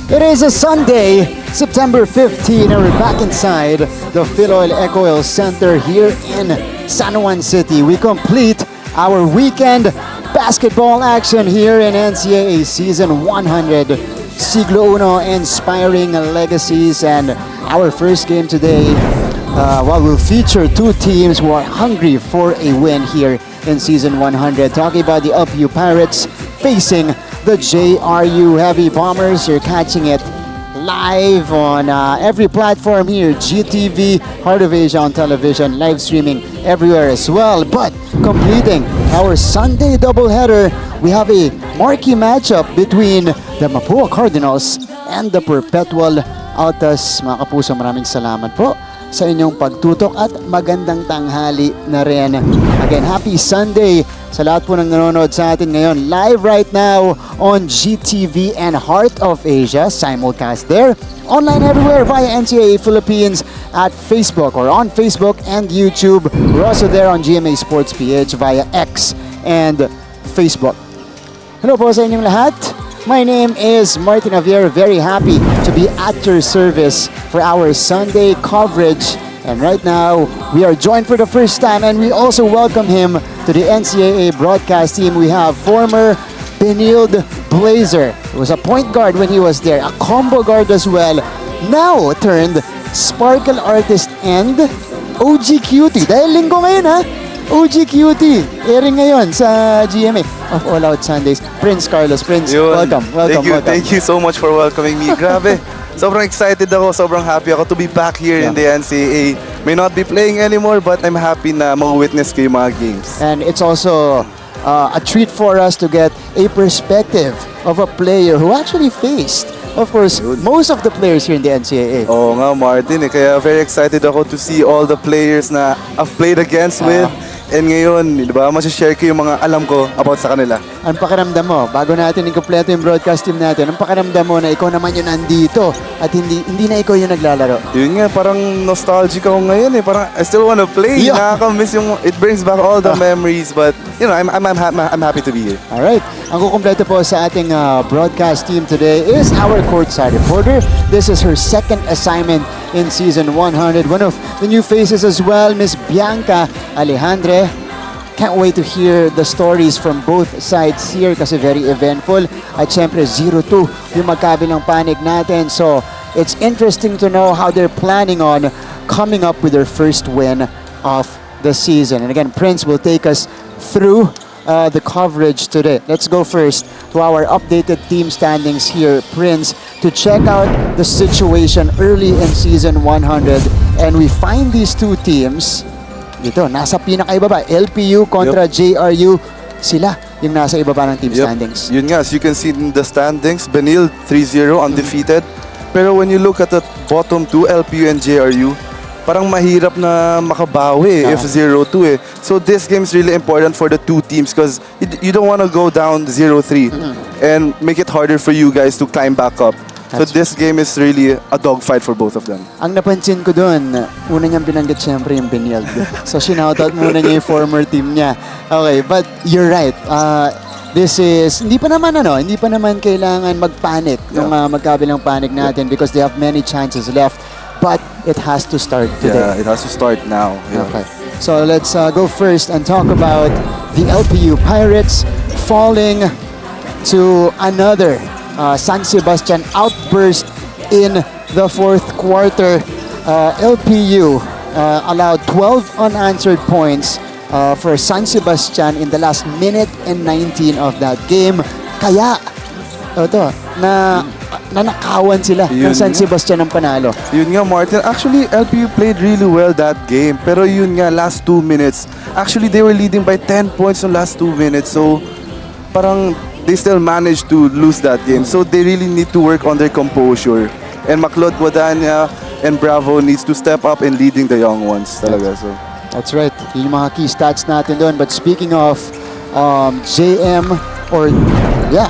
It is a Sunday, September 15, and we're back inside the Philoil Eco Oil Center here in San Juan City. We complete our weekend basketball action here in NCAA Season 100. Siglo Uno inspiring legacies, and our first game today, will feature two teams who are hungry for a win here in Season 100. Talking about the LPU Pirates facing the JRU Heavy Bombers. You're catching it live on every platform here. GTV, Heart of Asia on television, live streaming everywhere as well. But completing our Sunday doubleheader, we have a marquee matchup between the Mapua Cardinals and the Perpetual Altas. Mga kapuso, maraming salamat po sa inyong pagtutok at magandang tanghali na rin. Again, happy Sunday sa lahat po ng nanonood sa atin ngayon. Live right now on GTV and Heart of Asia, simulcast there. Online everywhere via NCAA Philippines at Facebook or on Facebook and YouTube. We're also there on GMA Sports PH via X and Facebook. Hello po sa inyong lahat. My name is Martin Javier. Very happy to be at your service for our Sunday coverage. And right now, we are joined for the first time, and we also welcome him to the NCAA broadcast team. We have former Benilde Blazer. He was a point guard when he was there, a combo guard as well. Now turned sparkle artist and OG cutie. Dahil linggo ngayon ha, OG cutie. Airing ngayon sa GMA of All Out Sundays. Prince Carlos. Prince, welcome. Thank you so much for welcoming me. Grabe. Sobrang excited ako, sobrang happy ako to be back here in the NCAA. May not be playing anymore, but I'm happy na mag-witness ko yung mga games. And it's also a treat for us to get a perspective of a player who actually faced, of course, most of the players here in the NCAA. Oo nga, Martin. Kaya very excited ako to see all the players na I've played against with. And ngayon, di ba, masashare ko yung mga alam ko about sa kanila. Ang pakiramdam mo, bago natin ikumpleto yung broadcast team natin, ang pakiramdam mo na ikaw naman yung nandito at hindi na ikaw yung naglalaro. Yun nga, parang nostalgic ako ngayon eh. Parang I still wanna play. Yeah. Nakaka-miss yung, it brings back all the memories. But, you know, I'm happy to be here. Alright, ang kukumpleto po sa ating broadcast team today is our courtside reporter. This is her second assignment in Season 100. One of the new faces as well, Miss Bianca Alejandre. Can't wait to hear the stories from both sides here kasi very eventful. At syempre 0-2 yung magkabilang panig natin. So it's interesting to know how they're planning on coming up with their first win of the season. And again, Prince will take us through the coverage today. Let's go first to our updated team standings here, Prince, to check out the situation early in Season 100. And we find these two teams dito, nasa pinakaibaba. LPU kontra JRU. Sila yung nasa ibaba ng team standings. Yun nga, as you can see in the standings, Benilde 3-0, undefeated. Pero when you look at the bottom two, LPU and JRU, parang mahirap na makabawi if 0-2 eh. So this game is really important for the two teams because you don't want to go down 0-3 and make it harder for you guys to climb back up. So this game is really a dogfight for both of them. Ang napansin ko doon, una niyang binanggit siyempre yung Benilde. So sinoutout muna niya yung former team niya. Okay, but you're right. This is, hindi pa naman kailangan mag-panic yung magkabilang panic natin because they have many chances left. But it has to start today. Yeah, it has to start now. Yeah. Okay. So let's go first and talk about the LPU Pirates falling to another San Sebastian outburst in the fourth quarter. LPU allowed 12 unanswered points for San Sebastian in the last minute and 19 of that game. Kaya, nanakawan sila ng San Sebastian ng panalo. Yun nga, Martin. Actually, LPU played really well that game. Pero yun nga, last 2 minutes. Actually, they were leading by 10 points in the last 2 minutes. So, parang they still managed to lose that game. So they really need to work on their composure. And Maclod Guadagna and Bravo needs to step up in leading the young ones talaga. So that's right. Yung mga key stats natin doon. But speaking of JM or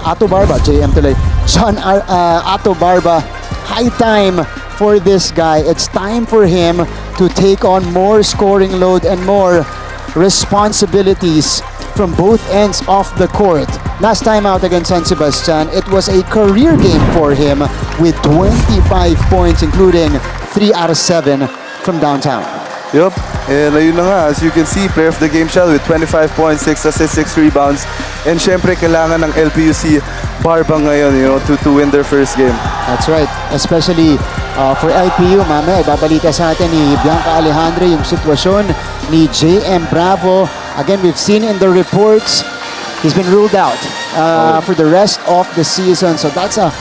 Ato Barba, JM tuloy. Ato Barba, high time for this guy. It's time for him to take on more scoring load and more responsibilities from both ends of the court. Last time out against San Sebastian, it was a career game for him with 25 points, including 3 out of 7 from downtown. Yup, and ayun na nga, as you can see, player of the game siya with 25 points, 6 assists, 6 rebounds. And syempre, kailangan ng LPUC Barba ngayon, to win their first game. That's right. Especially for LPU, mamaya ibabalita sa atin ni Bianca Alejandre yung sitwasyon ni JM Bravo. Again, we've seen in the reports, he's been ruled out for the rest of the season. So that's a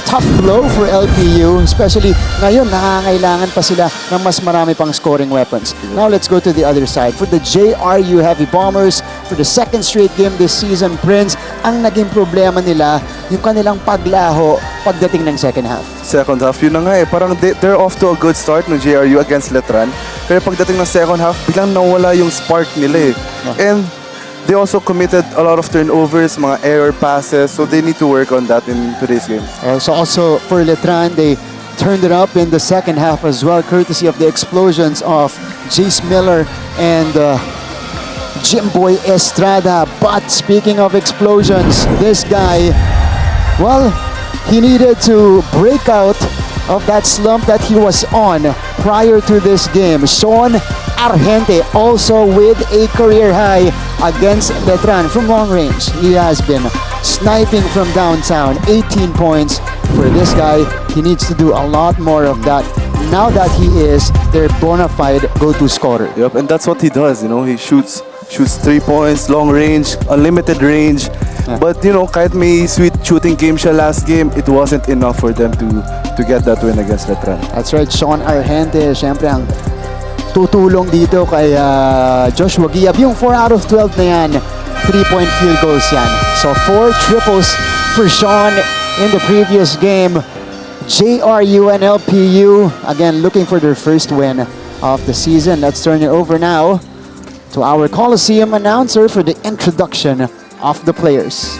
tough blow for LPU, especially ngayon nangangailangan pa sila ng mas marami pang scoring weapons. Now let's go to the other side. For the JRU Heavy Bombers, for the second straight game this season, Prince, ang naging problema nila, yung kanilang paglaho pagdating ng second half. Second half, yun na nga parang they're off to a good start ng JRU against Letran. Pero pagdating ng second half, biglang nawala yung spark nila And they also committed a lot of turnovers, mga error passes, so they need to work on that in today's game. So also for Letran, they turned it up in the second half as well, courtesy of the explosions of Jace Miller and Jimboy Estrada. But speaking of explosions, this guy, well, he needed to break out of that slump that he was on prior to this game. Sean Argente also with a career high against Letran from long range. He has been sniping from downtown. 18 points for this guy. He needs to do a lot more of that now that he is their bona fide go-to scorer. Yep, and that's what he does. He shoots 3 points, long range, unlimited range. But kahit may sweet shooting game siya last game, it wasn't enough for them to get that win against Letran. That's right, Sean Argente, syempre ang tutulong dito kay Joshua Giab. Yung 4 out of 12 na yan, 3-point field goals yan. So 4 triples for Sean in the previous game. JRU and LPU, again, looking for their first win of the season. Let's turn it over now to our Coliseum announcer for the introduction of the players.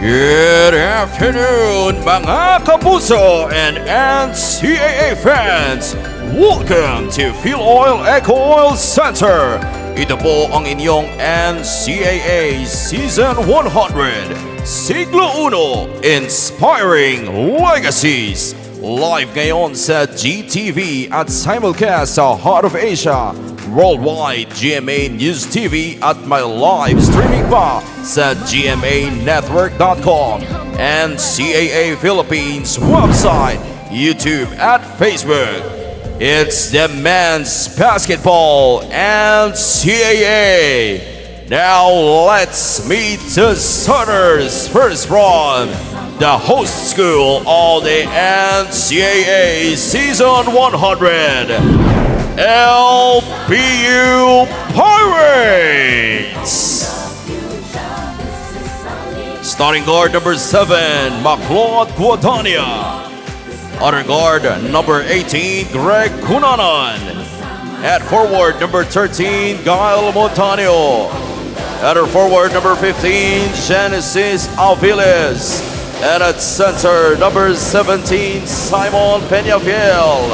Good afternoon, mga kapuso and NCAA fans! Welcome to Fuel Oil Eco Oil Center. Ito po ang inyong NCAA Season 100 Siglo Uno Inspiring Legacies. Live ngayon sa GTV at simulcast sa Heart of Asia, worldwide GMA News TV at may live streaming pa sa gmanetwork.com and CAA Philippines website, YouTube at Facebook. It's the men's basketball and CAA. Now let's meet the starters first from the host school of the NCAA Season 100, LPU Pirates. Starting guard number 7, Maclaude Guadania. Other guard number 18, Greg Cunanan. At forward number 13, Gael Montaño. Other forward number 15, Genesis Aviles. And at center number 17, Simon Peñafiel.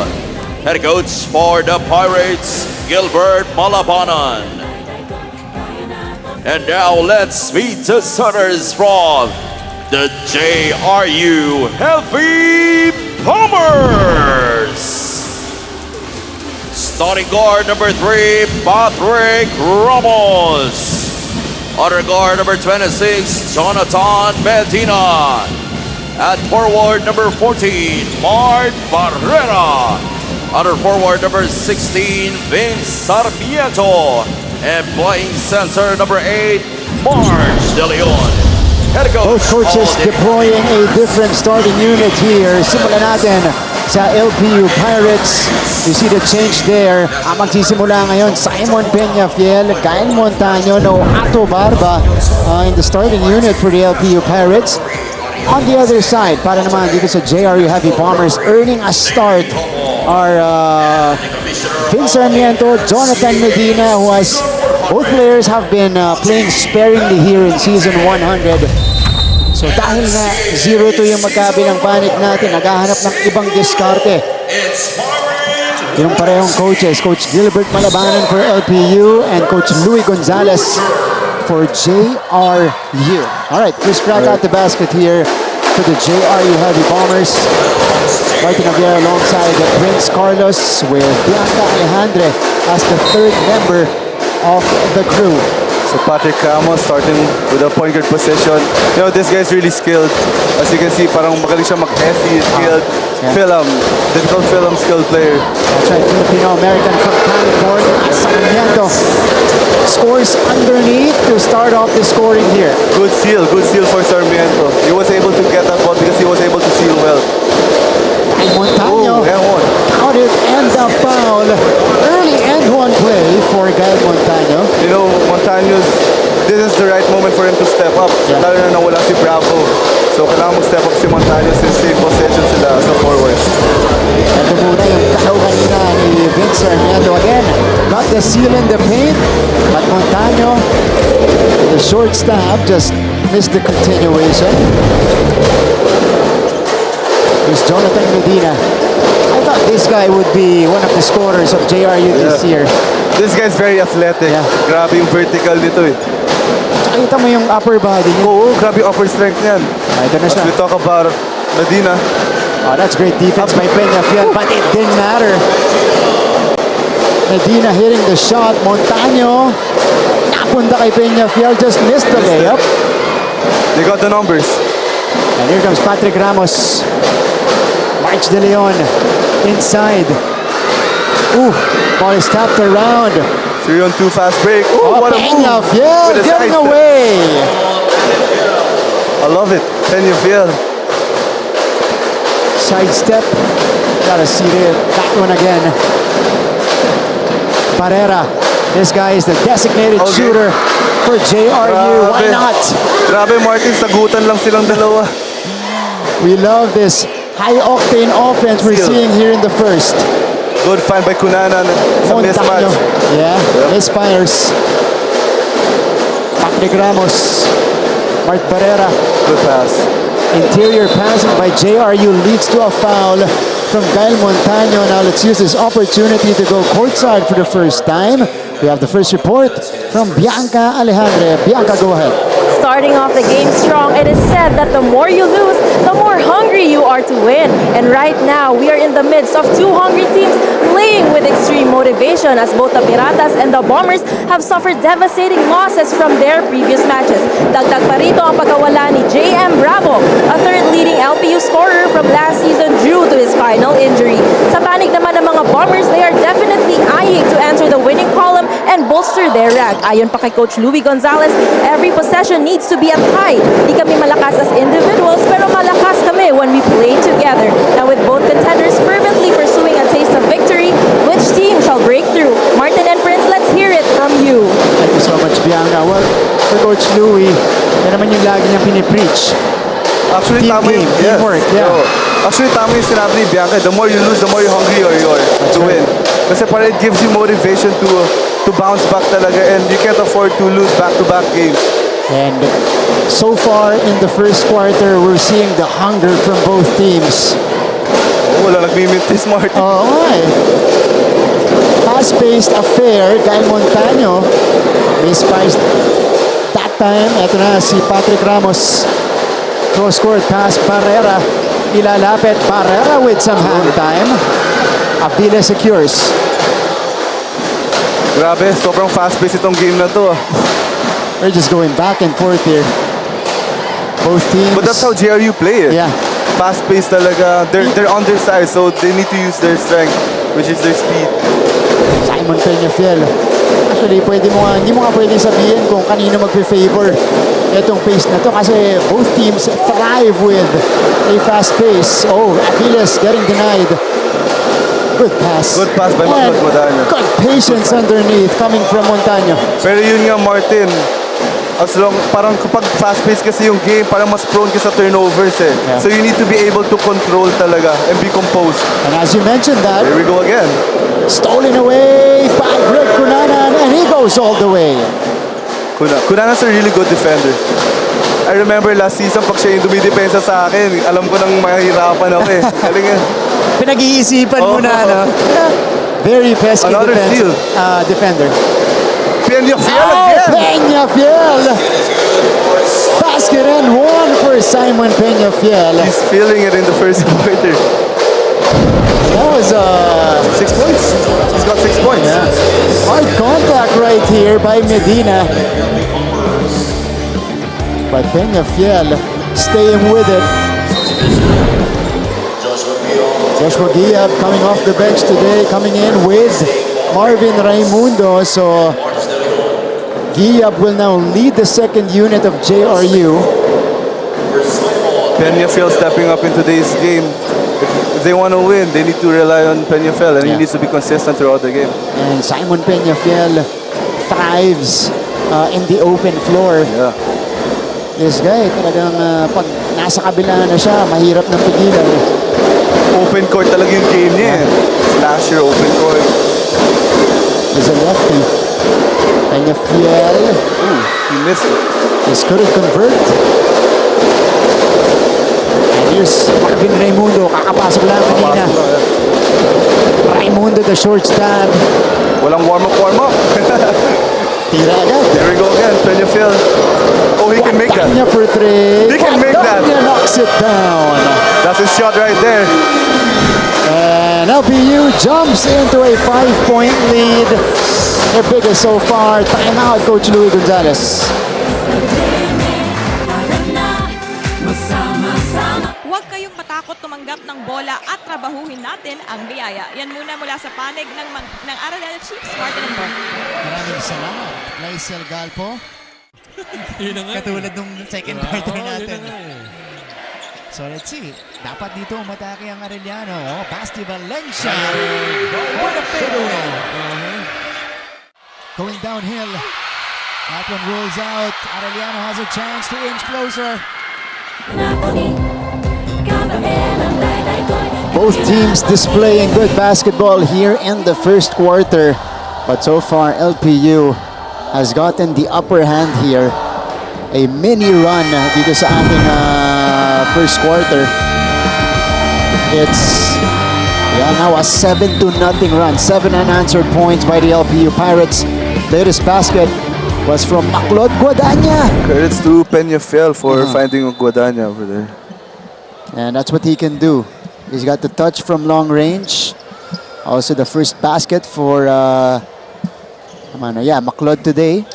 Head coach for the Pirates, Gilbert Malabanan. And now let's meet the starters from the JRU Heavy Bombers. Starting guard number 3, Patrick Ramos. Other guard number 26, Jonathan Medina. At forward number 14, Mart Barrera. Other forward number 16, Vince Sarmiento. And playing center number 8, Marge De Leon. Both coaches deploying a different starting unit here. Simulan natin sa LPU Pirates. You see the change there. Ang magsisimula ngayon, Simon Peñafiel, Gael Montaño, no Ato Barba in the starting unit for the LPU Pirates. On the other side, para naman dito sa JRU Heavy Bombers, earning a start are Vince Sarmiento, Jonathan Medina, who has both players have been playing sparingly here in season 100. So dahil nga 0-2 yung magkabilang panik natin, naghahanap ng ibang diskarte. Yung parehong coaches, Coach Gilbert Malabanan for LPU and Coach Louis Gonzalez for JRU. All right, first crack out the basket here for the JRU Heavy Bombers. Martin Javier alongside Prince Carlos with Bianca Alejandre as the third member of the crew. So Patrick Ramos starting with a point guard position. You know, this guy's really skilled. As you can see, parang magaling siya mag-SE, skilled. Digital film skilled player. That's right, Filipino-American from California, Sarmiento. Scores underneath to start off the scoring here. Good seal for Sarmiento. He was able to get that ball because he was able to seal well. And Montaño counted and the foul. Early end one play for Gael Montaño. You know, this is the right moment for him to step up. Yeah. Lalo na nawala si Bravo. So kailangan mag-step up si Montaño since same position sila sa forward. Ito muna yung kalaw kanina ni Vince Sarmiento. Again, got the seal in the paint. But Montaño, the short stab, just missed the continuation. Here's Jonathan Medina. I thought this guy would be one of the scorers of JRU this year. This guy's very athletic. Yeah. Grabe yung vertical nito eh. Kita mo yung upper body niya. Oo, grabe yung upper strength niyan. Ito na As siya. we talk about Medina. Oh, that's great defense by Peñafiel, but it didn't matter. Medina hitting the shot. Montaño napunta kay Peñafiel, just missed the layup. They got the numbers. And here comes Patrick Ramos. March De Leon inside. Ooh, ball is tapped around. 3-on-2 fast break. Ooh, Oh, what a move. Peñafiel With a giving side step. away. I love it. Peñafiel. Side step. Gotta see that one again. Barrera. This guy is the designated shooter for JRU. Why Grabe. not? Grabe, Martin. Sagutan lang silang dalawa. We love this high-octane offense we're Skill. seeing here in the first. Good find by Cunanan sa mismatch. Yeah, misfires. Patrick Ramos. Mark Barrera. Good pass. Interior passing by JRU leads to a foul from Gael Montaño. Now let's use this opportunity to go courtside for the first time. We have the first report from Bianca Alejandre. Bianca, go ahead. Starting off the game strong, it is said that the more you lose, the more hungry you are to win. And right now, we are in the midst of two hungry teams playing with extreme motivation as both the Piratas and the Bombers have suffered devastating losses from their previous matches. Dagdag pa rito ang pagkawala ni JM Bravo, a third leading LPU scorer from last season due to his spinal injury. Sa panig naman ng mga Bombers, they are definitely eyeing to enter the winning column and bolster their rank. Ayon pa kay Coach Louis Gonzalez, every possession needs to be at high. Di kami malakas as individuals, pero malakas kami when we play together. Now with both contenders fervently pursuing a taste of victory, which team shall break through? Martin and Prince, let's hear it from you. Thank you so much, Bianca. Well, for Coach Louis, yan naman yung lagi niyang pinipreach. Actually, Team tama game, yung, teamwork, yeah. Yo, actually, tama yung sinabi ni Bianca. The more you lose, the more you hungry you are to win. Kasi parang it gives you motivation to bounce back talaga, and you can't afford to lose back-to-back games. And so far in the first quarter, we're seeing the hunger from both teams. Wala nagmimintis, Martin. Oo, eh. Fast-paced affair. Gael Montaño mispriced that time. Ito na si Patrick Ramos. Cross-court pass, Barrera. Ilalapit, Barrera with some hand time. Abila secures. Grabe, sobrang fast-paced itong game na to. We're just going back and forth here. Both teams. But that's how JRU play it. Yeah. Fast-paced talaga. They're undersized, so they need to use their strength, which is their speed. Simon Peñafiel. Actually, hindi mo nga pwedeng sabihin kung kanino mag-favor itong pace na to kasi both teams thrive with a fast pace. Oh, Aquiles getting denied. Good pass. Good pass by And Montaño. good patience underneath coming from Montaño. Pero yun nga, Martin, as long, parang kapag fast-paced kasi yung game, parang mas prone ka sa turnovers eh. Yeah. So you need to be able to control talaga and be composed. And as you mentioned that, Here we go again. stolen away by Greg Cunanan and he goes all the way. Kunanan's a really good defender. I remember last season, pag siya yung dumidepensa sa akin, alam ko nang mahirapan ako eh. Galing yan. Pinag-iisipan mo na, no? Very pesky Another steal. defender. Peña Fiel Oh, again. Peña Fiel! Basket and one for Simon Peña Fiel. He's feeling it in the first quarter. That was 6 points. He's got 6 points. yeah. Hard contact right here by Medina. But Peña Fiel staying with it. Joshua Giab coming off the bench today, coming in with Marvin Raimundo. So Giab will now lead the second unit of JRU. Peña Fiel stepping up in today's game. If they want to win, they need to rely on Peña Fiel, and Yeah. he needs to be consistent throughout the game. And Simon Peña Fiel thrives in the open floor. Yeah. This guy, talagang pag nasa kabila na siya, mahirap ng pigilan. Open court talaga yung game niya. Slasher, open court. He's a lefty. Peña Fiel. Ooh, he missed it. This couldn't convert. And here's Marvin Raimundo. Kakapasok lang kanina. Raimundo, the short stab. Walang warm-up. Tira agad. There we go again, Peña Fiel. Oh, he can make that. Guadagna for three. He can make that. Guadagna knocks it down. That's his shot right there. And LPU jumps into a 5-point lead. Their biggest so far. Timeout, Coach Louis Gonzalez. Huwag kayong matakot tumanggap ng bola at trabahuhin natin ang biyaya. Yan muna mula sa panig ng Arellano Chiefs, Martin and Bon. Maraming salamat. Laisel Galpo. Katulad nung second quarter natin. So let's see. Dapat dito umatake ang Arellano. Oh, Basti Valencia. What a fadeaway. Going downhill. That one rolls out. Arellano has a chance to inch closer. Both teams displaying good basketball here in the first quarter. But so far, LPU has gotten the upper hand here. A mini run dito sa ating first quarter. It's now a 7-0 run. 7 unanswered points by the LPU Pirates. Latest basket was from Maclod Guadagna. Credits to Peña Fiel for finding Guadagna over there. And that's what he can do. He's got the touch from long range. Also the first basket for Maclod today.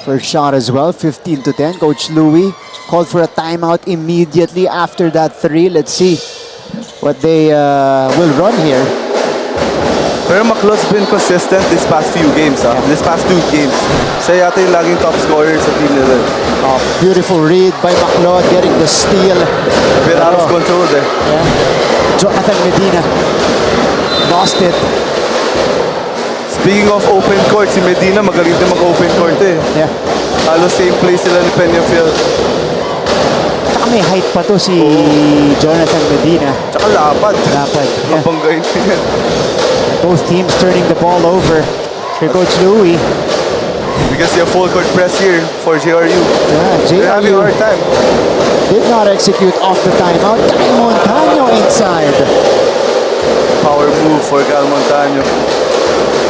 First shot as well, 15-10. Coach Louis called for a timeout immediately after that three. Let's see what they will run here. Pero Maclod's been consistent this past few games. This past 2 games. Siya yata yung laging top scorer sa team nila. Oh, beautiful read by Maclod, getting the steal. A bit out of control there. Yeah. Jonathan Medina lost it. Speaking of open court, si Medina magaling din mag-open court eh. Yeah. Halos same place sila ni Peña Fiel. Tsaka may height pa to si Jonathan Medina. Tsaka lapad. Lapad. Yeah. Mabanggain din. Both teams turning the ball over. Here Coach Louis. Because you have full court press here for JRU. Yeah, They're having a JRU hard time. did not execute off the timeout. Gal Montano inside. Power move for Gal Montano.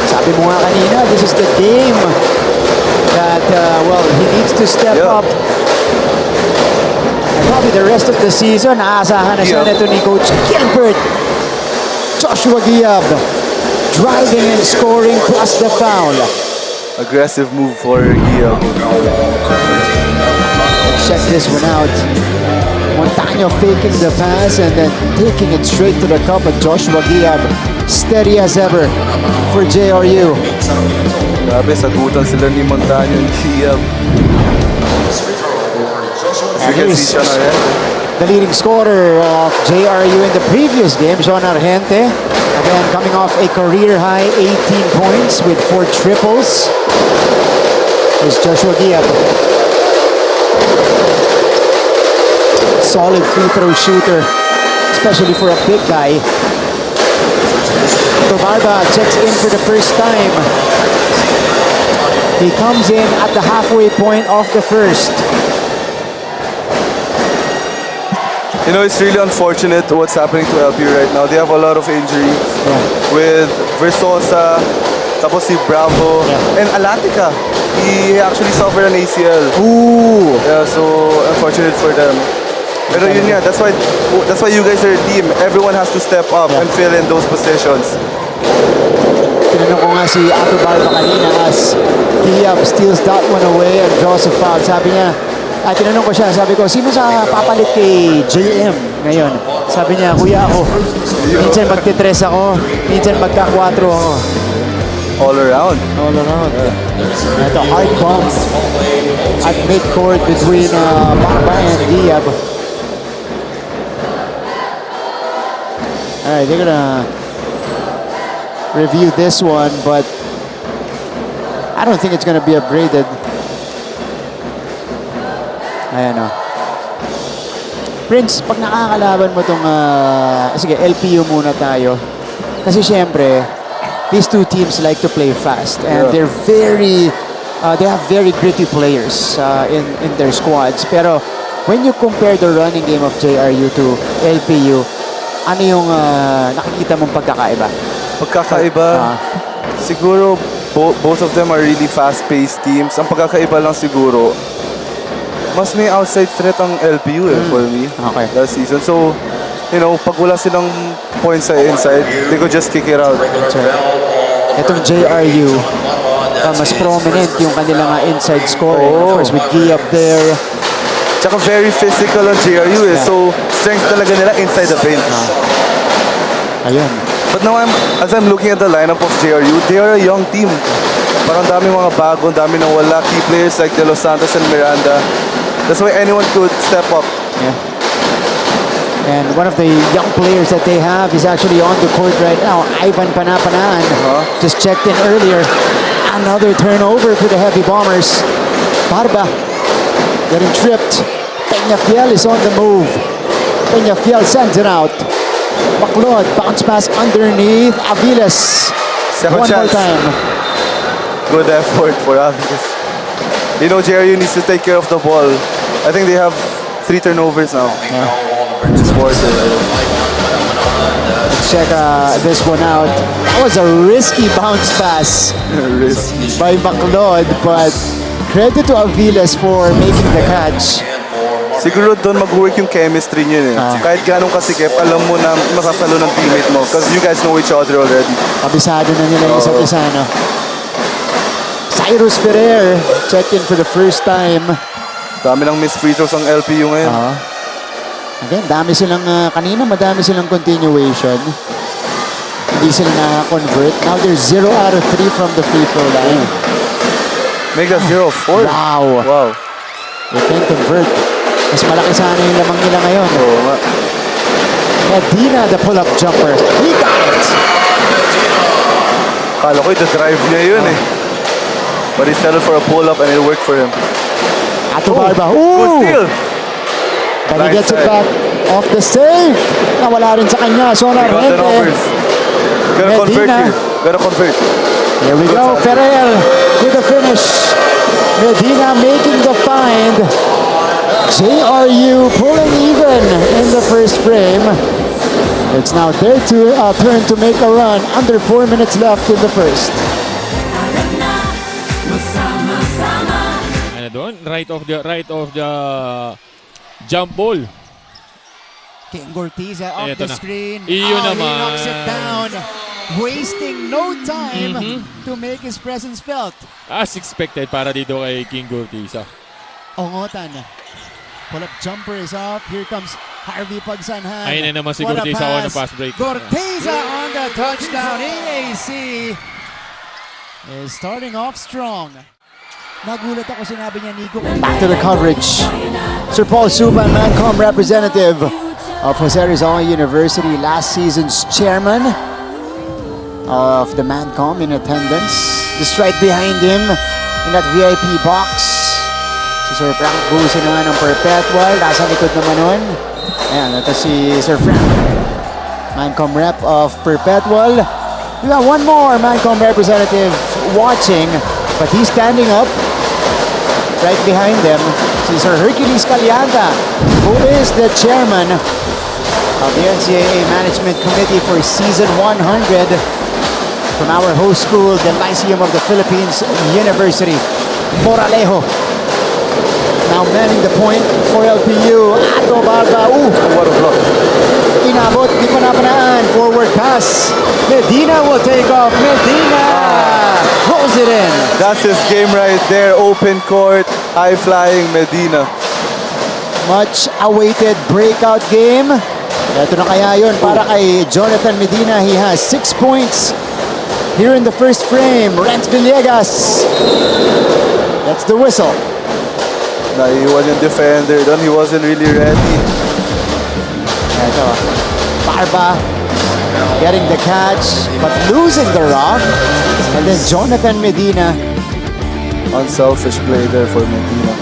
Sabi mo nga kanina, this is the game that, he needs to step up. And probably the rest of the season, aasahan na siya nito ni Coach Gilbert. Joshua Giab driving and scoring plus the foul. Aggressive move for Giab. Check this one out. Montano faking the pass and then taking it straight to the cup. But Joshua Giab steady as ever for JRU. Grabe, sagutan sila ni Montano and Giab. As you can see, Sean Argente. The leading scorer of JRU in the previous game, Sean Argente. Again, coming off a career-high 18 points with 4 triples. Here's Joshua Giab. Solid free throw shooter, especially for a big guy. Tobarba checks in for the first time. He comes in at the halfway point of the first. You know, it's really unfortunate what's happening to LPU right now. They have a lot of injuries with Versosa, tapos si Bravo, and Alatica. He actually suffered an ACL. Ooh! Yeah, so unfortunate for them. Pero yun nga, that's why you guys are a team. Everyone has to step up and fill in those positions. Tinanong ko nga si Ato Barba kanina as Kiab steals that one away and draws a foul. Sabi niya, tinanong ko siya, sabi ko, sino sa papalit kay JM ngayon? Sabi niya, kuya ako. Minsan magtitres ako, minsan magka-4 ako. All around. All around. Ito, hard bomb at midcourt between Barba and Kiab. Alright, they're gonna review this one, but I don't think it's gonna be upgraded. Ayan o. Prince, pag nakakalaban mo itong, sige, LPU muna tayo. Kasi syempre, these two teams like to play fast and they're very, they have very gritty players in their squads. Pero when you compare the running game of JRU to LPU, ano yung nakikita mong pagkakaiba? Pagkakaiba, siguro both of them are really fast-paced teams. Ang pagkakaiba lang siguro, mas may outside threat ang LPU for me last season. So, you know, pag wala silang points sa inside, they could just kick it out. Itong JRU, mas prominent yung kanilang inside scoring. Of course, with Guy up there. Tsaka very physical ang JRU so strength talaga nila inside the paint. Ayun. But now, as I'm looking at the lineup of JRU, they are a young team. Parang dami mga bago, dami nang wala. Key players like De Los Santos and Miranda. That's why anyone could step up. Yeah. And one of the young players that they have is actually on the court right now, Ivan Panapanaan. Just checked in earlier. Another turnover for the Heavy Bombers. Barba getting tripped. Peñafiel is on the move. Peñafiel sends it out. Baclod, bounce pass underneath. Aviles. Second One more chance. time. Good effort for Aviles. You know, JRU needs to take care of the ball. I think they have 3 turnovers now. This quarter. Check this one out. That was a risky bounce pass by Baclod, but credit to Aviles for making the catch. Siguro doon mag-work yung chemistry niyo Kahit ganong kasikip, alam mo na masasalo ng teammate mo because you guys know each other already. Kabisado na nila yung isa't isa, no? Cyrus Ferrer checked in for the first time. Dami ng missed free throws ang LPU ngayon. Again, dami silang, kanina madami silang continuation. Hindi sila na-convert. Now they're 0 out of 3 from the free throw line. Mega 0-4. Wow. They can't convert. Mas malaki sana yung lamang nila ngayon. Oo nga. Medina, the pull-up jumper. He got it! Kala ko ito drive niya yun But he settled for a pull-up and it worked for him. Ato Barba. Good steal! But he gets it back off the save. Nawala rin sa kanya. Sona Rente. Gotta convert here. Gotta convert. Here we go. Ferrer with the finish. Medina making the find. JRU pulling even in the first frame. It's now their turn to make a run. Under 4 minutes left in the first. Ano doon? Right of the jump ball. King Gortiza off Eto the na. screen. Iyon He naman. knocks it down. Wasting no time to make his presence felt. As expected para dito kay King Gurtiza. Ongotan. Pull-up jumper is off. Here comes Harvey Pagsanhan. Ayun na naman si What a Gurtiza on the fast break. Gortiza on the touchdown. EAC is starting off strong. Nagulat ako, sinabi niya, Nico. Back to the coverage. Sir Paul Suban, Mancom representative of Jose Rizal University, last season's chairman of the Mancom in attendance. Just right behind him in that VIP box. Si Sir Frank Busi naman ng Perpetual. Nasa likod naman nun. Ayan, ito si Sir Frank. Mancom rep of Perpetual. We got one more Mancom representative watching, but he's standing up. right behind them, si Sir Hercules Calianta, who is the chairman of the NCAA Management Committee for Season 100 from our host school, the Lyceum of the Philippines University, Moralejo. Now manning the point for LPU, Ato Barba. What a block. Inabot, di pa napanaan. Forward pass. Medina will take off. Medina rolls it in. That's his game right there. Open court, high-flying Medina. Much awaited breakout game. Ito na kaya yun para kay Jonathan Medina. He has 6 points here in the first frame. Renz Villegas. That's the whistle. Naiwan yung defender doon. He wasn't really ready. Ito, Barba getting the catch but losing the rock. And then Jonathan Medina Unselfish play there for Medina.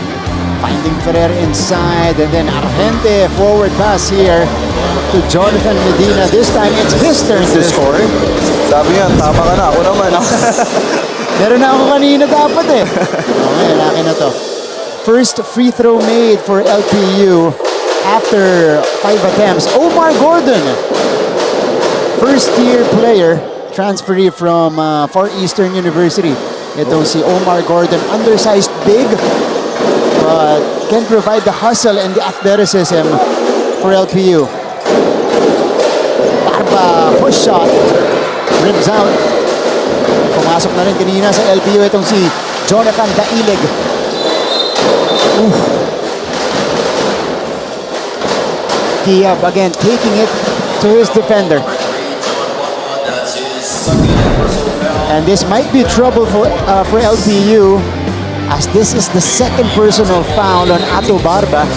finding Ferrer inside, and then Argente forward pass here to Jonathan Medina. This time it's his turn to score. Sabi niya, tama ka na. Ako naman. Meron na ako kanina dapat eh. Okay, akin na to. First free throw made for LPU after 5 attempts. Omar Gordon, first-year player, transferee from Far Eastern University. Itong si Omar Gordon, undersized big, but can provide the hustle and the athleticism for LPU. Barba, push shot, ribs out. Pumasok na rin kanina sa LPU itong si Jonathan Dailig. Kiab again taking it to his defender. And this might be trouble for LPU, as this is the second personal foul on Ato Barba.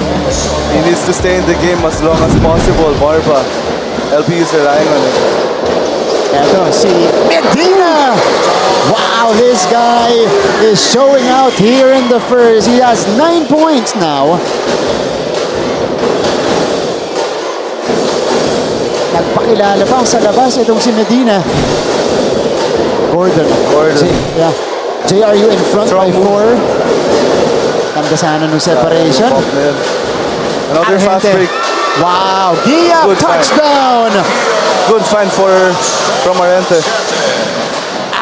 He needs to stay in the game as long as possible. Barba. LPU is relying on it. Eto si Medina. Wow, this guy is showing out here in the first. He has 9 points now. Nagpakilala pa sa labas itong si Medina. Gordon. Yeah. JRU in front by 4. Tanda sana nung separation. Another fast break. Wow, Gia touchdown. Good find from Argente.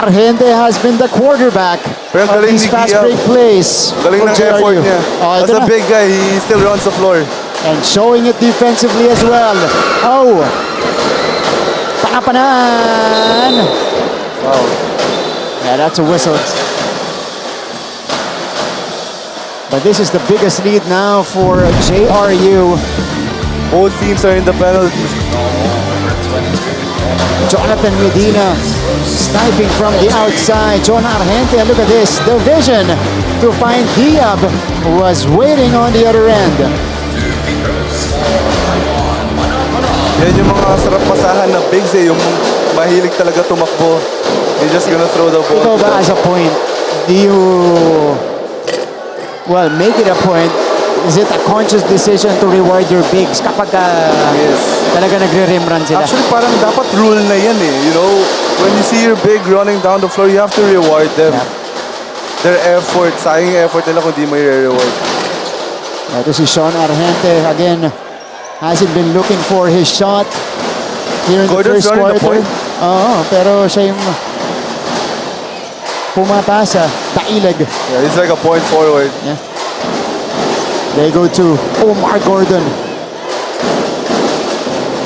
Argente has been the quarterback Pero of galing these ni fast Gia. break plays Galing for ng JRU. effort niya. Oh, As ito na. a big guy, he still runs the floor. And showing it defensively as well. Oh, panapanan. Wow. Yeah, that's a whistle. But this is the biggest lead now for JRU. Both teams are in the penalty. Jonathan Medina sniping from the outside. John Argente, look at this. The vision to find Diab was waiting on the other end. Yan yung mga sarap pasahan na bigs eh. Yung mahilig talaga tumakbo. They're just gonna throw the ball. Ikaw ba as a point, do you, well, make it a point? Is it a conscious decision to reward your bigs kapag talaga nagre-rim run sila? Actually, parang dapat rule na yan eh. You know, when you see your big running down the floor, you have to reward them. Yeah. Their effort, sayang yung effort nila kung di mo i-reward. Ito si Sean Argente, again, hasn't been looking for his shot here in Gordon's the first running the quarter. point. Oo, pero siya yung pumapasa, Dailig. Yeah, he's like a point forward. Yeah. They go to Omar Gordon.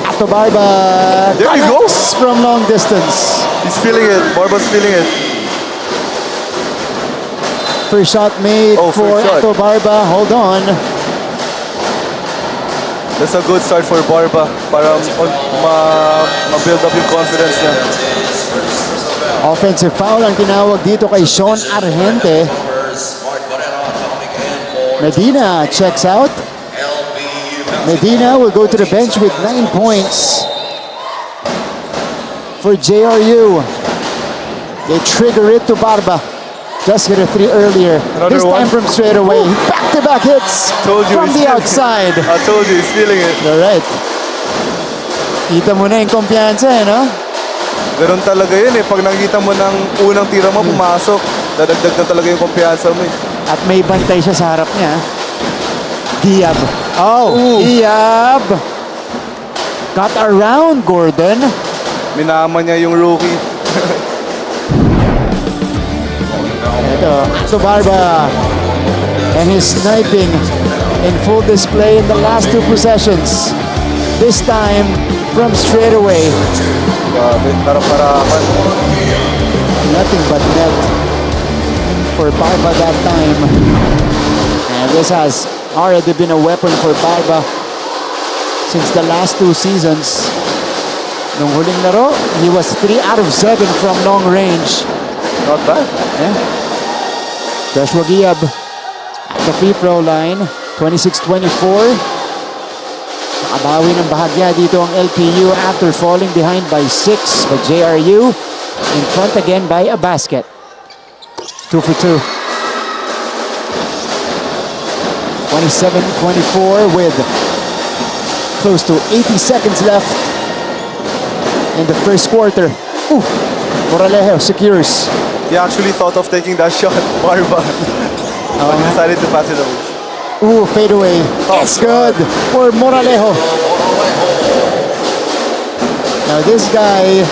Ato Barba. There he goes. From long distance. He's feeling it. Barba's feeling it. First shot made Oh, for first shot. Ato Barba. Hold on. That's a good start for Barba para ma-build up yung confidence niya. Offensive foul ang tinawag dito kay Sean Argente. Medina checks out. Medina will go to the bench with 9 points for JRU. They trigger it to Barba. Just hit a 3 earlier. Another This time one. from straight away. Back-to-back hits Told you from he's the feeling it. outside. I told you, he's feeling it. All right. Kita mo na yung kumpiyansa eh, no? Ganun talaga yun eh. Pag nakikita mo ng unang tira mo pumasok, dadagdag na talaga yung kumpiyansa mo eh. At may bantay siya sa harap niya. Giab. Oh, Giab. Got around Gordon. Minama niya yung rookie. Ito, Ato Barba. And his sniping in full display in the last 2 possessions. This time from straight away. Grabe, para-parakan. Nothing but net for Barba that time. And this has already been a weapon for Barba since the last 2 seasons. Nung huling laro, he was 3 out of 7 from long range. Not bad. Yeah. Joshua Giab at the free throw line, 26-24. Nakabawi ng bahagya dito ang LPU after falling behind by 6, but JRU in front again by a basket. 2 for 2. 27-24 with close to 80 seconds left in the first quarter. Ooh, Moralejo secures. He actually thought of taking that shot, Barba. But decided to pass it away. Ooh, fade away. It's good for Moralejo. Now this guy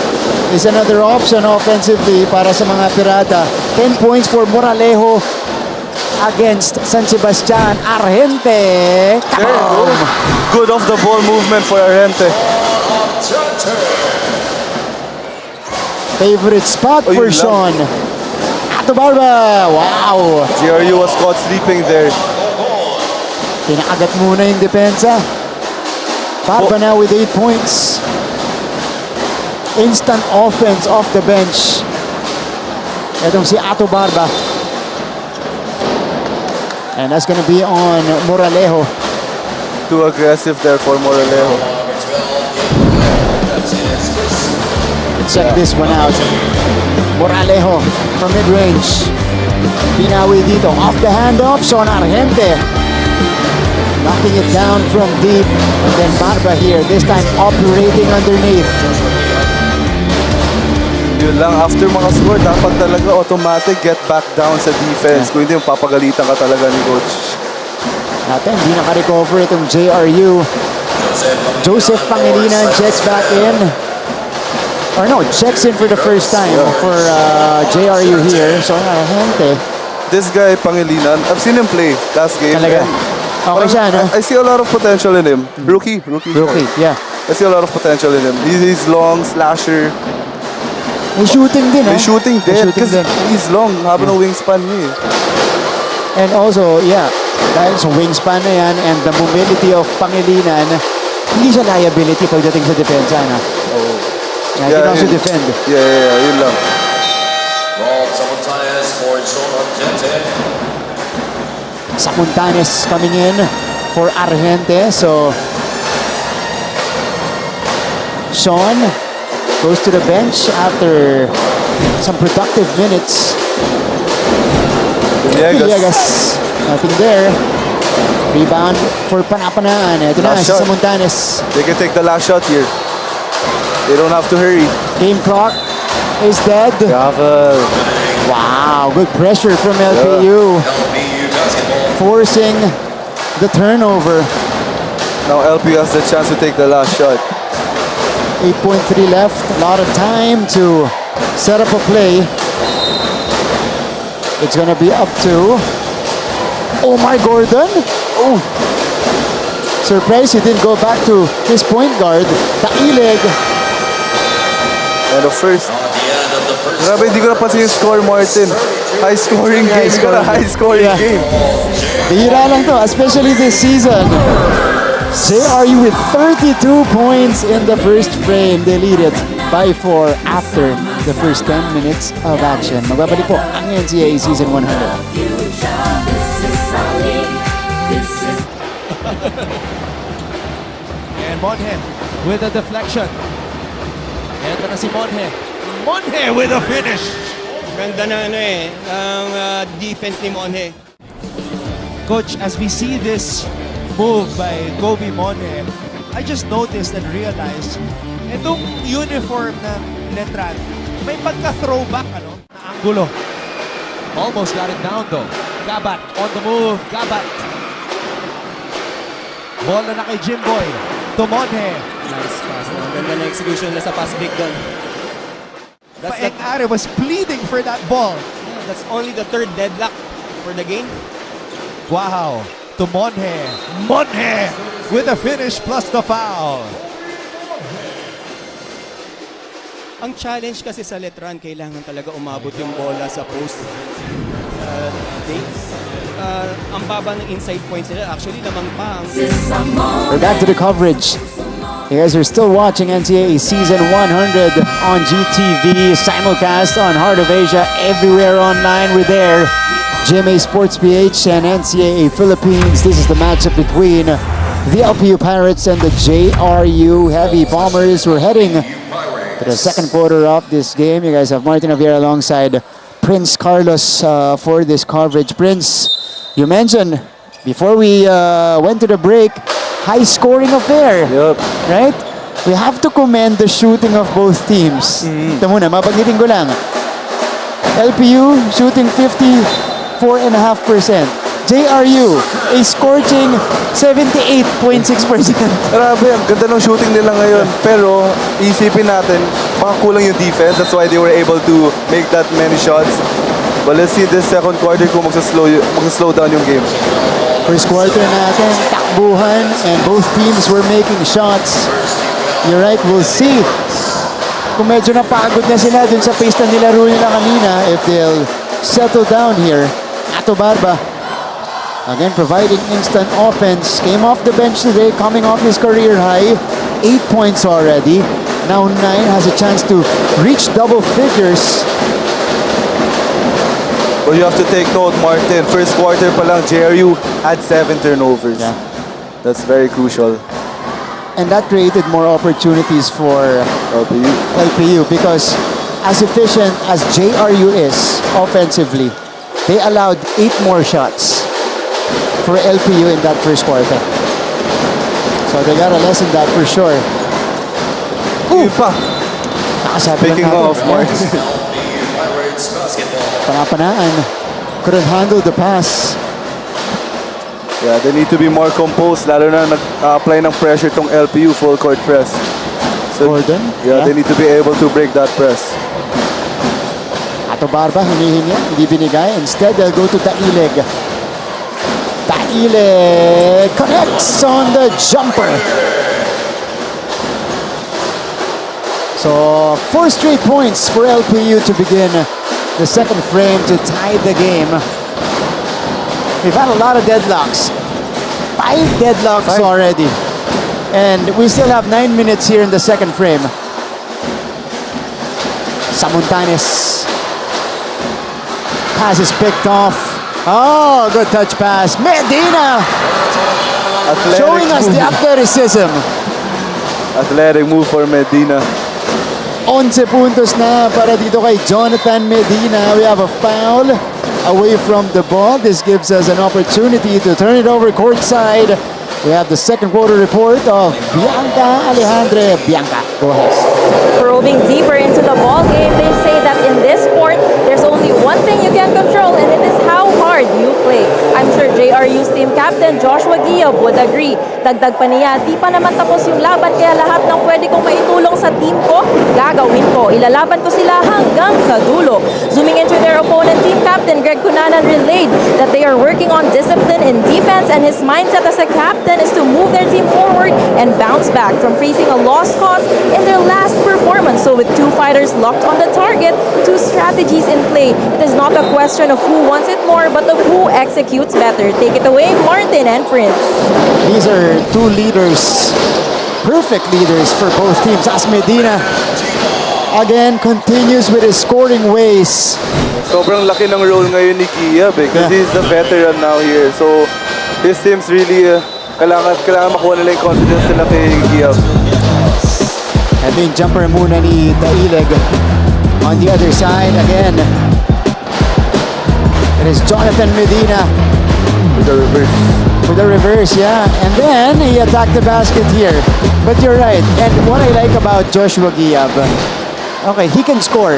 is another option offensively para sa mga Pirata. 10 points for Moralejo against San Sebastian. Argente. Good off the ball movement for Argente. Favorite spot for Sean. Ato Barba. Wow. JRU was caught sleeping there. Pinaagat muna yung depensa. Barba now with 8 points. Instant offense off the bench. Itong si Ato Barba. And that's gonna be on Moralejo. Too aggressive there for Moralejo. Check this one out. Moralejo from mid-range. Pinawi dito. Off the handoff, Sean Argente. Knocking it down from deep. And then Barba here, this time operating underneath. Yun lang, after mga score, dapat talaga automatic get back down sa defense. Kung hindi, papagalitan ka talaga ni coach. Natin, hindi naka-recover itong JRU. Joseph Pangilinan checks back in. Or no, checks in for the first time for JRU here. So, Argente. This guy, Pangilinan, I've seen him play last game. Talaga. Okay siya, no? I see a lot of potential in him. Rookie, Yeah. I see a lot of potential in him. He's long, slasher. May shooting din, May shooting din. shooting Because din. he's long. Haba ng wingspan niya. And also, yeah, dahil sa wingspan na yan and the mobility of Pangilinan, hindi siya liability pagdating sa depensa, na. Yeah, he can also defend. Yeah, yun lang. Samuntanes coming in for Argente. So, Sean goes to the bench after some productive minutes. Villegas, nothing there. Rebound for Panapanaan. Ito na si Samuntanes. They can take the last shot here. They don't have to hurry. Game clock is dead. Gravel. Wow, good pressure from LPU. Forcing the turnover. Now LPU has the chance to take the last shot. 8.3 left. A lot of time to set up a play. It's gonna be up to Omar Gordon. Oh, surprised he didn't go back to his point guard, Tailig. And the first. Grabe, hindi ko napansin yung score, Martin. High scoring game. High scoring game. Bihira lang to, especially this season. JRU with 32 points in the first frame. They lead it by 4 after the first 10 minutes of action. Magbabalik po ang NCAA Season 100. And Monhe with a deflection. Ito na si Monhe. Monhe with a finish. Ganda na ang defense ni Monhe. Coach, as we see this move by Kobe Monhe, I just noticed and realized itong uniform na Letran, may pagka-throwback, na anggulo. Almost got it down though. Gabat on the move. Gabat. Bola na kay Jimboy. Tumonhe. Nice pass. Ang ganda na execution nila sa pass break doon. Paeng Are was pleading for that ball. That's only the third deadlock for the game. Wow. Tumonhe. Monhe with the finish plus the foul. Ang challenge kasi sa Letran, kailangan talaga umabot yung bola sa post. Ang baba ng inside points nila, actually lamang pa. We're back to the coverage. You guys are still watching NCAA Season 100 on GTV, simulcast on Heart of Asia, everywhere online. We're there. GMA Sports PH and NCAA Philippines. This is the matchup between the LPU Pirates and the JRU Heavy Bombers. We're heading to the second quarter of this game. You guys have Martin Javier alongside Prince Carlos for this coverage. Prince, you mentioned before we went to the break, high-scoring affair. Yup. Right? We have to commend the shooting of both teams. Ito muna, mabanggitin ko lang. LPU shooting 54.5%. JRU, a scorching 78.6%. Grabe, ang ganda ng shooting nila ngayon. Pero, isipin natin, baka kulang yung defense. That's why they were able to make that many shots. But let's see this second quarter kung magsaslow down yung game. First quarter natin, takbuhan, and both teams were making shots. You're right, we'll see. Kung medyo napagod na sila dun sa pace na nilaro nila kanina, if they'll settle down here. Ato Barba, again providing instant offense. Came off the bench today, coming off his career high. 8 points already. Now 9, has a chance to reach double figures. But you have to take note, Martin, first quarter pa lang, JRU had 7 turnovers. Yeah. That's very crucial. And that created more opportunities for LPU because as efficient as JRU is offensively, they allowed 8 more shots for LPU in that first quarter. So they got a lesson that for sure. Ooh! Pa. Speaking of, Mark. Panapanaan couldn't handle the pass. Yeah, they need to be more composed, lalo na nag-apply ng pressure tong LPU full court press. So, Gordon? yeah, they need to be able to break that press. Ato Barba, hinihingi, hindi binigay. Instead, they'll go to Taileg. Taileg connects on the jumper. So, 4 straight points for LPU to begin the second frame to tie the game. We've had a lot of deadlocks. 5 deadlocks already. And we still have 9 minutes here in the second frame. Samuntanes. Pass is picked off. Oh, good touch pass. Medina showing us the athleticism. Athletic move for Medina. 11 puntos na para dito kay Jonathan Medina. We have a foul away from the ball. This gives us an opportunity to turn it over courtside. We have the second quarter report of Bianca Alejandre. Bianca, go ahead. Probing deeper into the ball game, they say that in this sport, there's only one thing you can control, and it is how hard you play. I'm sure JRU's team captain Joshua Guillab would agree. Dagdag pa niya, di pa naman tapos yung laban, kaya lahat ng pwede kong maitulong sa team ko, gagawin ko. Ilalaban ko sila hanggang sa dulo. Zooming into their opponent, team captain Greg Cunanan relayed that they are working on discipline in defense, and his mindset as a captain is to move their team forward and bounce back from facing a lost cause in their last performance. So with 2 fighters locked on the target, 2 strategies in play, it is not a question of who wants it more, but of who executes better. Take it away, Martin and Prince. These are 2 leaders, perfect leaders for both teams. As Medina again continues with his scoring ways. Sobrang laki ng role ngayon ni Guillab because he's the veteran now here. So his team's really kailangan makuha nila yung confidence nila kay Guillab. And then jumper muna ni Taileg on the other side again. It is Jonathan Medina With the reverse. with the reverse, yeah. And then he attacked the basket here. But you're right. And what I like about Joshua Guillab, okay, he can score.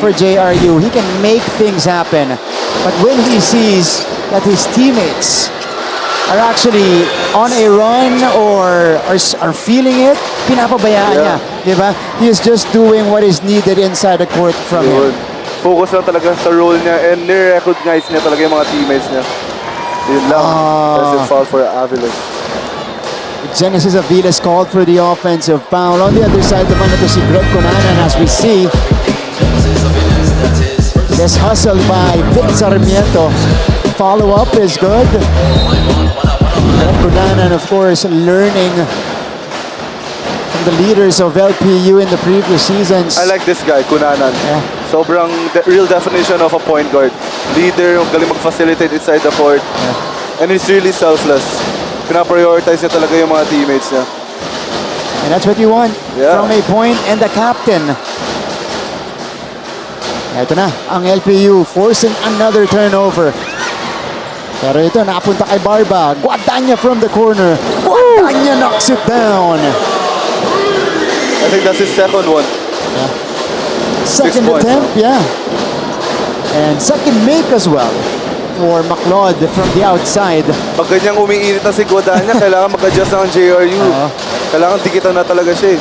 for JRU. He can make things happen. But when he sees that his teammates are actually on a run or are feeling it, pinapabayaan niya. Diba? He is just doing what is needed inside the court from him. Focus lang talaga sa role niya and nire-recognize niya talaga yung mga teammates niya. Yun lang. That's a foul for Aviles. Genesis Aviles called for the offensive foul. On the other side naman ito si Greg Cunanan, as we see. This hustle by Vic Sarmiento. Follow-up is good. Greg Cunanan, of course, learning from the leaders of LPU in the previous seasons. I like this guy, Cunanan. Yeah. Sobrang real definition of a point guard. Leader, galing mag-facilitate inside the court. And he's really selfless. Pina-prioritize niya talaga yung mga teammates niya. And that's what you want from a point and the captain. Ito na, ang LPU forcing another turnover. Pero ito, napunta kay Barba. Guadagna from the corner. Guadagna knocks it down. I think that's his second one. Second attempt, And second make as well for McLeod from the outside. Pag ganyang umiinit na si Guadagna, kailangan mag-adjust ng JRU. Kailangan dikitan na talaga siya.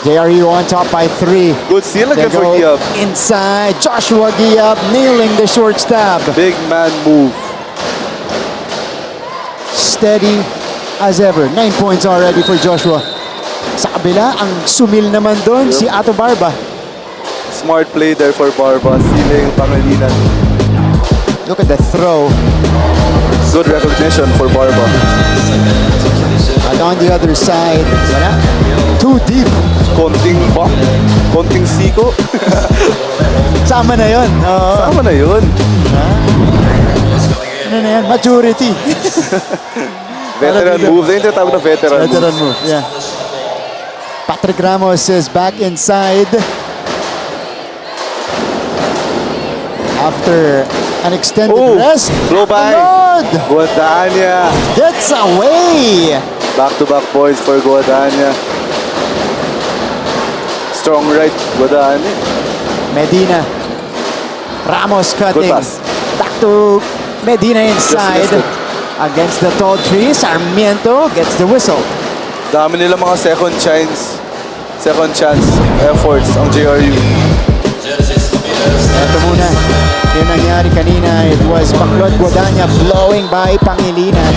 JRU on top by 3. Good steal They again for go Giab. inside. Joshua Giab nailing the short stab. Big man move. Steady as ever. 9 points already for Joshua. Sa kabila, ang sumil naman doon si Ato Barba. Smart play there for Barba. Stealing Pangilinan. Look at the throw. Good recognition for Barba. And on the other side, wala. Too deep. Konting bump. Konting siko. Sama na yun. Sama na yun. Ano na yan? Maturity. Veteran move. Yung tinatawag na veteran move. Yeah. Patrick Ramos is back inside. After an extended rest. Blow by. Guadagna. Gets away. Back-to-back points for Guadagna. Strong right, Guadagna. Medina. Ramos cutting. Good pass. Back to Medina inside. Against the tall tree. Sarmiento gets the whistle. Dami nila mga second chance efforts ang JRU. Ito muna. Yung nangyari kanina, it was McLeod Guadagna blowing by Pangilinan.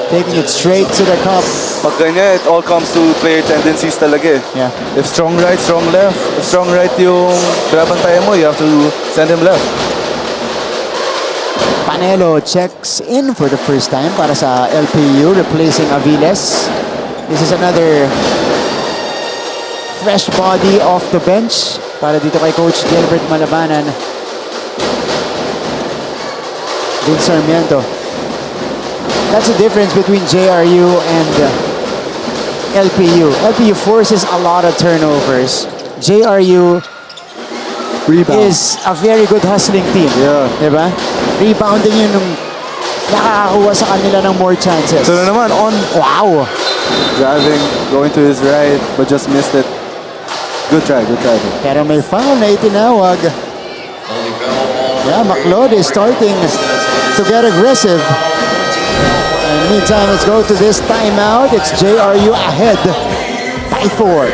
Taking it straight to the cup. Pag ganyan, it all comes to player tendencies talaga eh. Yeah. If strong right, strong left. If strong right yung binabantayan mo, you have to send him left. Panelo checks in for the first time para sa LPU, replacing Aviles. This is another fresh body off the bench para dito kay Coach Gilbert Malabanan. Vince Sarmiento. That's the difference between JRU and LPU. LPU forces a lot of turnovers. JRU is a very good hustling team. Yeah. Diba? Rebounding yun nung nakakakuha sa kanila ng more chances. So naman, on. Wow! Driving, going to his right, but just missed it. Good try. Pero may foul na itinawag. Yeah, McLeod is starting to get aggressive. And meantime, let's go to this timeout. It's JRU ahead by 4.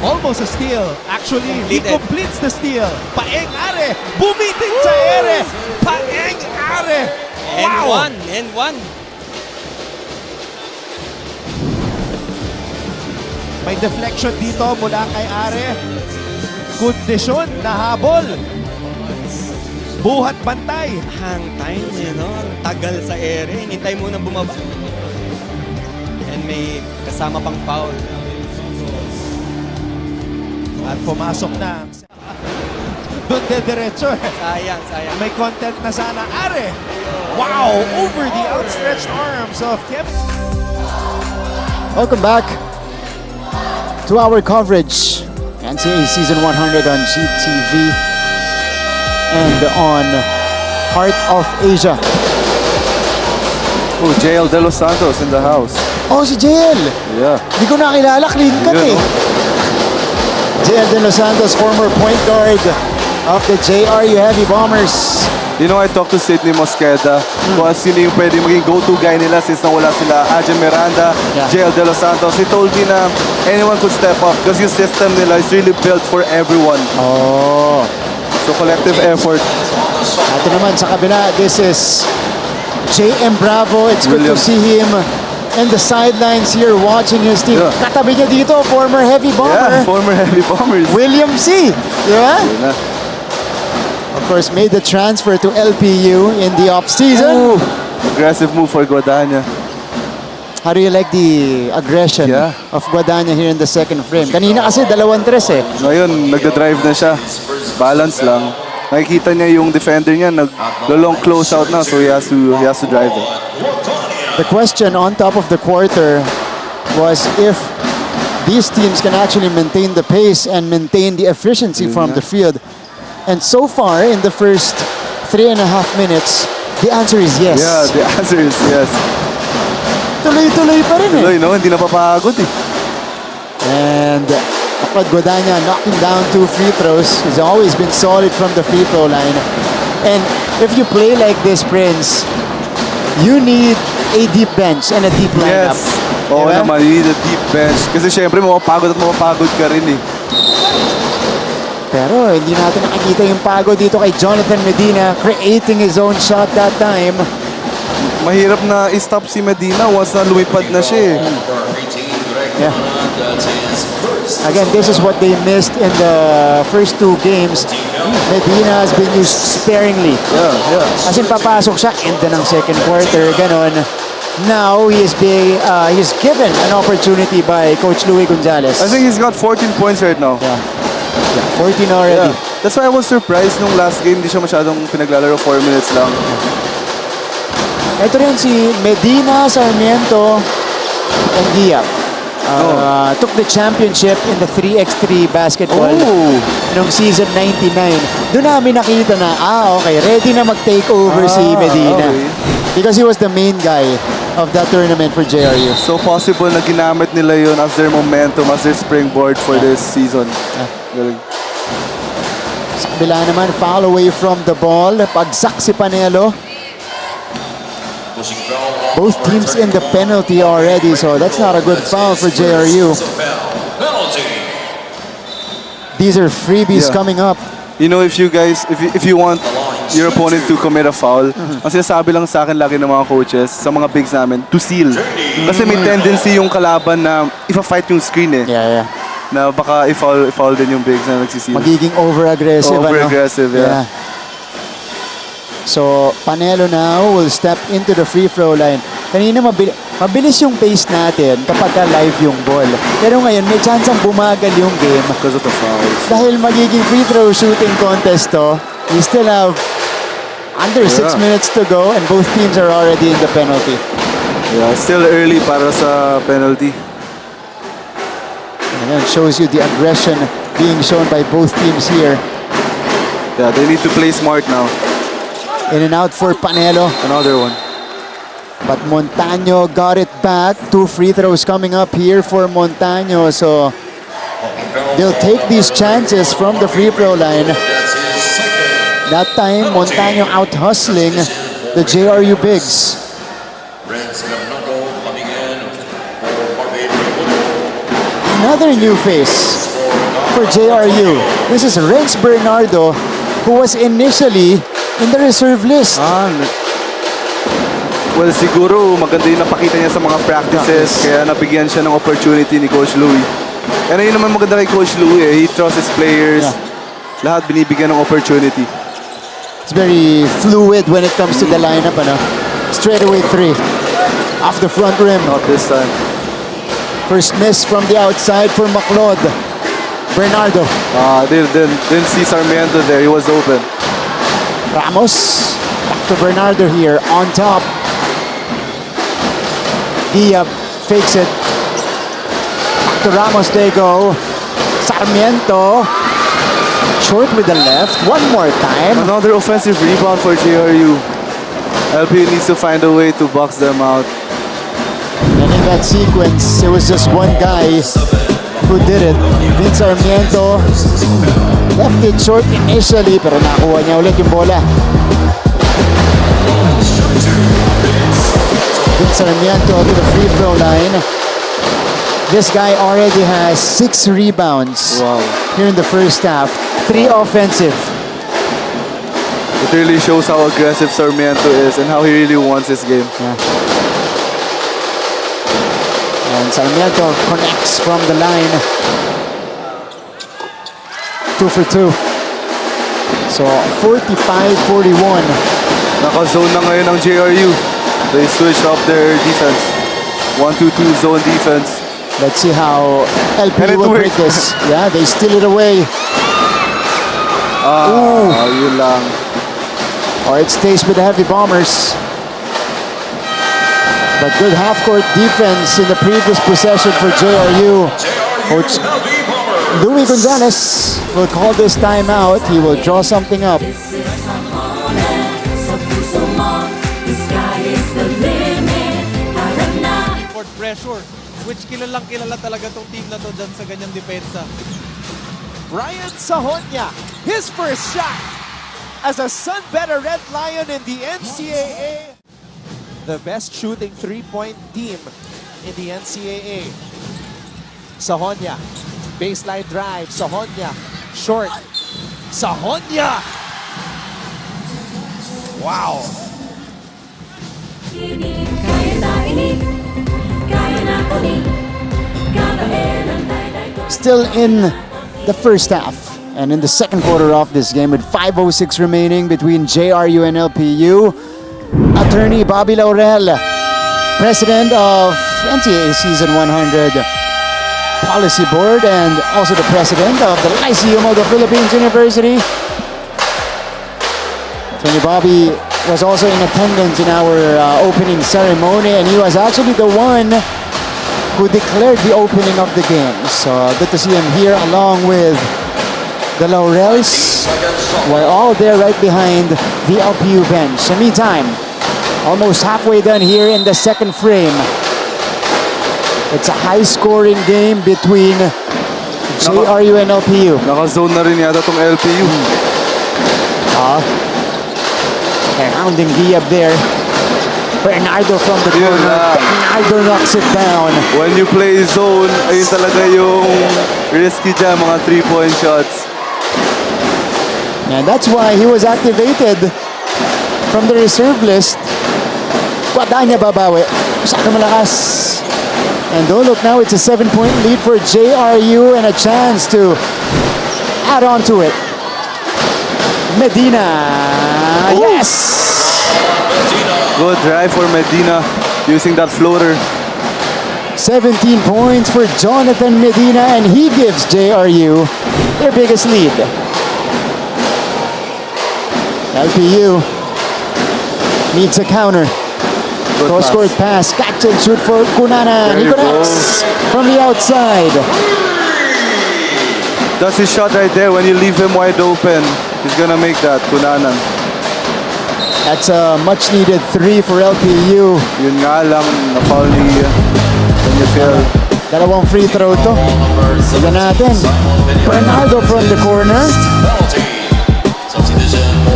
Almost a steal. Actually, he completes the steal. Paeng Are. Bumitin sa ere. Paeng Are. Wow! And one. May deflection dito mula kay Are. Kondisyon na habol. Buhat bantay. Hang time, ang tagal sa ere. Hinintay mo na bumaba. And may kasama pang foul. At pumasok na. Doon diretso. Sayang. May content na sana. Are. Wow! Over the outstretched arms of Kevin. Welcome back to our coverage. NCAA Season 100 on GTV and on Heart of Asia. Oh, JL De Los Santos in the house. Oh, si JL. Yeah. Di ko nakilala, clean cut Yun, eh. JL De Los Santos, former point guard of the JRU Heavy Bombers. You know, I talked to Sidney Mosqueda kung sino yung pwede maging go-to guy nila since nawala sila Ajen Miranda, Yeah. JL De Los Santos. He told me na anyone could step up because yung system nila is really built for everyone. Oh. So collective effort. Ito naman sa kabila, this is JM Bravo. It's good to Williams. see him in the sidelines here watching his team. Yeah. Katabi niya dito, former Heavy Bomber, Yeah, former Heavy Bombers. William C. Yeah? Yun na. Of course, made the transfer to LPU in the off-season. Aggressive move for Guadagna. How do you like the aggression Yeah. of Guadagna here in the second frame? Kanina kasi 2-3 eh. Ngayon, nagda-drive na siya. Balance lang. Nakikita niya yung defender niya, nag-long close out na, so he has to drive it. The question on top of the quarter was if these teams can actually maintain the pace and maintain the efficiency from the field. And so far, in the first 3.5 minutes, the answer is yes. Yeah, the answer is yes. Tuloy-tuloy pa rin eh. Tuloy, no? Hindi napapagod eh. And Akad Guadagna knocking down 2 free throws. He's always been solid from the free throw line. And if you play like this, Prince, you need a deep bench and a deep lineup. Yes. Oo Diba? naman, you need a deep bench. Kasi syempre, mapapagod ka rin eh. Pero hindi natin nakikita yung pagod dito kay Jonathan Medina creating his own shot that time. Mahirap na i-stop si Medina once na lumipad na siya eh. Yeah. Again, this is what they missed in the first 2 games. Medina has been used sparingly. Yeah. As in, papasok siya end ng second quarter, ganon. Now, he's given an opportunity by Coach Louie Gonzalez. I think he's got 14 points right now. Yeah, 14 already. Yeah. That's why I was surprised nung last game, hindi siya masyadong pinaglalaro, 4 minutes lang. Ito rin si Medina, Sarmiento, and Diab. Took the championship in the 3x3 basketball nung season 99. Doon namin nakita na, okay, ready na mag-take over si Medina. Okay. Because he was the main guy of that tournament for JRU. So possible na ginamit nila yun as their momentum, as their springboard for this season. Galing. Sa kabila naman, foul away from the ball. Pagsak si Panelo. Both teams in the penalty already, so that's not a good foul for JRU. These are freebies coming up. You know, if you want your opponent to commit a foul, ang sinasabi lang sa akin lagi ng mga coaches, sa mga bigs namin, to seal. Kasi may tendency yung kalaban na ipa-fight yung screen eh. Yeah. Na baka i-foul din yung bigs na nagsisil. Magiging over-aggressive. Over-aggressive, yeah. So, Panelo now will step into the free throw line. Kanina mabilis yung pace natin kapag live yung ball. Pero ngayon, may chance ang bumagal yung game. Because of the fouls. Dahil magiging free throw shooting contest to, we still have under 6 minutes to go and both teams are already in the penalty. Yeah, still early para sa penalty. And that shows you the aggression being shown by both teams here. Yeah, they need to play smart now. In and out for Panelo. Another one. But Montaño got it back. 2 free throws coming up here for Montaño. So they'll take these chances from the free throw line. That time, Montaño out hustling the JRU bigs. Another new face for JRU. This is Renz Bernardo, who was initially in the reserve list. Well, siguro maganda yung napakita niya sa mga practices, kaya nabigyan siya ng opportunity ni Coach Louie. And yun naman maganda kay Coach Louie, he trusts his players. Lahat binibigyan ng opportunity. It's very fluid when it comes to the lineup. Straight away 3. Off the front rim. Not this time. First miss from the outside for Maclod. Bernardo. Didn't see Sarmiento there, he was open. Ramos. Back to Bernardo here on top. Diab fakes it. Back to Ramos they go. Sarmiento. Short with the left. One more time. Another offensive rebound for JRU. LPU needs to find a way to box them out. And in that sequence, it was just one guy who did it. Vince Sarmiento left it short initially, pero nakuha niya ulit yung bola. Vince Sarmiento to the free throw line. This guy already has 6 rebounds here in the first half, 3 offensive. It really shows how aggressive Sarmiento is and how he really wants this game. Yeah. And Sarmiento connects from the line. 2 for 2. So 45-41. Naka-zone na ngayon ang JRU. They switched up their defense. 1-2-2 zone defense. Let's see how LPU will break this. Yeah, they steal it away. Yun lang. Or it stays with the Heavy Bombers. But good half-court defense in the previous possession for JRU. Coach Louis Gonzalez will call this timeout. He will draw something up. For pressure, which kilalang kilala talaga tong team na to dyan sa ganyang depensa. Brian Sahonia, his first shot as a Sunbetter Red Lion in the NCAA. The best shooting three-point team in the NCAA. Sahonia, baseline drive. Sahonia, short. Sahonia! Wow! Still in the first half and in the second quarter of this game with 5:06 remaining between JRU and LPU. Attorney Bobby Laurel, president of NCAA Season 100 Policy Board and also the president of the Lyceum of the Philippines University. Attorney Bobby was also in attendance in our opening ceremony, and he was actually the one who declared the opening of the game. So good to see him here along with the Laurels. We're all there right behind the LPU bench. In the meantime, almost halfway done here in the second frame. It's a high-scoring game between JRU and LPU. Naka-zone na rin yata tong LPU. They're hounding Giab there. Bernardo from the corner. Bernardo knocks it down. When you play zone, ayun talaga yung risky dyan, mga 3-point shots. And that's why he was activated from the reserve list. Guadanya babawi. Masyado malakas. And don't look now, it's a 7-point lead for JRU and a chance to add on to it. Medina. Yes! Good drive for Medina using that floater. 17 points for Jonathan Medina, and he gives JRU their biggest lead. LPU needs a counter. Cross-court pass, catch and shoot for Kunana. He connects from the outside. That's his shot right there. When you leave him wide open, he's gonna make that, Kunana. That's a much-needed 3 for LPU. Yun nga lang, na-foul ni Phil. Dalawang free throw to. Tignan natin. Bernardo from the corner.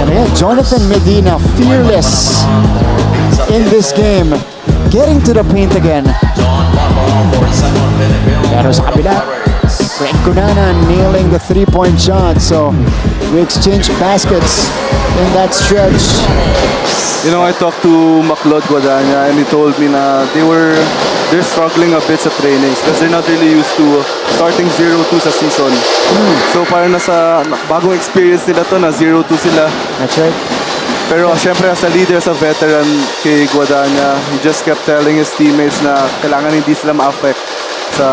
And again, Jonathan Medina, fearless in this game. Getting to the paint again. Pero sa kabila, Fred Kunana nailing the 3-point shot. So we exchanged baskets in that stretch. You know, I talked to Maclod Guadagna and he told me na they're struggling a bit sa trainings because they're not really used to starting 0-2 sa season. So parang nasa bagong experience nila to na 0-2 sila. That's right. Pero syempre as a leader, as a veteran kay Guadagna, he just kept telling his teammates na kailangan hindi sila ma-affect sa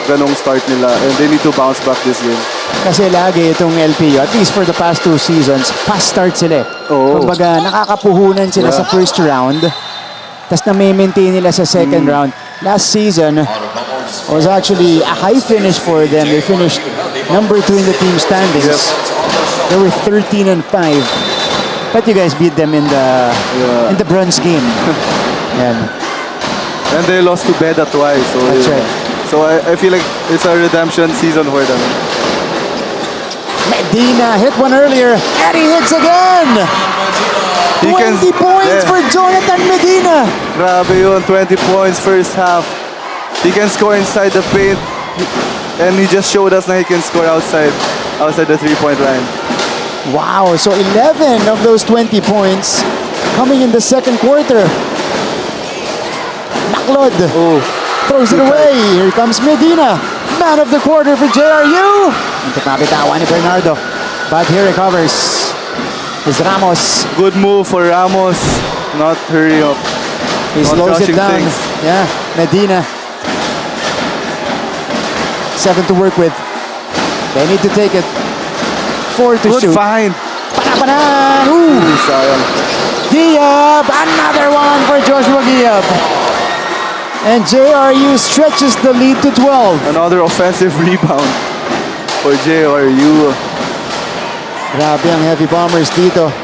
ganong start nila and they need to bounce back this game. Kasi lagi itong LPU, at least for the past 2 seasons, fast start sila. Kumbaga, nakakapuhunan sila sa first round, tapos na-maintain nila sa second round. Last season was actually a high finish for them. They finished number 2 in the team standings. They were 13-5. But you guys beat them in the bronze game. Yan. And they lost to Beda twice. So, That's yeah. right. So I feel like it's a redemption season for them. Medina hit one earlier, and he hits again! 20 points for Jonathan Medina! Grabe yun, 20 points first half. He can score inside the paint, and he just showed us that he can score outside the three-point line. Wow, so 11 of those 20 points coming in the second quarter. Maclod throws it away. Here comes Medina. Man of the quarter for JRU. Ito kabitawan ni Bernardo. But he recovers. Is Ramos. Good move for Ramos. Not hurry up. He Not slows it rushing down. things. Yeah, Medina. 7 to work with. They need to take it. 4 to Good shoot. find. Panapanan! Ooh! Sayang. Giab! Another one for Joshua Giab. And JRU stretches the lead to 12. Another offensive rebound for JRU. Grabe ang Heavy Bombers dito.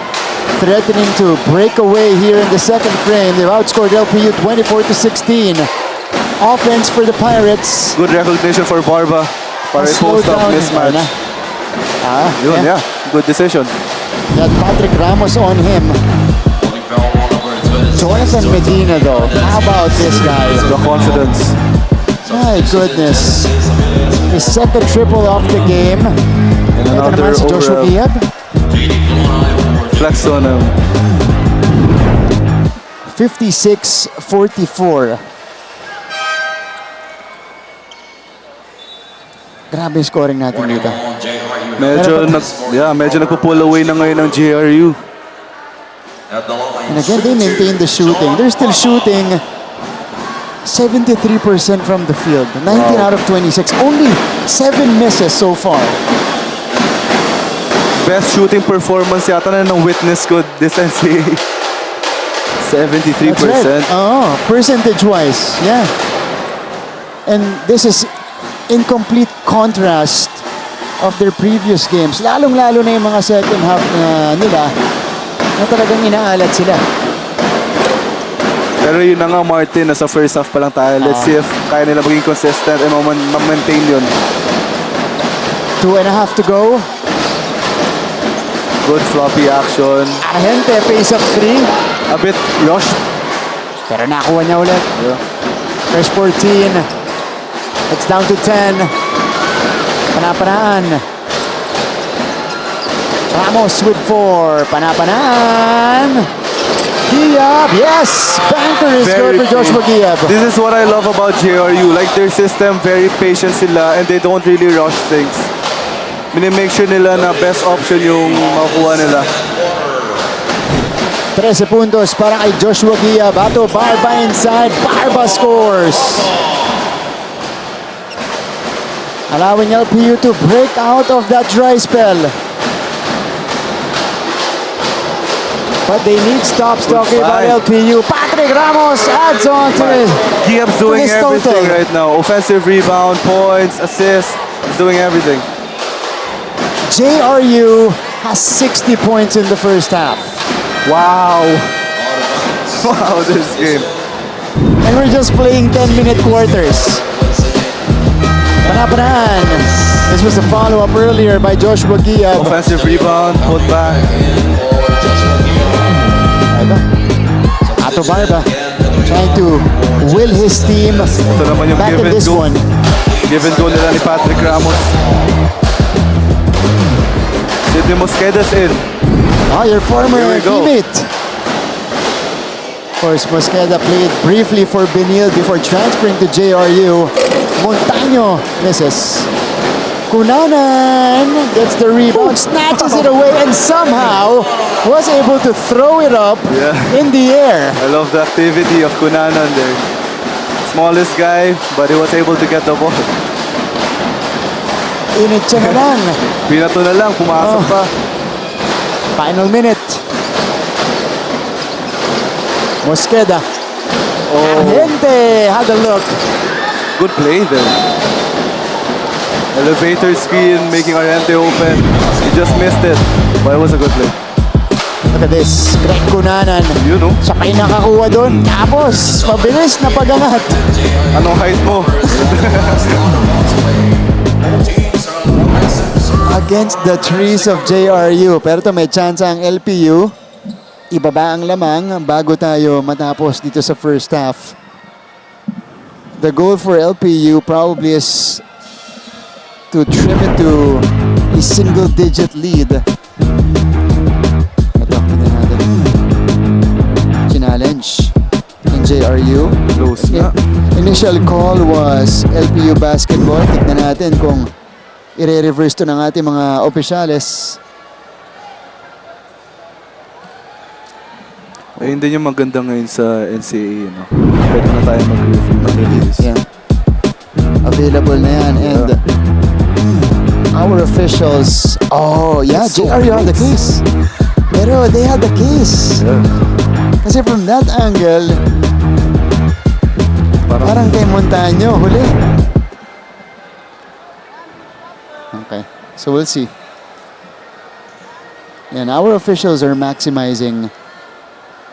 Threatening to break away here in the second frame. They've outscored LPU 24-16. Offense for the Pirates. Good recognition for Barba para Slow i-post up down. mismatch. Yun, Yeah. yeah. Good decision. Got Patrick Ramos on him. Jonathan Medina though, how about this guy? The confidence. My goodness. His second triple of the game. And Ito another naman si Joshua overall. Giab. Flex on him. 56-44. Grabe yung scoring natin dito. Medyo nagpo-pull away na ngayon ng JRU. And again, they maintain the shooting. They're still shooting 73% from the field. 19 out of 26. Only 7 misses so far. Best shooting performance yata na ng witness ko this NCAA. 73%. That's right. Oh, percentage-wise, yeah. And this is in complete contrast of their previous games. Lalong-lalo na yung mga second half na nila na talagang inaalat sila. Pero yun na nga, Martin, nasa first half pa lang tayo. Let's see if kaya nila maging consistent and ma-maintain yun. 2.5 to go. Good floppy action. Argente, face of 3. A bit rushed. Pero nakuha niya ulit. First 14. It's down to 10. Panapanaan. Ramos with 4. Panapanaan. Giab. Yes! Banker is good for Joshua Giab. This is what I love about JRU. Like their system, very patient sila and they don't really rush things. Mini-make sure nila na best option yung makuha nila. 13 puntos para kay Joshua Giab. Ato Barba inside. Barba scores. Allowing LPU to break out of that dry spell. But they need stops talking about LPU. Patrick Ramos adds on to it. Giab's doing his everything total. right now. Offensive rebound, points, assists. He's doing everything. JRU has 60 points in the first half. Wow. Wow, this game. And we're just playing 10-minute quarters. Panapanaan. This was a follow-up earlier by Joshua Giab. Offensive rebound, put back. Ato Barba trying to will his team Ito naman yung back give in and this go. one. Give and go nila ni Patrick Ramos. Sidney Mosqueda's in. Oh, your former Here we go. teammate. Of course, Mosqueda played briefly for Benil before transferring to JRU. Montaño misses. Cunanan gets the rebound, snatches it away, and somehow was able to throw it up in the air. I love the activity of Cunanan there. Smallest guy, but he was able to get the ball. Init siya na lang. Binato na lang, pumasok pa. Final minute. Mosqueda. Argente had a look. Good play there. Elevator screen, making Argente open. He just missed it, but it was a good play. Look at this. Greg Cunanan. You know? Siya pa yung nakakuha doon. Tapos, mabilis na pagangat. Anong height mo? Against the trees of JRU. Pero ito may chance ang LPU. Ibaba ang lamang bago tayo matapos dito sa first half. The goal for LPU probably is to trim it to a single-digit lead. Ito, tingnan natin. Challenge in JRU. Close na. Initial call was LPU basketball. Tignan natin kung i-reverse to ng ating mga opisyales. Eh, hindi yung maganda ngayon sa NCAA, no? Pwede na tayo mag-release. Yeah. Available na yan. And our officials, oh yeah, JRU had the case. Pero they had the case. Yeah. Kasi from that angle, parang kay Montaño, huli. Okay, so we'll see. And our officials are maximizing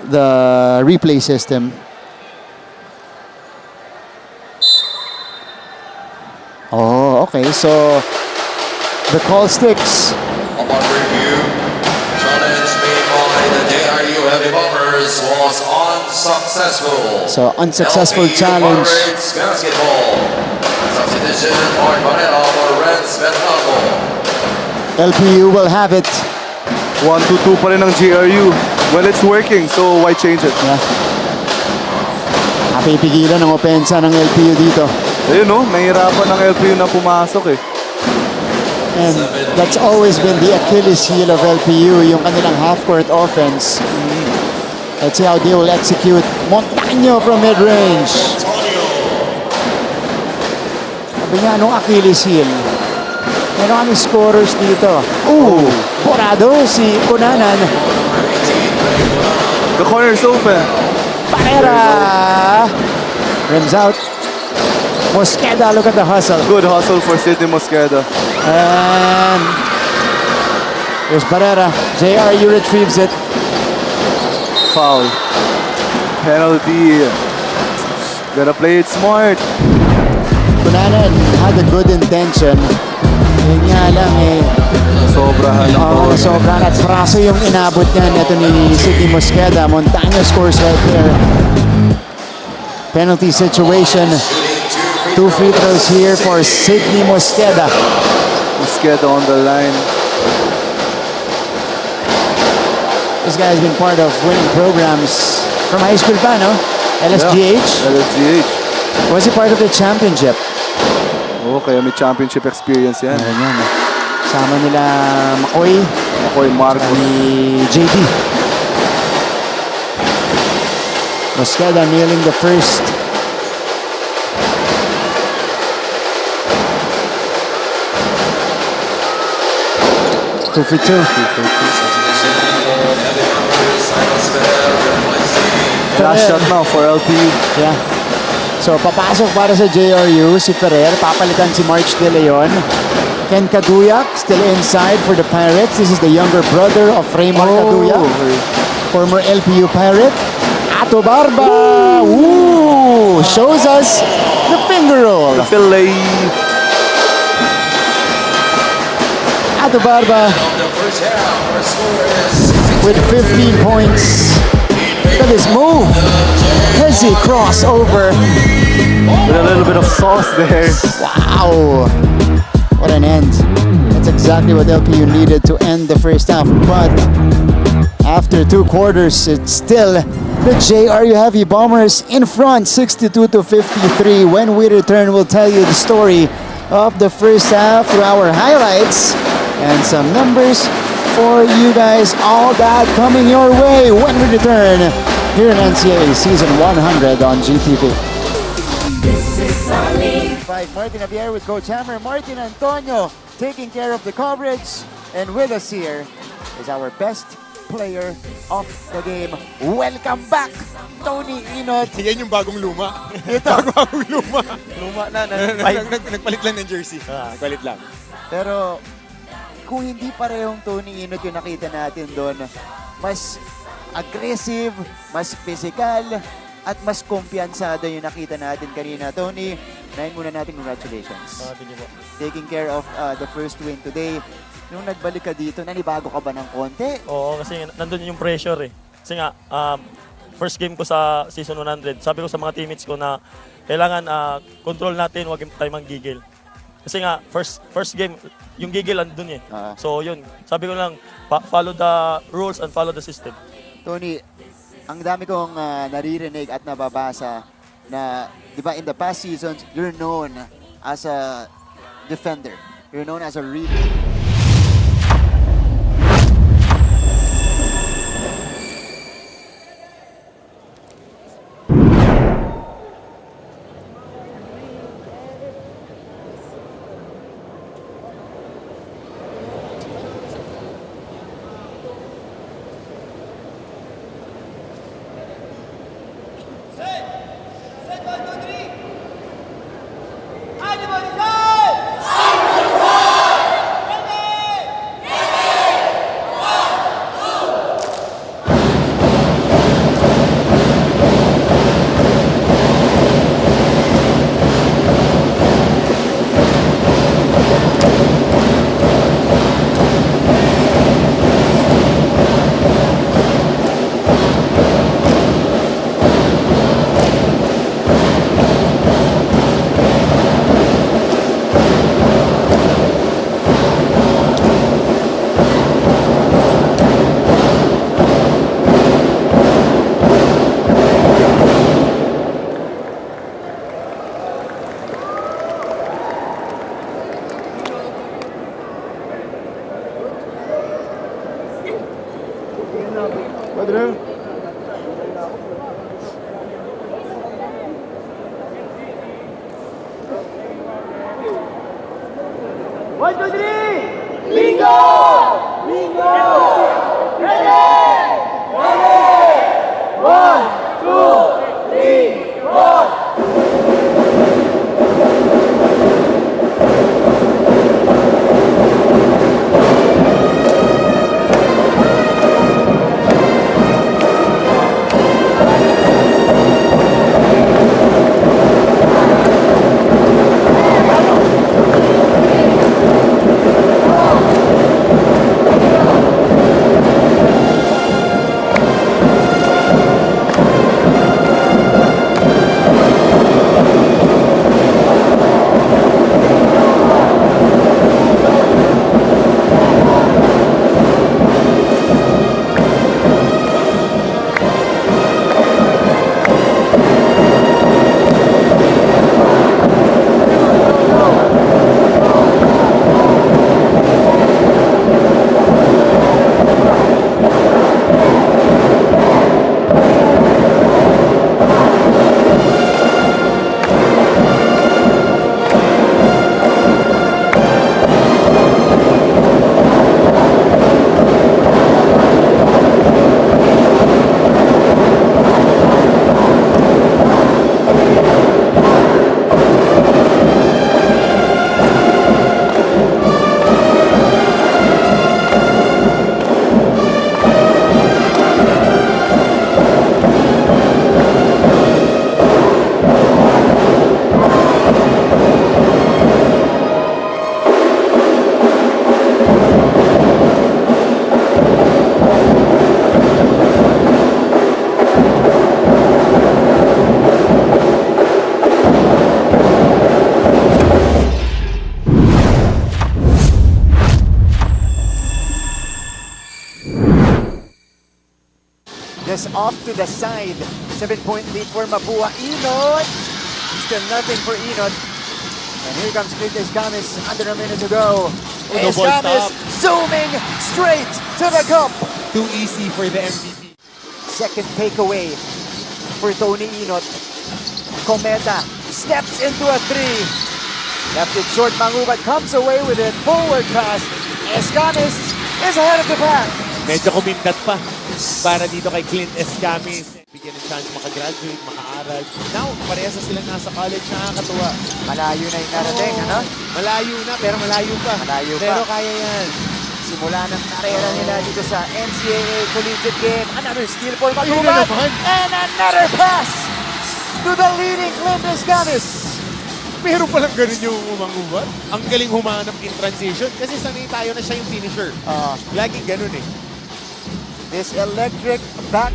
the replay system. Oh, okay, so the call sticks. Upon review, challenge made by the JRU Heavy Bombers was unsuccessful. So, unsuccessful LPU challenge. Pirates basketball. Substitution on Barrera for Renz Bernardo. LPU will have it. 1-2 pa rin ng JRU. Well, it's working, so why change it? Yeah. Napipigilan ang opensa ng LPU dito. Ayun, no? Nahihirapan ng LPU na pumasok eh. And that's always been the Achilles heel of LPU, yung kanilang half-court offense. Let's see how they will execute. Montaño from mid-range. Sabi niya, anong Achilles heel? Meron kami scorers dito. Ooh, Porado si Cunanan. The corner's open. Barrera. Rims out. Mosqueda, look at the hustle. Good hustle for Sidney Mosqueda. And there's Barrera. JRU retrieves it. Foul. Penalty. Gotta play it smart. Cunanan had a good intention. Yun nga lang eh. Sobrahan. Sobrang at praso yung inabot niya neto ni Sidney Mosqueda. Montaño scores right there. Penalty situation. 2 free throws here for Sidney Mosqueda. Mosqueda on the line. This guy has been part of winning programs from high school pa, no? LSGH? Yeah, LSGH. Was he part of the championship? Okay, may championship experience yan. Meron yan. Sama nila McCoy. McCoy Marcos. Ni JD. Mosqueda nailing the first. Two for two. Last shot now for LPU. Yeah. So, papasok para sa JRU si Ferrer. Papalitan si March De Leon. Ken Caduyak still inside for the Pirates. This is the younger brother of Raymond Caduyak. Former LPU Pirate. Ato Barba. Woo! Shows us the finger roll. The fillet. Ato Barba with 15 points. Look at this move. Hezzy crossover. With a little bit of sauce there. Wow. What an end. That's exactly what LPU needed to end the first half. But after 2 quarters, it's still the JRU Heavy Bombers in front, 62-53. When we return, we'll tell you the story of the first half through our highlights and some numbers for you guys. All that coming your way when we return here in NCAA Season 100 on GTV. Martin Javier with Coach Hammer. Martin Antonio taking care of the coverage. And with us here is our best player of the game. Welcome back, Tony Inot. Yan yung bagong luma. Ito. Bagong luma. Luma na. Nagpalit lang ng jersey. Nagpalit lang. Pero kung hindi parehong Tony Inot yung nakita natin doon, mas aggressive, mas physical, at mas kumpiyansado yung nakita natin kanina. Tony, nahin muna natin congratulations. Taking care of the first win today. Nung nagbalik ka dito, nanibago ka ba ng konti? Oo, kasi nandun yung pressure eh. Kasi nga, first game ko sa season 100, sabi ko sa mga teammates ko na kailangan control natin, huwag tayo manggigil. Kasi nga, first game, yung gigil andun eh. So yun, sabi ko lang, follow the rules and follow the system. Tony, ang dami kong naririnig at nababasa na, di ba, in the past seasons, you're known as a defender. You're known as a reader. Just off to the side. 7-point lead for Mapua. Enot! Still nothing for Enot. And here comes Clint Escamis under a minute to go. Escamis zooming straight to the cup. Too easy for the MVP. Second takeaway for Tony Enot. Cometa steps into a three. Left it short, Mangubat comes away with it. Forward pass. Escamis is ahead of the pack. Medyo kumindat pa para dito kay Clint Escamis. Bigyan ng chance makagraduate, makaaral. Now, parehas na sila nasa college, nakakatuwa. Malayo na yung narating, ano? Malayo na, pero malayo pa. Malayo pa. Pero kaya yan. Simula ng karera nila dito sa NCAA collegiate game. Another steal for Ayun na Magubat. naman. And another pass to the leading Lindes Gavis. Meron palang ganun yung umangubat. Ang galing humanap in transition kasi sanay tayo na siya yung finisher. Laging ganun eh. This electric back.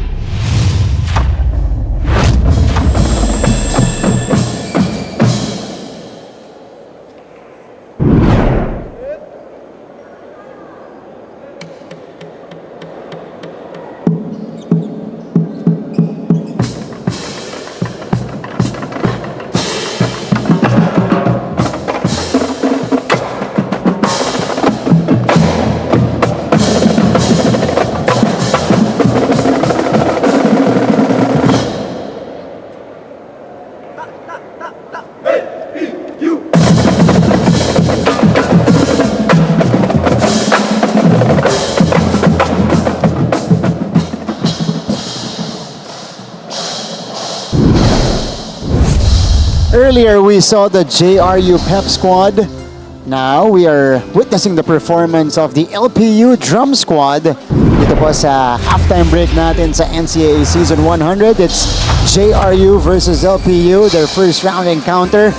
Earlier, we saw the JRU Pep Squad. Now, we are witnessing the performance of the LPU Drum Squad. Dito po sa halftime break natin sa NCAA Season 100. It's JRU versus LPU, their first round encounter.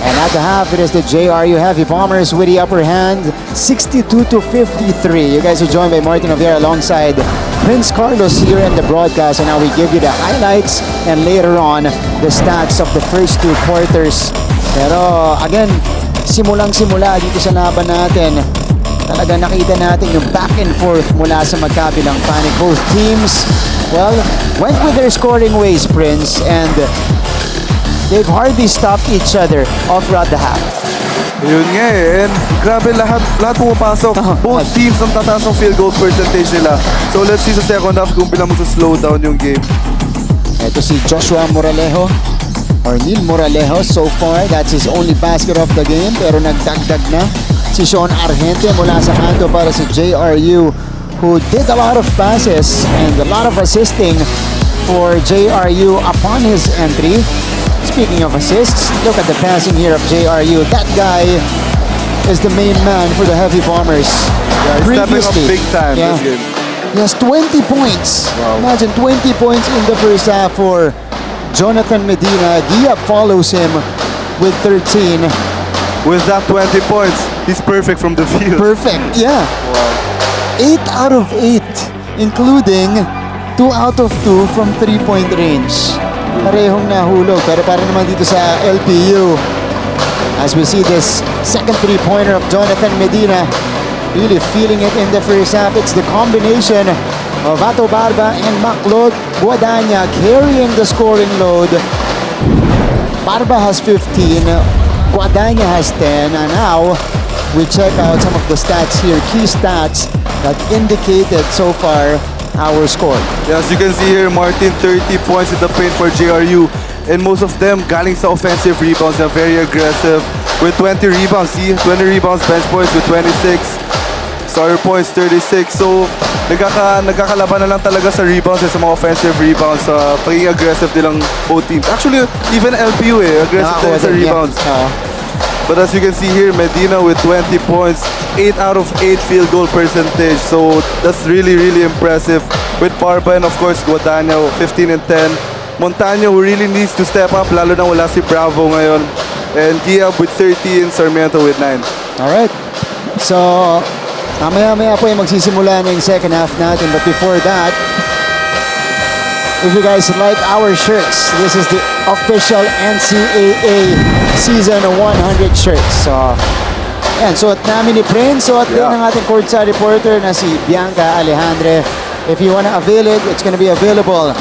And at the half, it is the JRU Heavy Bombers with the upper hand, 62-53. You guys are joined by Martin Ovieira alongside Prince Carlos here in the broadcast, and now we give you the highlights and later on the stats of the first two quarters. Pero again, simulang-simula dito sa laban natin, talaga nakita natin yung back and forth mula sa magkabilang panig. Both teams, well, went with their scoring ways, Prince, and they've hardly stopped each other all throughout the half. Yun nga eh. And grabe lahat pumapasok. Both teams ang tataas ng field goal percentage nila. So let's see sa second half kung bilang slow down yung game. Ito si Joshua Moralejo or Neil Moralejo so far. That's his only basket of the game. Pero nagdagdag na si Sean Argente mula sa kanto para si JRU, who did a lot of passes and a lot of assisting for JRU upon his entry. Speaking of assists, look at the passing here of JRU. That guy is the main man for the Heavy Bombers. Yeah, he's stepping up big time this game. He has 20 points. Wow. Imagine 20 points in the first half for Jonathan Medina. Diab follows him with 13. With that 20 points, he's perfect from the field. Perfect, yeah. Wow. 8 out of 8, including 2 out of 2 from 3-point range. Parehong nahulog, pero para naman dito sa LPU, as we see this second three-pointer of Jonathan Medina, really feeling it in the first half. It's the combination of Ato Barba and Maclod Guadagna carrying the scoring load. Barba has 15, Guadagna has 10, and now we check out some of the stats here, key stats that indicated so far our score. Yeah, as you can see here, Martin, 30 points in the paint for JRU. And most of them galing sa offensive rebounds. They're very aggressive with 20 rebounds. See, 20 rebounds, bench points with 26. Starter points, 36. So, nagkakalaban na lang talaga sa rebounds at sa mga offensive rebounds. Pagiging aggressive nilang both teams. Actually, even LPU aggressive din sa rebounds. But as you can see here, Medina with 20 points, 8 out of 8 field goal percentage. So that's really, really impressive. With Barba and of course Guadagna, 15 and 10. Montaño, who really needs to step up, lalo na wala si Bravo ngayon. And Diab with 13, Sarmiento with 9. Alright. So, mamaya-maya po yung magsisimula na yung second half natin. But before that, if you guys like our shirts, this is the official NCAA Season 100 shirts. So, yan, suot namin ni Prince, suot din ng ating courtside reporter na si Bianca Alejandre. If you wanna avail it, it's gonna be available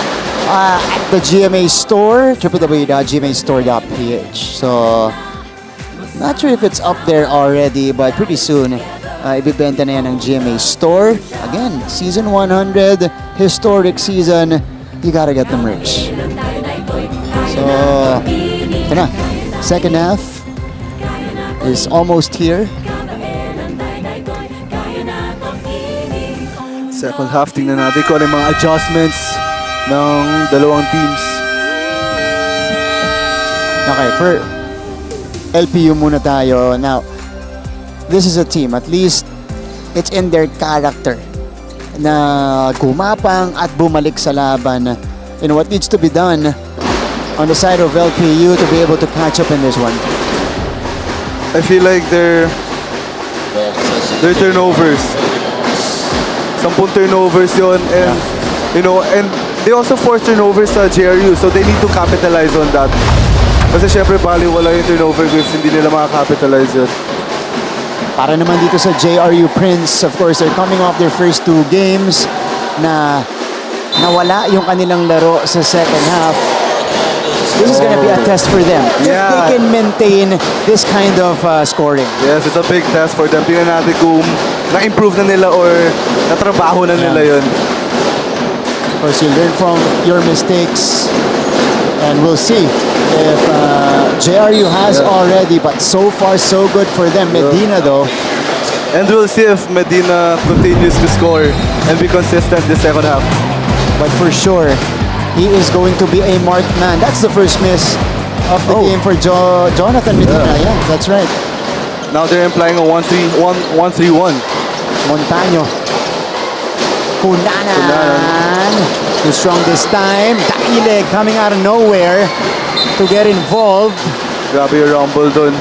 at the GMA store, www.gmastore.ph. So, not sure if it's up there already, but pretty soon, ibibenta na yan ng GMA store. Again, Season 100, historic season. You gotta get the merch. So, ito na. Second half is almost here. Second half, tingnan natin kung ano yung mga adjustments ng dalawang teams. Okay, for LPU muna tayo. Now, this is a team. At least it's in their character na gumapang at bumalik sa laban. And what needs to be done on the side of LPU to be able to catch up in this one? I feel like their turnovers. 10 turnovers yun, and and they also force turnovers sa JRU, so they need to capitalize on that. Kasi syempre baliwala yung turnover if hindi nila makakapitalize yun. Para naman dito sa JRU Prince, of course, they're coming off their first 2 games na nawala yung kanilang laro sa second half. This is gonna be a test for them. If they can maintain this kind of scoring. Yes, it's a big test for them. Tingnan natin kung na-improve na nila or natrabaho na nila yun. Of course, you learn from your mistakes. And we'll see if JRU has already, but so far so good for them. Medina though. And we'll see if Medina continues to score and be consistent this second half. But for sure, he is going to be a marked man. That's the first miss of the game for Jonathan Medina. Yeah, that's right. Now they're implying a 1-3-1. Montaño. Kunanan. Too strong this time. Daile coming out of nowhere to get involved. Grabe yung rumble dun.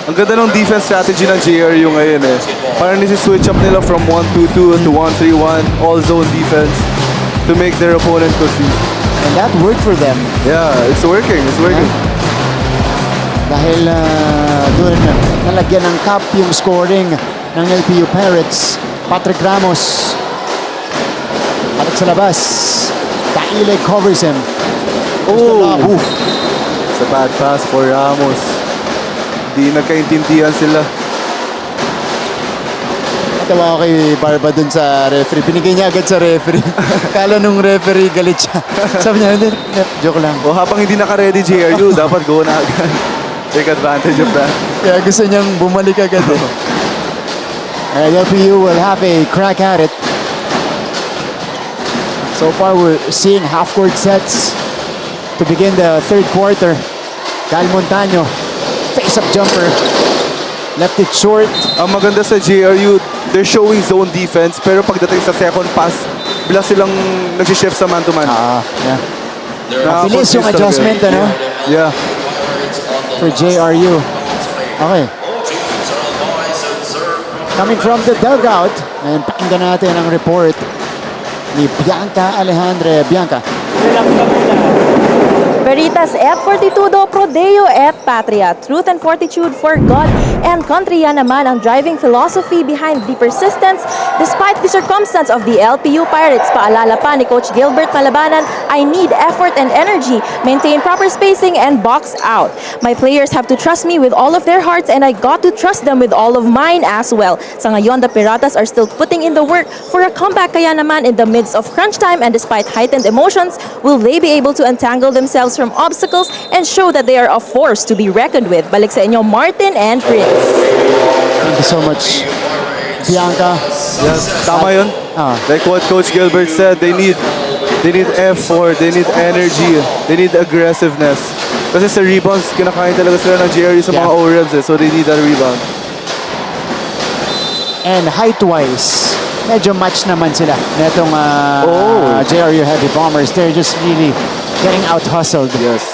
Ang ganda ng defense strategy ng JRU ngayon eh. Parang nisi-switch up nila from 1-2-2 to 1-3-1, all zone defense to make their opponent confused. And that worked for them. Yeah, it's working. It's working. Dahil doon nalagyan ng cap yung scoring ng LPU Pirates. Patrick Ramos. Balik sa labas. Daile covers him. Oh! It's a bad pass for Ramos. Hindi nagkaintindihan sila. Tawa ko kay Barba dun sa referee. Binigay niya agad sa referee. Kala nung referee galit siya. Sabi niya, joke lang. O habang hindi naka-ready JRU, dapat go na agad. Take advantage of that. Kaya gusto niyang bumalik agad eh. LPU will have a crack at it. So far, we're seeing half-court sets to begin the third quarter. Gal Montaño, face-up jumper, left it short. Ang maganda sa JRU, they're showing zone defense, pero pagdating sa second pass, bila silang nag-shift sa man-to-man. Yeah. Mabilis yung adjustment, ano? Yeah. For JRU. Okay. Coming from the dugout, and pakinggan natin ang report ni Bianca Alejandre. Bianca. Veritas et fortitudo pro Deo et patria. Truth and fortitude for God and country. Yan naman ang driving philosophy behind the persistence despite the circumstance of the LPU Pirates. Paalala pa ni Coach Gilbert Malabanan, I need effort and energy, maintain proper spacing and box out. My players have to trust me with all of their hearts and I got to trust them with all of mine as well. Sa ngayon, the Piratas are still putting in the work for a comeback. Kaya naman in the midst of crunch time and despite heightened emotions, will they be able to entangle themselves from obstacles and show that they are a force to be reckoned with? Balik sa inyo, Martin and Prince. Thank you so much, Bianca. Yes, tama yun. Like what Coach Gilbert said, they need effort, they need energy, they need aggressiveness. Kasi sa rebounds, kinakain talaga sila ng JRU sa mga O-Rebs so they need that rebound. And height-wise, medyo match naman sila netong JRU Heavy Bombers. They're just really getting out-hustled. Yes.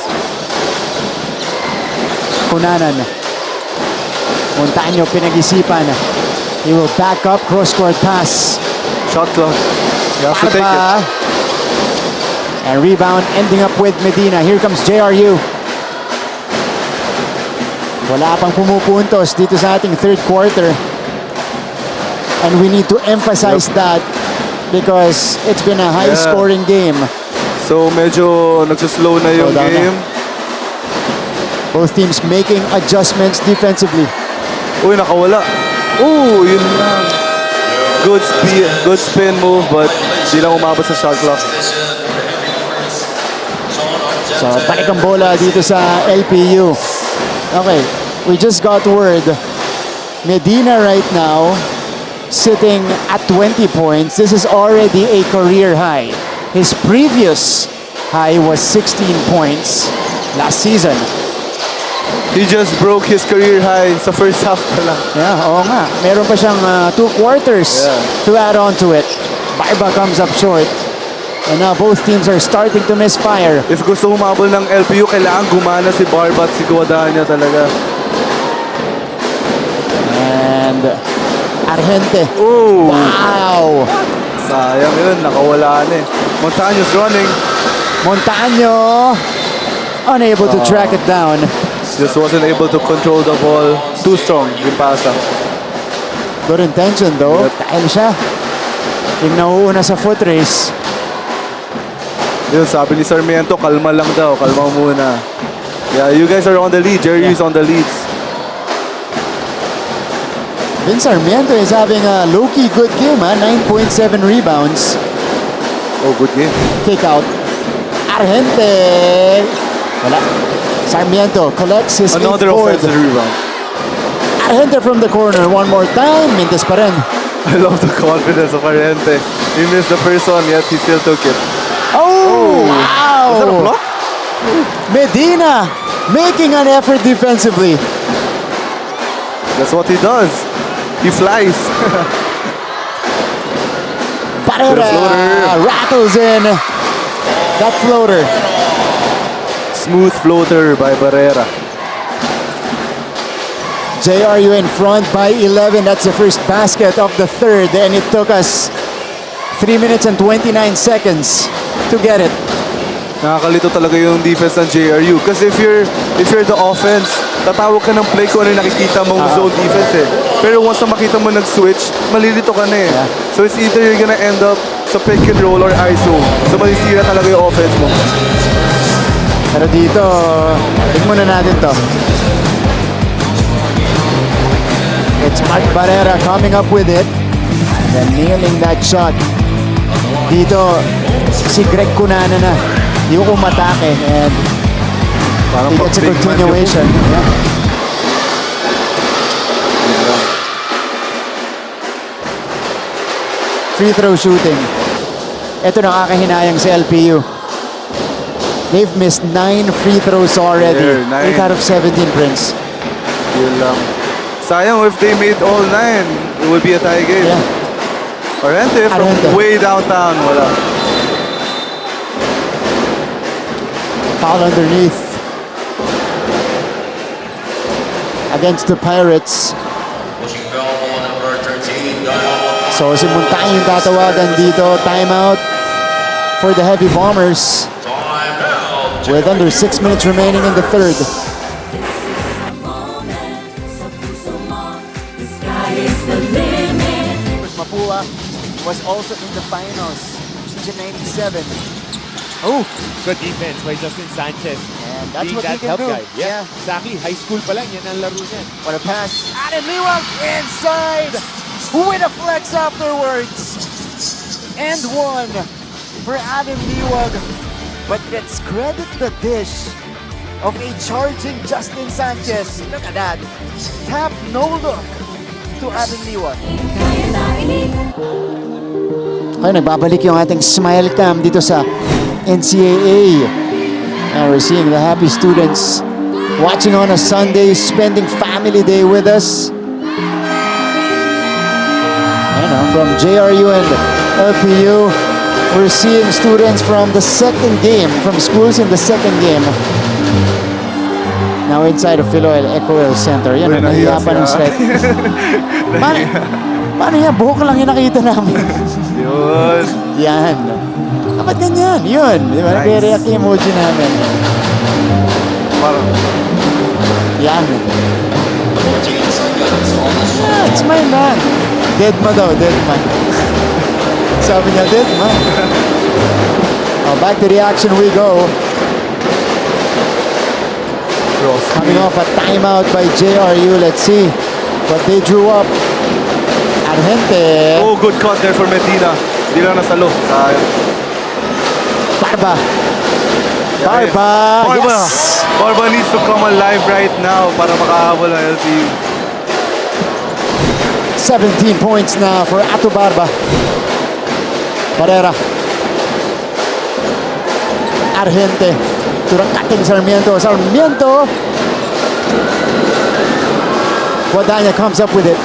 Kunanan. Montaño pinag-isipan. He will back up, cross-court pass. Shot clock. You have to take it. And rebound ending up with Medina. Here comes JRU. Wala pang pumupuntos dito sa ating third quarter. And we need to emphasize that because it's been a high-scoring game. So medyo nagsaslow na yung game. Both teams making adjustments defensively. Uy, nakawala. Ooh, yun lang. Good spin move, but di lang umabot sa shot clock. So, balik ang bola dito sa LPU. Okay, we just got word. Medina right now sitting at 20 points. This is already a career high. His previous high was 16 points last season. He just broke his career high sa first half pa lang. Yeah, oo nga. Meron pa siyang 2 quarters to add on to it. Barba comes up short. And now both teams are starting to misfire. If gusto humabol ng LPU, kailangan gumana si Barba at si Guadagna talaga. And Argente. Oh! Wow! Sayang yun, nakawala na eh. Montaño's running. Montaño unable to track it down. Just wasn't able to control the ball. Too strong yung pasa. Good intention though. Dahil siya yung nauuna sa foot race. Yun, sabi ni Sarmiento, kalma lang daw. Kalma muna. Yeah, you guys are on the lead. JRU is on the leads. Vince Sarmiento is having a low-key good game, 9.7 rebounds. Oh, good game. Kick out. Argente. Wala. Sarmiento collects his Another 8th board. offensive rebound. Argente from the corner one more time. Mintes pa rin. I love the confidence of Argente. He missed the first one, yet he still took it. Oh, wow. Was that a block? Medina making an effort defensively. That's what he does. He flies. Barrera rattles in that floater. Smooth floater by Barrera. JRU in front by 11. That's the first basket of the third, and it took us 3 minutes and 29 seconds to get it. Nakakalito talaga yung defense ng JRU. Kasi if you're the offense, tatawag ka ng play kung ano yung nakikita mong zone defense eh. Pero once na makita mo nag-switch, malilito ka na eh. So it's either you're gonna end up sa pick and roll or ISO. So malisira talaga yung offense mo. Pero dito, tignan muna natin to. It's Mark Barrera coming up with it. And nailing that shot. Dito, si Greg Cunana na yung umatake. And he gets a continuation. Yeah. Free throw shooting. Ito na kakahinayang si LPU. They've missed 9 free throws already. 8 out of 17, Prince. Yun lang. Sayang if they made all 9, it would be a tie game. Yeah. Argente from way downtown, wala. Foul underneath. Against the Pirates. So si Montaño yung tatawagan dito. Timeout for the Heavy Bombers. With under 6 minutes remaining in the third. Mapua was also in the finals. Season 97. Oh, good defense by Justin Sanchez. And that's Being what that he can help do. guy. Yeah, exactly. High school pa lang, yan ang laro niya. What a pass. Adam Liwag inside with a flex afterwards. And one for Adam Liwag. But let's credit the dish of a charging Justin Sanchez. Look at that. Tap, no look to Adam Liwag. Ay, nagbabalik yung ating smile cam dito sa NCAA. And we're seeing the happy students watching on a Sunday, spending family day with us. From JRU and LPU, we're seeing students from the second game, from schools in the second game. Now inside of Philoil Eco Center. Yan, nahiya pa ng sweat. Paano yan? Buhok lang yung nakita namin. Yun. Yan. Dapat ganyan. Yun. Di ba? Nice. Nag-react yung emoji namin. Parang, Yan. Yeah, it's my man. Dead ma daw, dead man. Sabi niya, dead man. Oh, back to the action we go. Coming off a timeout by JRU. Let's see what they drew up. Argente. oh, good cut there for Medina. Hindi lang nasalo. Sayang. Barba. Barba. Yes. Barba needs to come alive right now para makahabol ng LPU. 17 points now for Ato Barba. Barrera. Argente. Turang cutting Sarmiento. Sarmiento Guadagna comes up with it.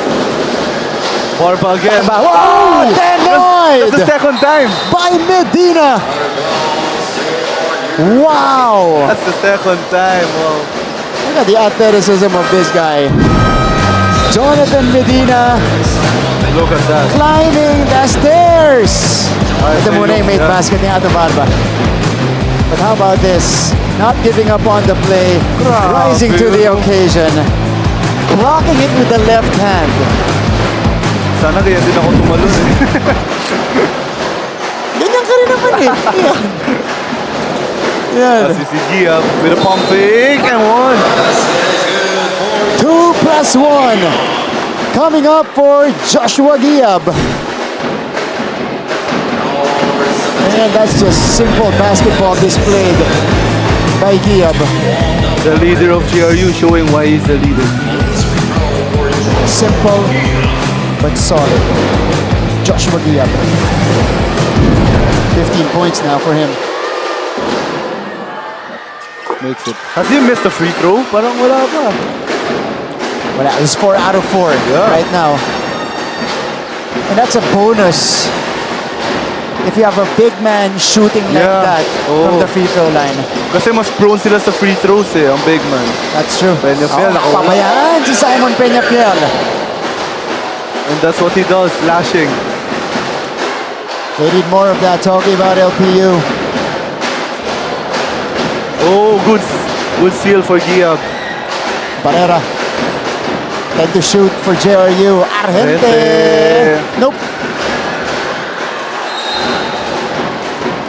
Barba again. Oh, denied! That's the second time. By Medina. Wow! That's the second time. Wow. Look at the athleticism of this guy. Jonathan Medina Look at that. climbing the stairs. Ito muna yung made Yeah. basket ni Ato Barba. But how about this? Not giving up on the play, rising to the occasion, blocking it with the left hand. Sana kaya din ako tumalon eh. Ganyan ka rin naman eh. Yan. Si Gia with a pump fake and one. 2+1 coming up for Joshua Giab. And that's just simple basketball displayed by Giab. The leader of JRU showing why he's the leader. Simple but solid. Joshua Giab. 15 points now for him. Makes it. Has he missed a free throw? Parang wala pa. Well, that was 4 out of 4 right now. And that's a bonus if you have a big man shooting like that from the free throw line. Kasi mas prone sila sa free throws eh, ang big man. That's true. Peñafiel, ako. Pabayaan si Simon Peñafiel. And that's what he does, slashing. They need more of that, talking about LPU. Oh, good seal for Giab. Barrera. Tend to shoot for JRU. Argente. Nope.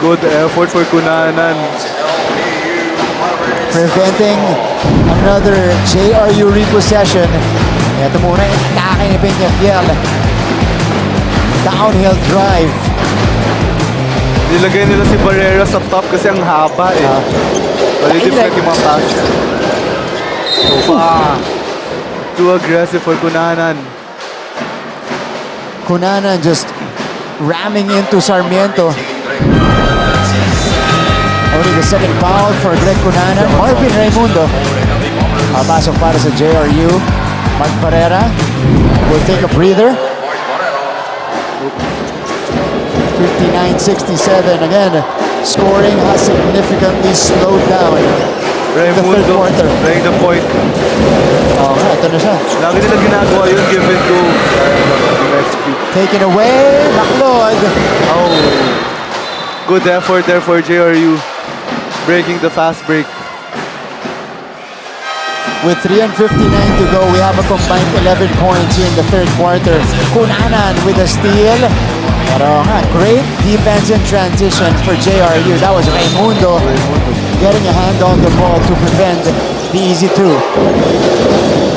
Good effort for Cunanan. Preventing another JRU repossession. Ito muna yung atake ni Peñafiel. Downhill drive. Nilagay nila si Barrera sa top kasi ang haba eh. Mali-deflect yung mga pass. Too aggressive for Cunanan. Cunanan just ramming into Sarmiento. Only the second foul for Greg Cunanan. Marvin Raimundo. Papasok para sa JRU. Mark Barrera will take a breather. 59-67. Again, scoring has significantly slowed down. Raimundo The third quarter. playing the point. Oh, ito na siya. Lagi nila ginagawa yun, give and go. Taken away, Maclod. Oh. Good effort there for JRU. Breaking the fast break. With 3:59 to go, we have a combined 11 points here in the third quarter. Cunanan with a steal. Pero great defense in transition for JRU. That was Raimundo getting a hand on the ball to prevent the easy two.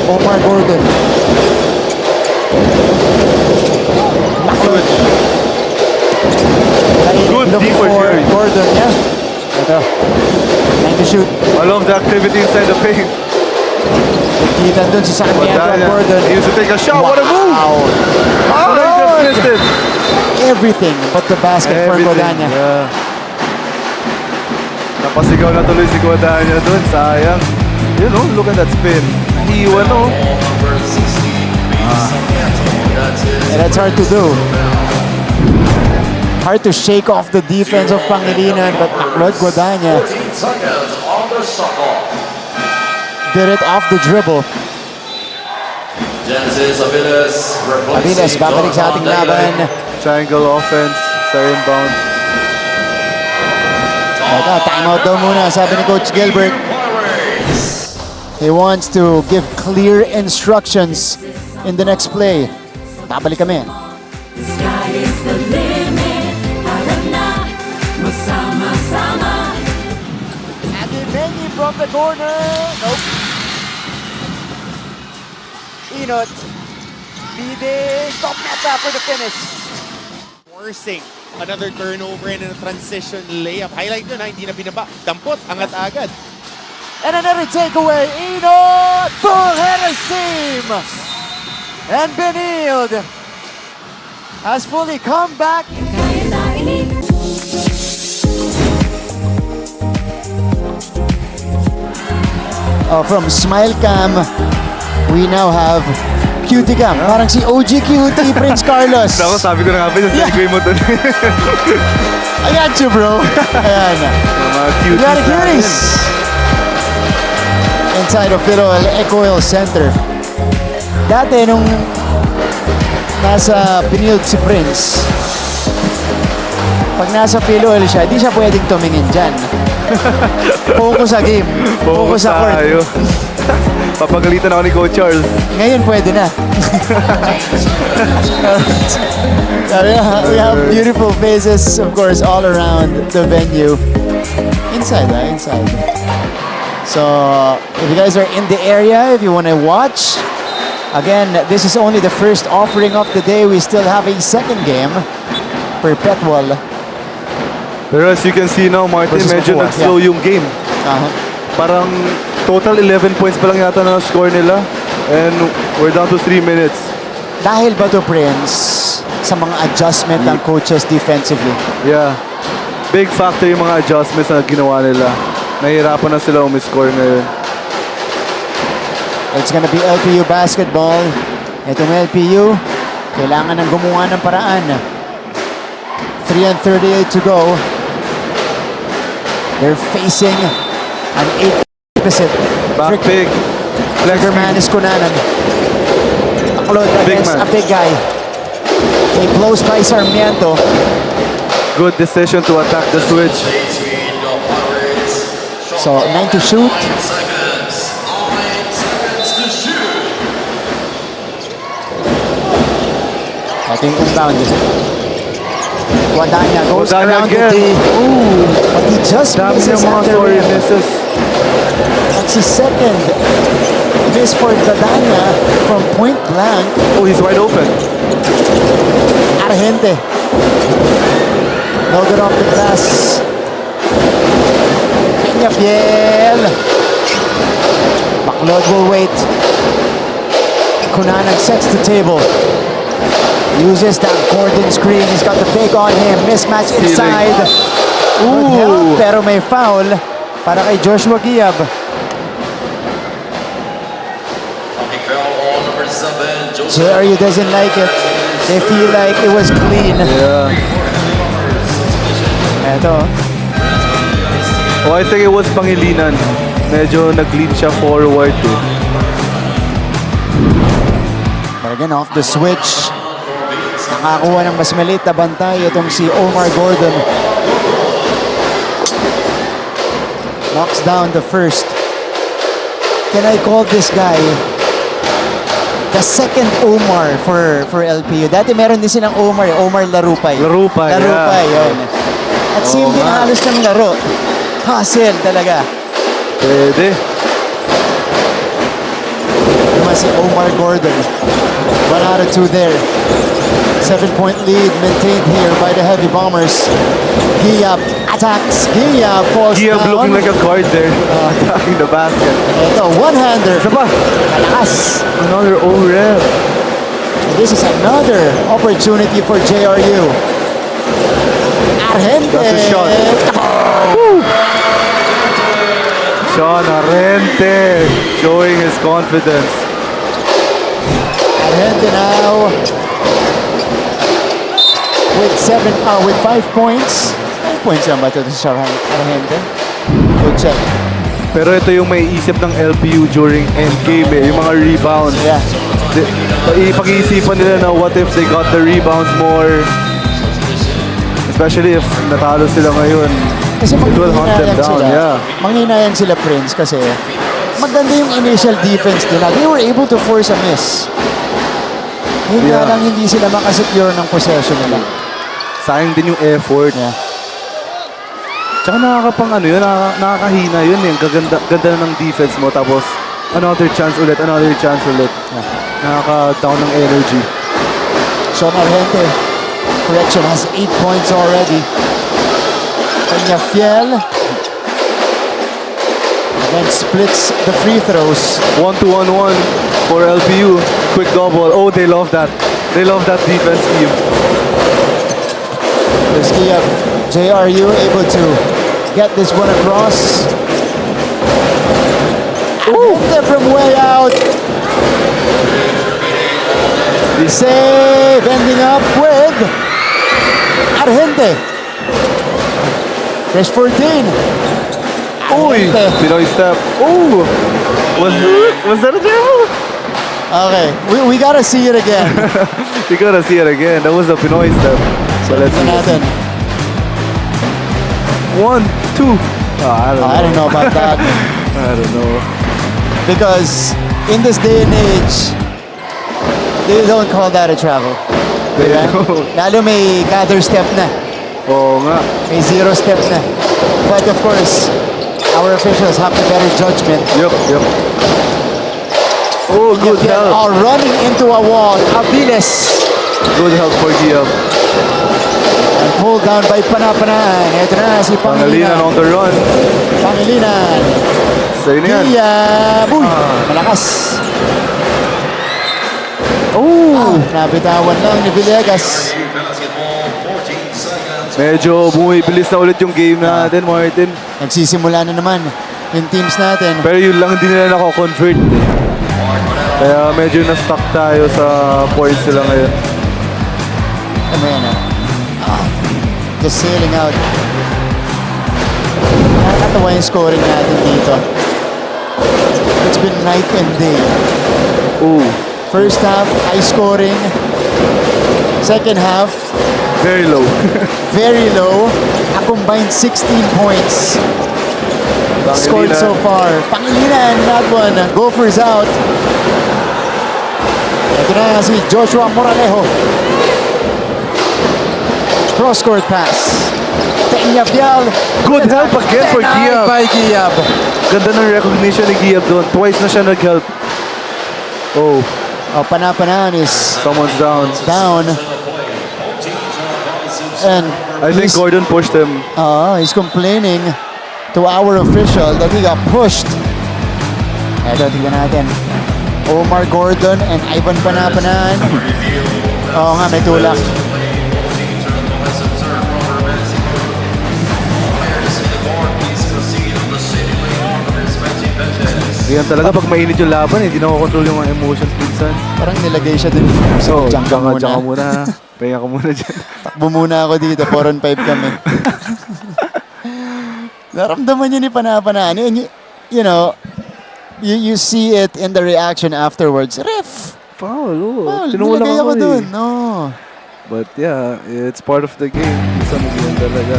Omar Gordon. Good. Good Looking D for for JRU. Gordon, yeah. Ito. Time to shoot. I love the activity inside the paint. Kita dun si Sarmiento at Gordon. He used to take a shot. What a move! Wow. Oh, he just missed it. Everything but the basket for Guadagna. Yeah. Napasigaw na tuloy si Guadagna dun. Sayang. You know, look at that spin. Iwan, no? And that's hard to do. Hard to shake off the defense of Pangilinan, but Rod Guadagna did it off the dribble. Aviles, babalik sa ating laban. Triangle offense sa inbound. Timeout daw muna, sabi ni Coach Gilbert. He wants to give clear instructions in the next play. Babalik kami. Aguimeñi from the corner. Nope. Inot. Feeding. Cometa for the finish. Forcing another turnover and a transition layup. Highlight yun, hindi na binaba. Dampot, angat agad. And another takeaway. Inot. Full header seam. And Benilde has fully come back. from Smile Cam, we now have Cutie Cam. Parang si OG Cutie, Prince Carlos. Ako, sabi ko na nga ba, segue mo dun. I got you, bro. Ayan. Mga We got a cuties cuties. Inside of Philoil Ecoil Center. Dati, nung nasa Binild si Prince, pag nasa Philoil siya, di siya pwedeng tumingin dyan. Focus sa game. Focus sa court. tayo. Papagalitan ako ni Coach Charles. Ngayon pwede na. We have beautiful faces, of course, all around the venue. Inside. So, if you guys are in the area, if you want to watch, again, this is only the first offering of the day. We still have a second game. Perpetual. Pero as you can see now, Martin, Versus medyo Mapua, nag-slow yung game. Parang total 11 points pa lang yata na score nila. And we're down to 3 minutes. Dahil ba to, Prince, sa mga adjustment ng coaches defensively? Yeah. Big factor yung mga adjustments na ginawa nila. Nahihirapan na sila umiscore ngayon. It's gonna be LPU basketball. Itong LPU, kailangan ng gumawa ng paraan. 3:38 to go. They're facing an 8 deficit. Back big. Trigger man is Kunanan. Baklod against man. a big guy. They close by Sarmiento. Good decision to attack the switch. So 9 to shoot. Ating inbound. Guadagna goes Guadagna around again. the D. Ooh, but he just Dami misses ng mga at the sorry rim. misses. That's his second miss for Guadagna from point blank. Oh, he's wide open. Argente. No good off the glass. Peñafiel. Baklod will wait. Kunanan sets the table. Uses that Gordon screen. He's got the big on him. Mismatch inside. Good help, pero may foul para kay Joshua Giab. JRU doesn't like it. They feel like it was clean. Yeah. Eto. Oh, I think it was Pangilinan. Medyo nag-lead siya forward eh. But again, off the switch. Nakakuha ng mas maliit na bantay itong si Omar Gordon. Knocks down the first. Can I call this guy the second Omar for LPU? Dati meron din silang Omar, Omar Larupay. Larupay, yun. At same din halos ng laro. Hustle talaga. Pwede. Naman si Omar Gordon. 1 out of 2 there. 7-point lead maintained here by the Heavy Bombers. Giab attacks. Giab falls Giab down. looking like a guard there. Attacking the basket. Ito, one-hander. Isa pa. Malakas. Another O-rep. This is another opportunity for JRU. Argente. That's a shot. Sean Arrente showing his confidence. Argente now with 5 points. 5 points yan ba ito si Argente? Good check. Pero ito yung may isip ng LPU during endgame eh, yung mga rebounds. Yeah. Ipag-iisipan nila na what if they got the rebounds more. Especially if natalo sila ngayon. Kasi it will hunt them down. sila. Yeah. Manghinayan sila, Prince, kasi maganda yung initial defense nila. They were able to force a miss. Yun nga lang hindi sila makasecure ng possession nila. Sayang din yung effort. Yeah. Tsaka nakakahina yun eh. Ganda na ng defense mo. Tapos another chance ulit. Yeah. Nakaka-down ng energy. Sean Argente, correction, has 8 points already. Peñafiel again splits the free throws. 1-2-1-1 for LPU. Quick double. Oh, they love that. They love that defense scheme. Risky up. JRU able to get this one across. Ooh, Argente from way out. Save, ending up with Argente. Fresh 14. Uy! Pinoy step. Ooh! Was that a dribble? Okay, we gotta see it again. You gotta see it again. That was a Pinoy step. So let's see. Natin. 1, 2. I don't know about that. I don't know. Because in this day and age, they don't call that a travel. Diba? Lalo may gather step na. Oo nga. May zero step na. But of course, our officials have the better judgment. Yup. Oh, good help. Are running into a wall. Aviles. Good help for Giab. And pulled down by Panapanan. Ito na si Pangilinan on Pangilinan. the run. Pangilinan. Sa'yo na yan. Giab. Uy, malakas. Oh, nabitawan lang ni Villegas. Medyo bumibilis na ulit yung game natin, Martin. Nagsisimula na naman yung teams natin. Pero yun lang din nila nako-convert. Kaya medyo na-stuck tayo sa points nila ngayon. Ano yan just sailing out. Nakakatawa yung scoring natin dito. It's been night and day. Ooh, First half, high scoring. Second half, very low. very low. A combined 16 points scored Pangilinan. so far. Pangilinan, that one. Gophers out. Ito na si Joshua Moralejo. Cross-court pass. Peña Fial. Good help again for Denied Giab. by Giab. Ganda ng recognition ni Giab doon. Twice na siya nag-help. Oh, Panapanan is someone's down. down. And I think Gordon pushed him. he's complaining to our official that he got pushed. Eto, tignan natin. Omar Gordon and Ivan Panapanan. Oo nga, may tulak. Yan talaga, pag mainit yung laban, hindi na control yung mga emotions minsan. Parang nilagay siya din. So, Diyan ka muna. Diyan ka muna. Pahinga ka muna dyan. Takbo muna ako dito. 4 on 5 kami. Naramdaman niya ni Panapanan. And you know, you see it in the reaction afterwards. Ref! Foul, oh. Foul, Tinulak nilagay ako ako dun. eh. No. But yeah, it's part of the game. Isa mo yun talaga.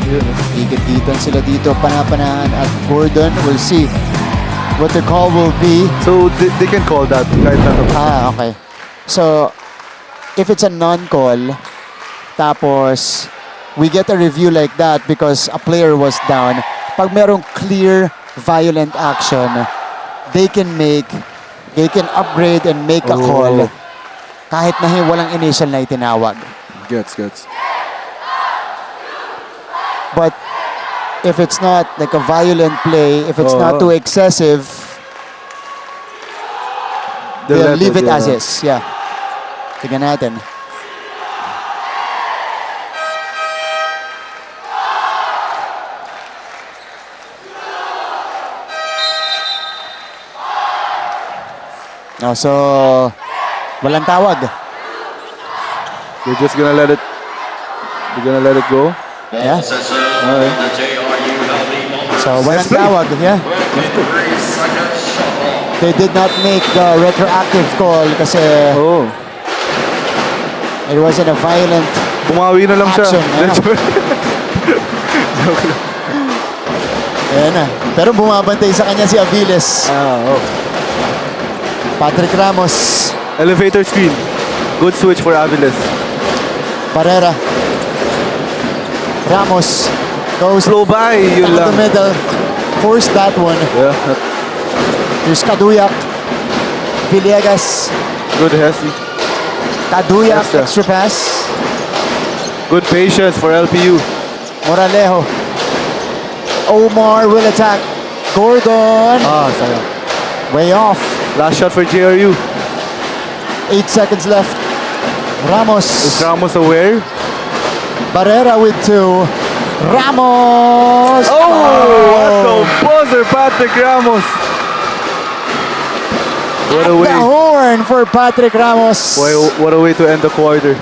Yun. Ikit-itan sila dito. Panapanan at Gordon. We'll see what the call will be. So, they can call that. Kahit na Okay. So, if it's a non-call, tapos we get a review like that because a player was down, pag merong clear, violent action, they can upgrade and make a call kahit na walang initial na itinawag. Gets. But if it's not like a violent play, if it's not too excessive, they'll leave it as is. Yeah. Tignan natin. So, walang tawag. They're just gonna let it. They're gonna let it go. Yeah. Alright. So, walang tawag. Yeah. They did not make the retroactive call kasi Oh. it wasn't a violent Bumawi na lang siya. action. Ayan na. Pero bumabantay sa kanya si Aviles. Patrick Ramos. Elevator screen. Good switch for Aviles. Barrera. Ramos goes Slow by. Yun down the lang. middle. Forced that one. Yeah. Here's Kaduyak. Villegas. Good Hesi. Kaduyak. Extra. Extra pass. Good patience for LPU. Moralejo. Omar will attack. Gordon. Sayang. Way off. Last shot for JRU. 8 seconds left. Ramos. Is Ramos aware? Barrera with 2. Ramos. What the buzzer, Patrick Ramos. What at a way. the horn for Patrick Ramos. Boy, what a way to end the quarter.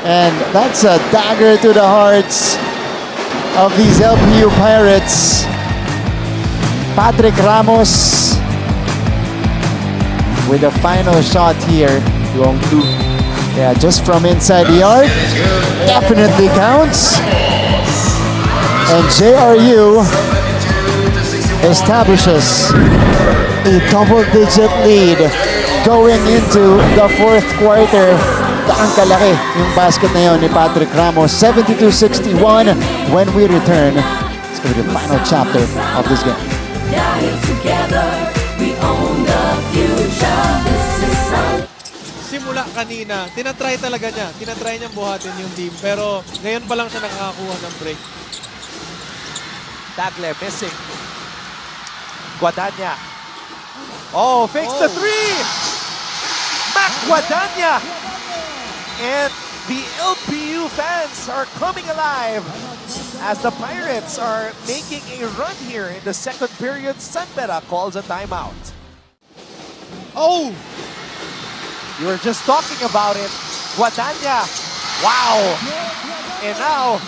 And that's a dagger to the hearts of these LPU Pirates. Patrick Ramos with the final shot here. Long two. Yeah, just from inside the arc. Definitely counts. And JRU establishes a double-digit lead going into the fourth quarter. Ang kalaki yung basket na yun ni Patrick Ramos. 72-61 when we return. It's going to be the final chapter of this game. Simula kanina, tinatry talaga niya. Tinatry niyang buhatin yung team. Pero ngayon pa lang siya nakakakuha ng break. Tagle missing. Guadagna. Oh, fakes the three! Mac Guadagna! And the LPU fans are coming alive as the Pirates are making a run here in the second period. Sanbera calls a timeout. Oh! You were just talking about it. Guadagna. Wow! And now,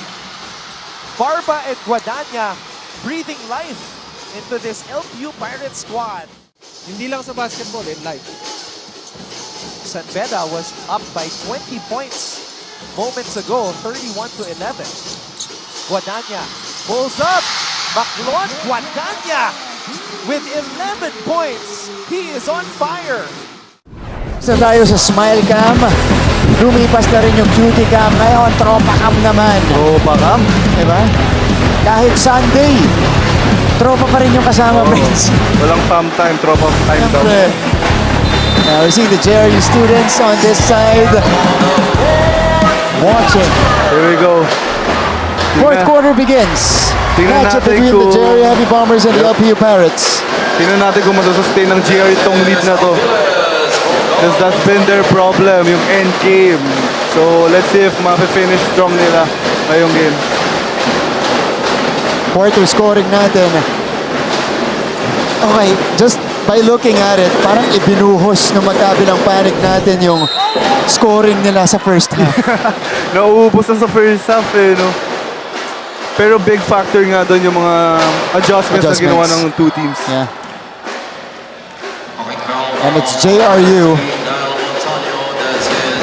Barba and Guadagna breathing life into this LPU Pirates squad. Hindi lang sa basketball, in life. Sanbeda was up by 20 points moments ago, 31-11. Guadagna pulls up. Maclon Guadagna with 11 points. He is on fire. So tayo sa smile cam. Lumipas na rin yung cutie cam. Ngayon, tropa cam naman. Tropa cam? Diba? Kahit Sunday, tropa pa rin yung kasama, friends. Walang fam time, tropa time daw. Now we see the JRU students on this side watching. Here we go. Fourth quarter begins. Tingnan Matchup natin between the kung- JRU Heavy Bombers and the LPU Pirates. Tingnan natin kung masusustain ng JR itong lead na to. Because that's been their problem, yung end game. So let's see if ma-finish strong nila ngayong game. Quarter scoring natin. Okay, just by looking at it, parang ibinuhos ng magkabilang panic natin yung scoring nila sa first half. Nauubos na sa first half eh, no? Pero big factor nga doon yung mga adjustments na ginawa ng two teams. Yeah. And it's JRU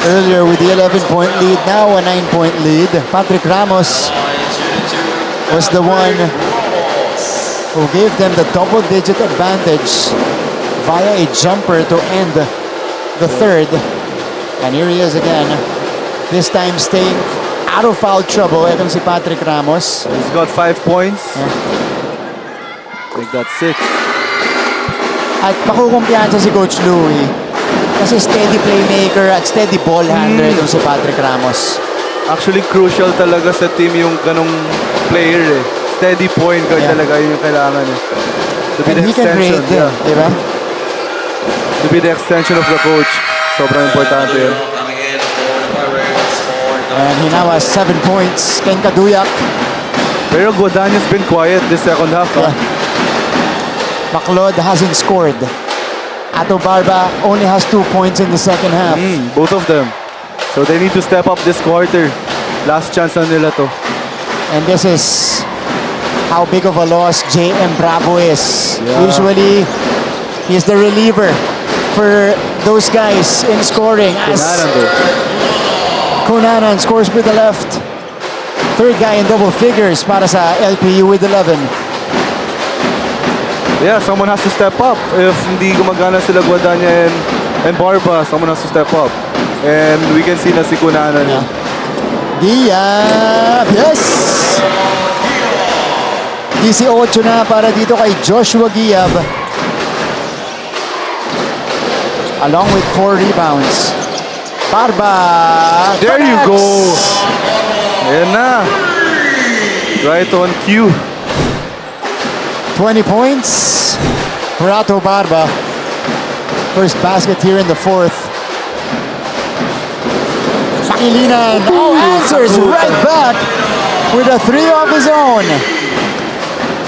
earlier with the 11-point lead, now a 9-point lead. Patrick Ramos was the one who gave them the double-digit advantage via a jumper to end the third. And here he is again, this time staying out of foul trouble. Itong si Patrick Ramos. He's got 5 points. They got 6. At makukumpiyansa si Coach Louie kasi steady playmaker at steady ball handler itong si Patrick Ramos. Actually, crucial talaga sa team yung ganong player eh. Steady point guard talaga yun yung kailangan eh. To be And the he can extension, create din, di ba? To be the extension of the coach. Sobrang importante yun. And he now has 7 points. Ken Kaduyak. Pero Guadagna's been quiet this second half. Yeah. Maclod hasn't scored. Ato Barba only has 2 points in the second half. Both of them. So they need to step up this quarter. Last chance na nila to. And this is how big of a loss JM Bravo is. Yeah. Usually, he's the reliever for those guys in scoring. As Kunanan scores with the left. Third guy in double figures para sa LPU with 11. Yeah, someone has to step up. If hindi gumagana sila Guadagna and Barba, someone has to step up. And we can see na si Kunanan. Yeah. Diab, yes! 18 na para dito kay Joshua Giab. Along with 4 rebounds. Barba! There you connects! go! Ayan na. Right on cue. 20 points for Ato Barba. First basket here in the fourth. Pakilinan, answers right back with a 3 of his own.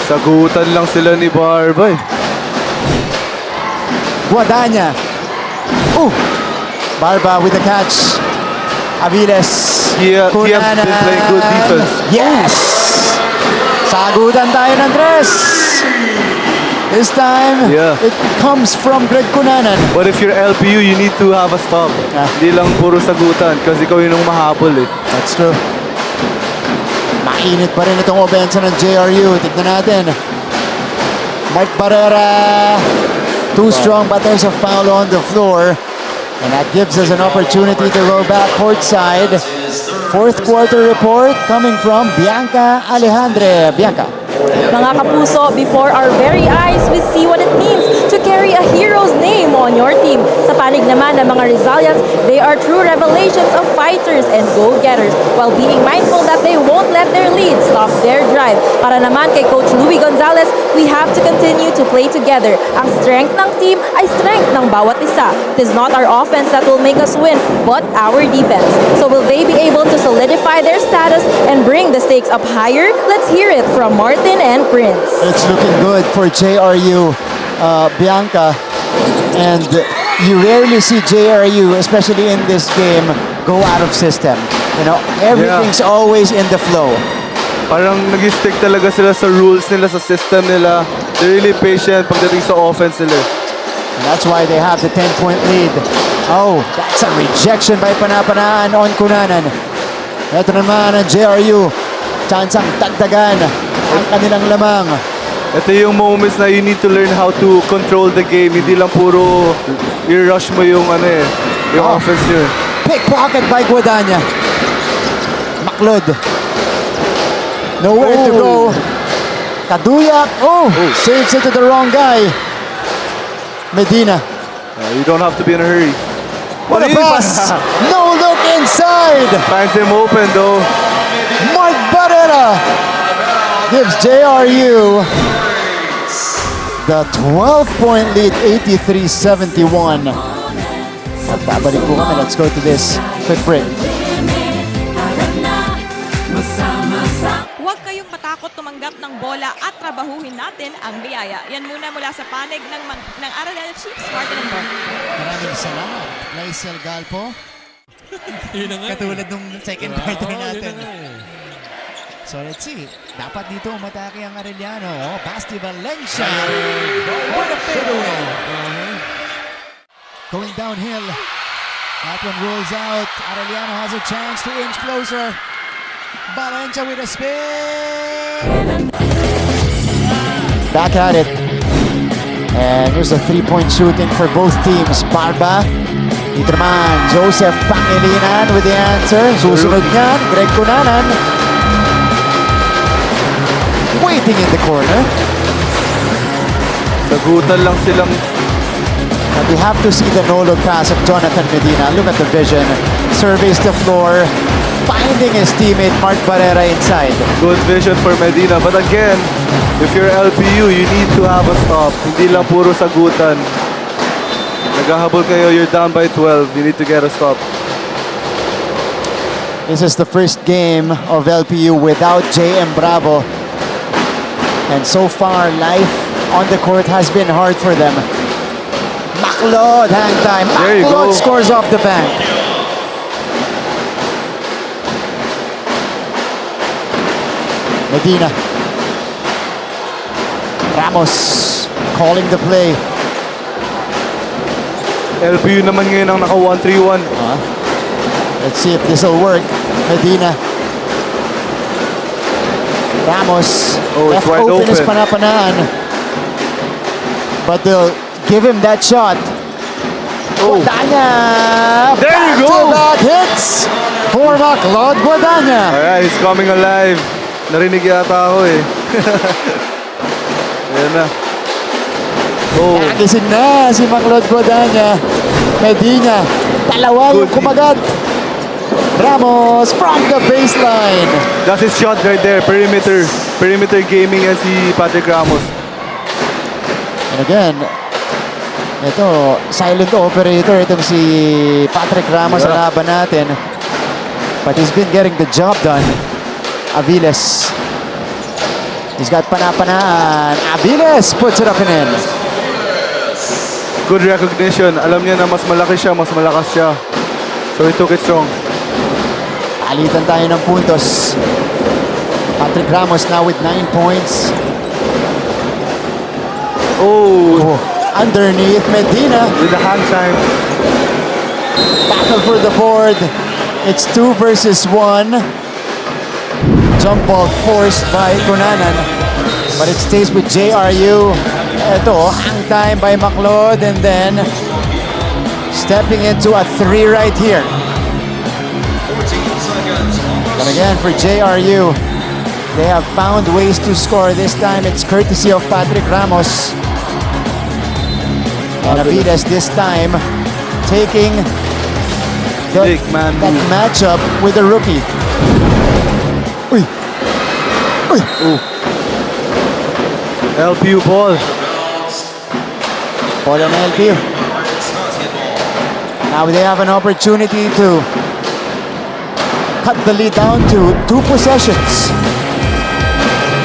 Sagutan lang sila ni Barba eh. Guadagna. Ooh! Barba with the catch. Aviles. He has been playing good defense. Yes! Sagutan tayo ng tres. This time, it comes from Greg Cunanan. But if you're LPU, you need to have a stop. Hindi lang puro sagutan kasi ikaw yung mahabol eh. That's true. Mainit pa rin itong obensa ng JRU. Tignan natin. Mark Barrera. Too strong, but there's a foul on the floor. And that gives us an opportunity to go back courtside. Fourth quarter report coming from Bianca Alejandre. Bianca. Mga kapuso, before our very eyes, we see what it means to carry a hero's name on your team. Sa panig naman ng mga Rizalians, they are true revelations of fighters and go-getters while being mindful that they won't let their lead stop their drive. Para naman kay Coach Louie Gonzalez, we have to continue to play together. Ang strength ng team ay strength ng bawat isa. It is not our offense that will make us win, but our defense. So will they be able to solidify their status and bring the stakes up higher? Let's hear it from Martin and Prince. It's looking good for JRU, Bianca. And you rarely see JRU, especially in this game, go out of system. You know, everything's always in the flow. Parang nag-stick talaga sila sa rules nila, sa system nila. They're really patient pagdating sa offense nila. And that's why they have the 10-point lead. Oh, that's a rejection by Panapanaan on Cunanan. Ito naman ang JRU. Chance ang dagdagan ang kanilang lamang. Ito yung moments na you need to learn how to control the game. Hindi lang puro i-rush mo yung yung offense nyo. Pickpocket by Guadagna. Maclod. Nowhere to go. Kaduyak. Saves it to the wrong guy. Medina. You don't have to be in a hurry. What a pass! No look inside. Finds him open though. Mark Barrera gives JRU the 12-point lead, 83-71. Babalik po kami. Let's go to this quick break. Huwag kayong matakot tumanggap ng bola at trabahuhin natin ang biyaya. Yan muna mula sa panig ng Arellano Chiefs, Martin and Bon. Maraming salamat, Laisel Galpo. Yun na nga. Katulad nung second quarter natin. Yun na So let's see. Dapat dito umatake ang Arellano. Oh, Basti Valencia. What a fadeaway. Going downhill. That one rolls out. Arellano has a chance to inch closer. Valencia with a spin. Back at it. And here's a three-point shooting for both teams. Barba. Dito naman, Joseph Pangilinan with the answer. Susunod niyan, Greg Cunanan. Waiting in the corner. Sagutan lang silang. And we have to see the no-look pass of Jonathan Medina. Look at the vision. Surveys the floor. Finding his teammate Mark Barrera inside. Good vision for Medina. But again, if you're LPU, you need to have a stop. Hindi lang puro sagutan. Naghahabol kayo, you're down by 12. You need to get a stop. This is the first game of LPU without JM Bravo. And so far, life on the court has been hard for them. Maclod, hang time. There you go. Maclod scores off the bank. Medina. Ramos calling the play. LPU naman ngayon ang naka 1-3-1. Let's see if this will work. Medina. Ramos. It's wide open is open. Panapanaan. But they'll give him that shot. Guadagna. There you go. Back-to-back hits for Maclod Guadagna. Alright, he's coming alive. Narinig yata ako eh. Ayan na. Nagising na si Maclod Guadagna. Medina. Dalawa yung kumagat. Ramos from the baseline. That's his shot right there. Perimeter. Perimeter gaming yan si Patrick Ramos. And again, ito, silent operator itong si Patrick Ramos sa laban natin. But he's been getting the job done. Aviles. He's got Panapanaan. Aviles puts it up and in. good recognition. Alam niya na mas malaki siya, mas malakas siya. So he took it strong. Palitan tayo ng puntos. Patrick Ramos now with 9 points. Oh, Underneath Medina. with the hand time. Battle for the board. It's 2 versus 1. Jump ball forced by Kunanan. But it stays with JRU. Ito, hang time by Maclod and then stepping into a 3 right here. But again, for JRU, they have found ways to score. This time it's courtesy of Patrick Ramos. And Aviles this time taking Big man that move. matchup with the rookie. Uy. Uy. LPU ball. Ball on LPU. Now they have an opportunity to cut the lead down to 2 possessions.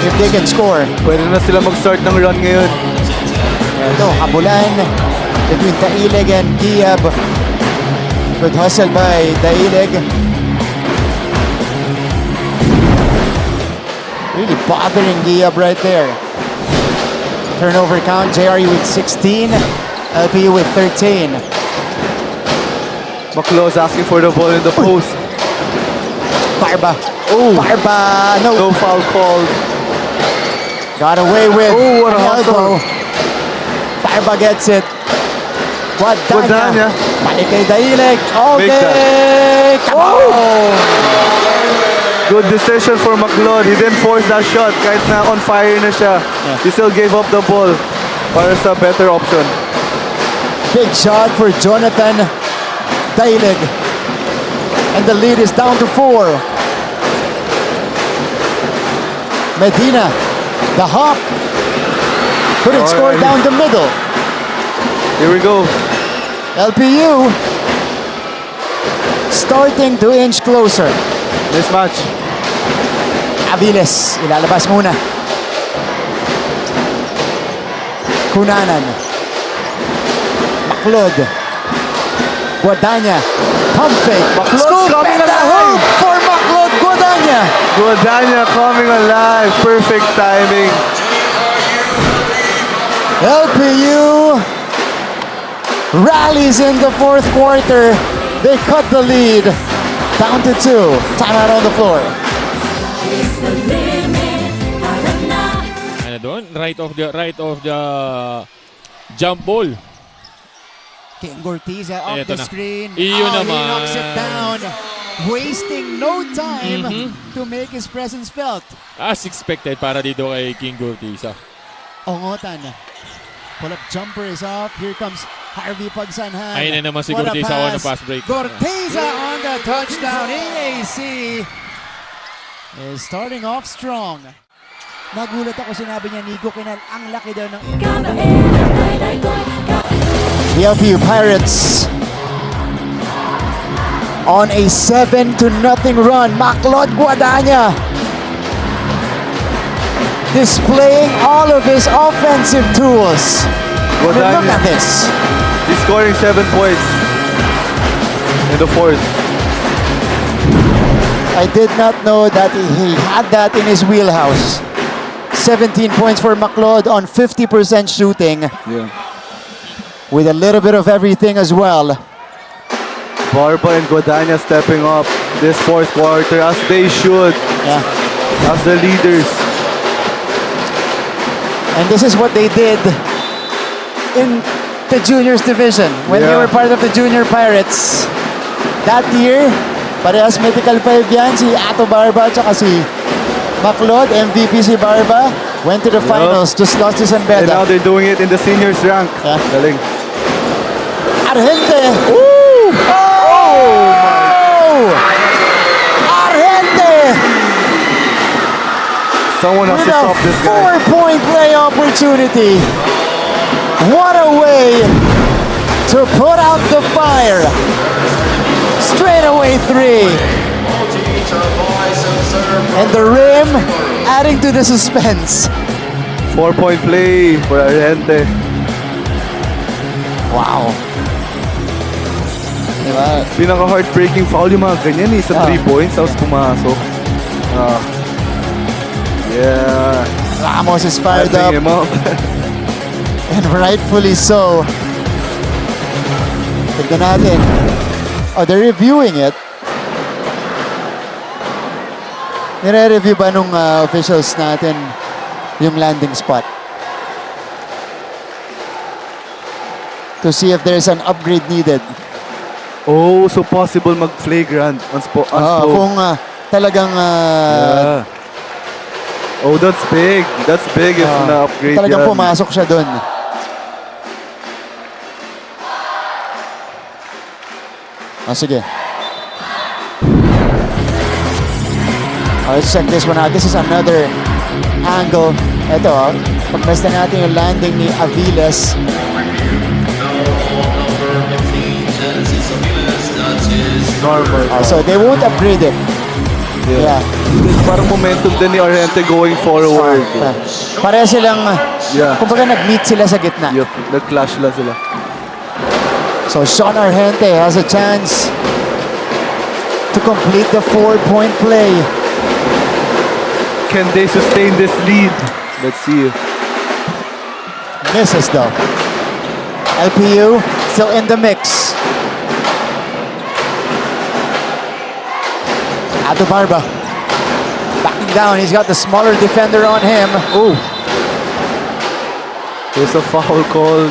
If they can score. Pwede na sila mag-start ng run ngayon. Ito, habulan between Daileg and Giab. Good hustle by Daileg. Really bothering Giab right there. Turnover count, JRU with 16, LPU with 13. Maclaw's asking for the ball in the post. Barba. Oh, Barba, no. no foul called. Got away with Oh, what a an elbow. hustle. Barba gets it. Guadagna. Guadagna. Balik kay Daileg. Make Okay. Come on. Good decision for Maclaw. He didn't force that shot. Kahit na on fire na siya. He still gave up the ball para sa better option. Big shot for Jonathan Daileg. And the lead is down to 4. Medina, the hop. Couldn't score Alright. down the middle. Here we go. LPU starting to inch closer. Mismatch. Aviles, ilalabas muna. Kunanan. Maclod. Guadagna. Pump fake. Maclod Scoop coming and the alive. hoop for Maclod. Guadagna. Guadagna coming alive. Perfect timing. LPU rallies in the 4th quarter. They cut the lead down to 2. Timeout on the floor. Ano doon? Right of the jump ball. King Gortiza off Eto the na. screen. Iyon He naman. knocks it down. Wasting no time to make his presence felt. As expected para dito kay King Gurtiza. Ongotan. Pull-up jumper is off. Here comes Harvey Pagsanhan. Ayun na naman si What a Gurtiza on the fast break. Gortiza on the touchdown. EAC is starting off strong. Nagulat ako, sinabi niya, Nico Kinal, ang laki daw ng... The LPU Pirates on a 7-0 run. Maclod Guadagna displaying all of his offensive tools. I mean, look at this. He's scoring 7 points in the 4th. I did not know that he had that in his wheelhouse. 17 points for Maclod on 50% shooting. Yeah. With a little bit of everything as well. Barba and Guadagna stepping up this 4th quarter as they should. Yeah. As the leaders. And this is what they did in the juniors division when they Yeah. were part of the Junior Pirates. That year, parehas Mythical 5 yan, si Ato Barba at saka si Maclod, MVP si Barba, went to the finals, just lost to San And now Beda. they're doing it in the seniors rank. Yeah. Galing. Argente! Oh! Argente! Someone has With to a stop this guy. 4-point play opportunity. What a way to put out the fire. Straight away 3. And the rim adding to the suspense. 4-point play for Argente. Wow. Diba? Pinaka-heartbreaking foul yung mga ganyan eh. Sa 3 points, tapos pumasok. Yeah. Ramos is fired up. Hyping him up. And rightfully so. Tignan natin. Oh, they're reviewing it. Nire-review ba nung officials natin yung landing spot? To see if there's an upgrade needed. Oh, so possible mag-flagrant. Kung talagang... yeah. Oh, that's big. That's big if na-upgrade talagang yan. pumasok siya dun. Sige. Let's check this one out. This is another angle. Ito, pagmesta natin yung landing ni Aviles. Normal. So they won't upgrade it. Yeah. It's parang momentum din ni Argente going forward. Pareha silang, kumbaga nag-meet sila sa gitna. Yup, nag-clash lang sila. So Sean Argente has a chance to complete the 4-point play. Can they sustain this lead? Let's see. Misses though. LPU still in the mix. Ato Barba backing down. He's got the smaller defender on him. Oh, there's a foul called.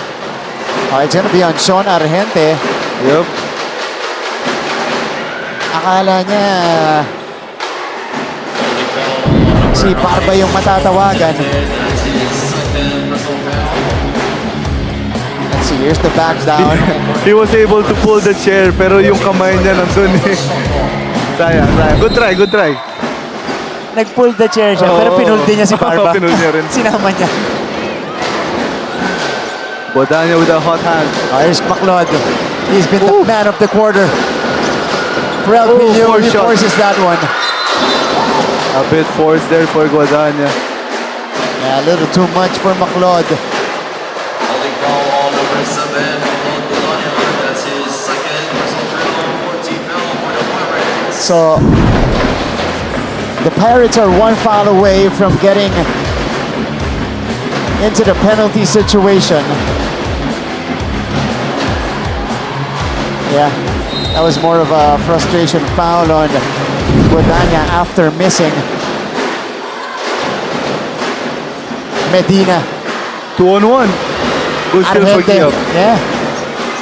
It's gonna be on Sean Argente. Yep. Akala niya si Barba yung matatawagan. Let's see, here's the back down. He was able to pull the chair, pero yung kamay niya nandun eh. Sayang. Good try, good try. Nag-pull the chair siya, pero pinuldi niya si Barba. Pinuldi niya rin. Sinama niya. Bodania with a hot hand. Here's McLeod. He's been the man of the quarter. For LPU, he forces that one. A bit forced there for Guadagna. Yeah, a little too much for McLeod. So, the Pirates are one foul away from getting into the penalty situation. Yeah, that was more of a frustration foul on Guadagna after missing. Medina. 2-on-1. Good still for Giab. Yeah.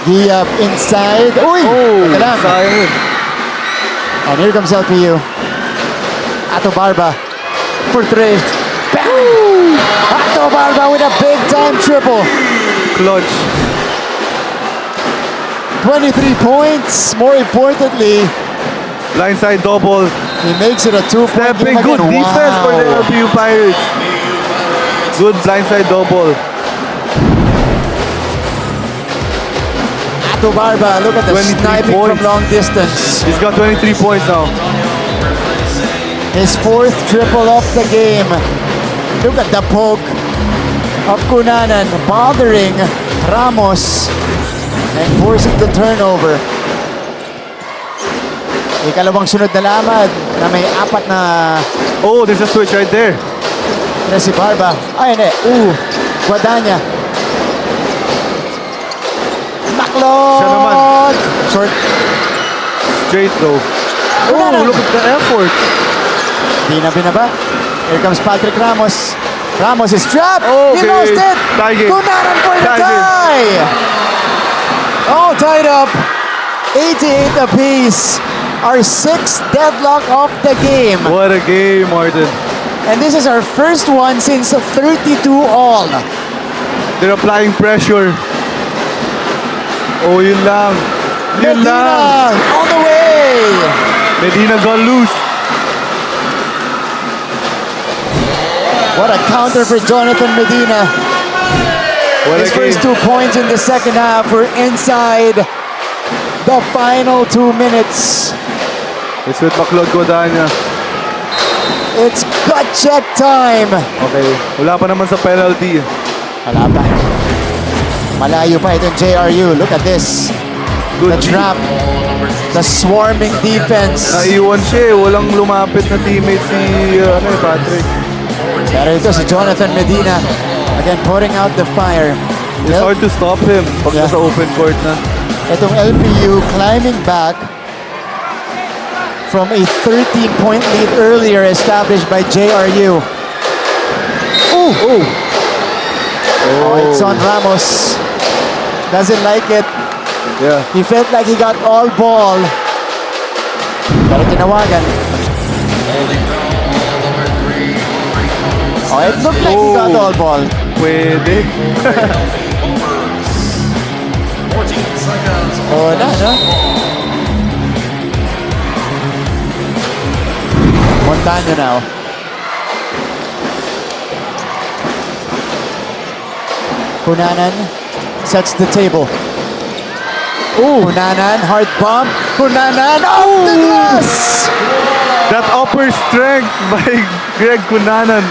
Giab inside. Uy! Oh, sayang. And here comes LPU. Ato Barba for 3. Bang! Ato Barba with a big time triple. Clutch. 23 points. More importantly, Blindside double. he makes it a 2-point game. Good again. defense for the Wow. LPU Pirates. Good blindside double. Ato Barba, look at the 23 sniping points. from long distance. He's got 23 points now. His 4th triple of the game. Look at the poke of Cunanan, bothering Ramos and forcing the turnover. Ikalawang sunod na lamad na may 4 na Oh, there's a switch right there. si Barba. Ay, hindi. Guadagna. McLeod! Siya naman. Short. Straight though. Oh, look at the effort. Di na binaba. Here comes Patrick Ramos. Ramos is trapped. He Okay. lost it. Tie game. Cunanan for the Tie game. tie. All tied up. 88 apiece. Our 6th deadlock of the game. What a game, Martin. And this is our first one since 32 all. They're applying pressure. Oh, yun lang. Yun Medina lang. on the way. Medina got loose. What a counter for Jonathan Medina. What His a first game. 2 points in the second half were inside the final 2 minutes. It's with McLeod Guadagna. It's gut check time. Okay. Wala pa naman sa penalty. Wala pa. Malayo pa itong JRU. Look at this. The trap. The swarming defense. Naiwan siya eh. Walang lumapit na teammate si Patrick. Pero ito si Jonathan Medina. Again, putting out the fire. It's hard to stop him pag nasa open court na. Itong LPU climbing back from a 13-point lead earlier established by JRU. Ooh! Oh, it's on Ramos. Doesn't like it. Yeah. He felt like he got all ball. Pero tinawagan. Oh, it looked like he got all ball. Pwede. Oh, na, no? Montano now. Cunanan sets the table. Ooh. Cunanan, hard bump. Cunanan off the glass! That upper strength by Greg Cunanan.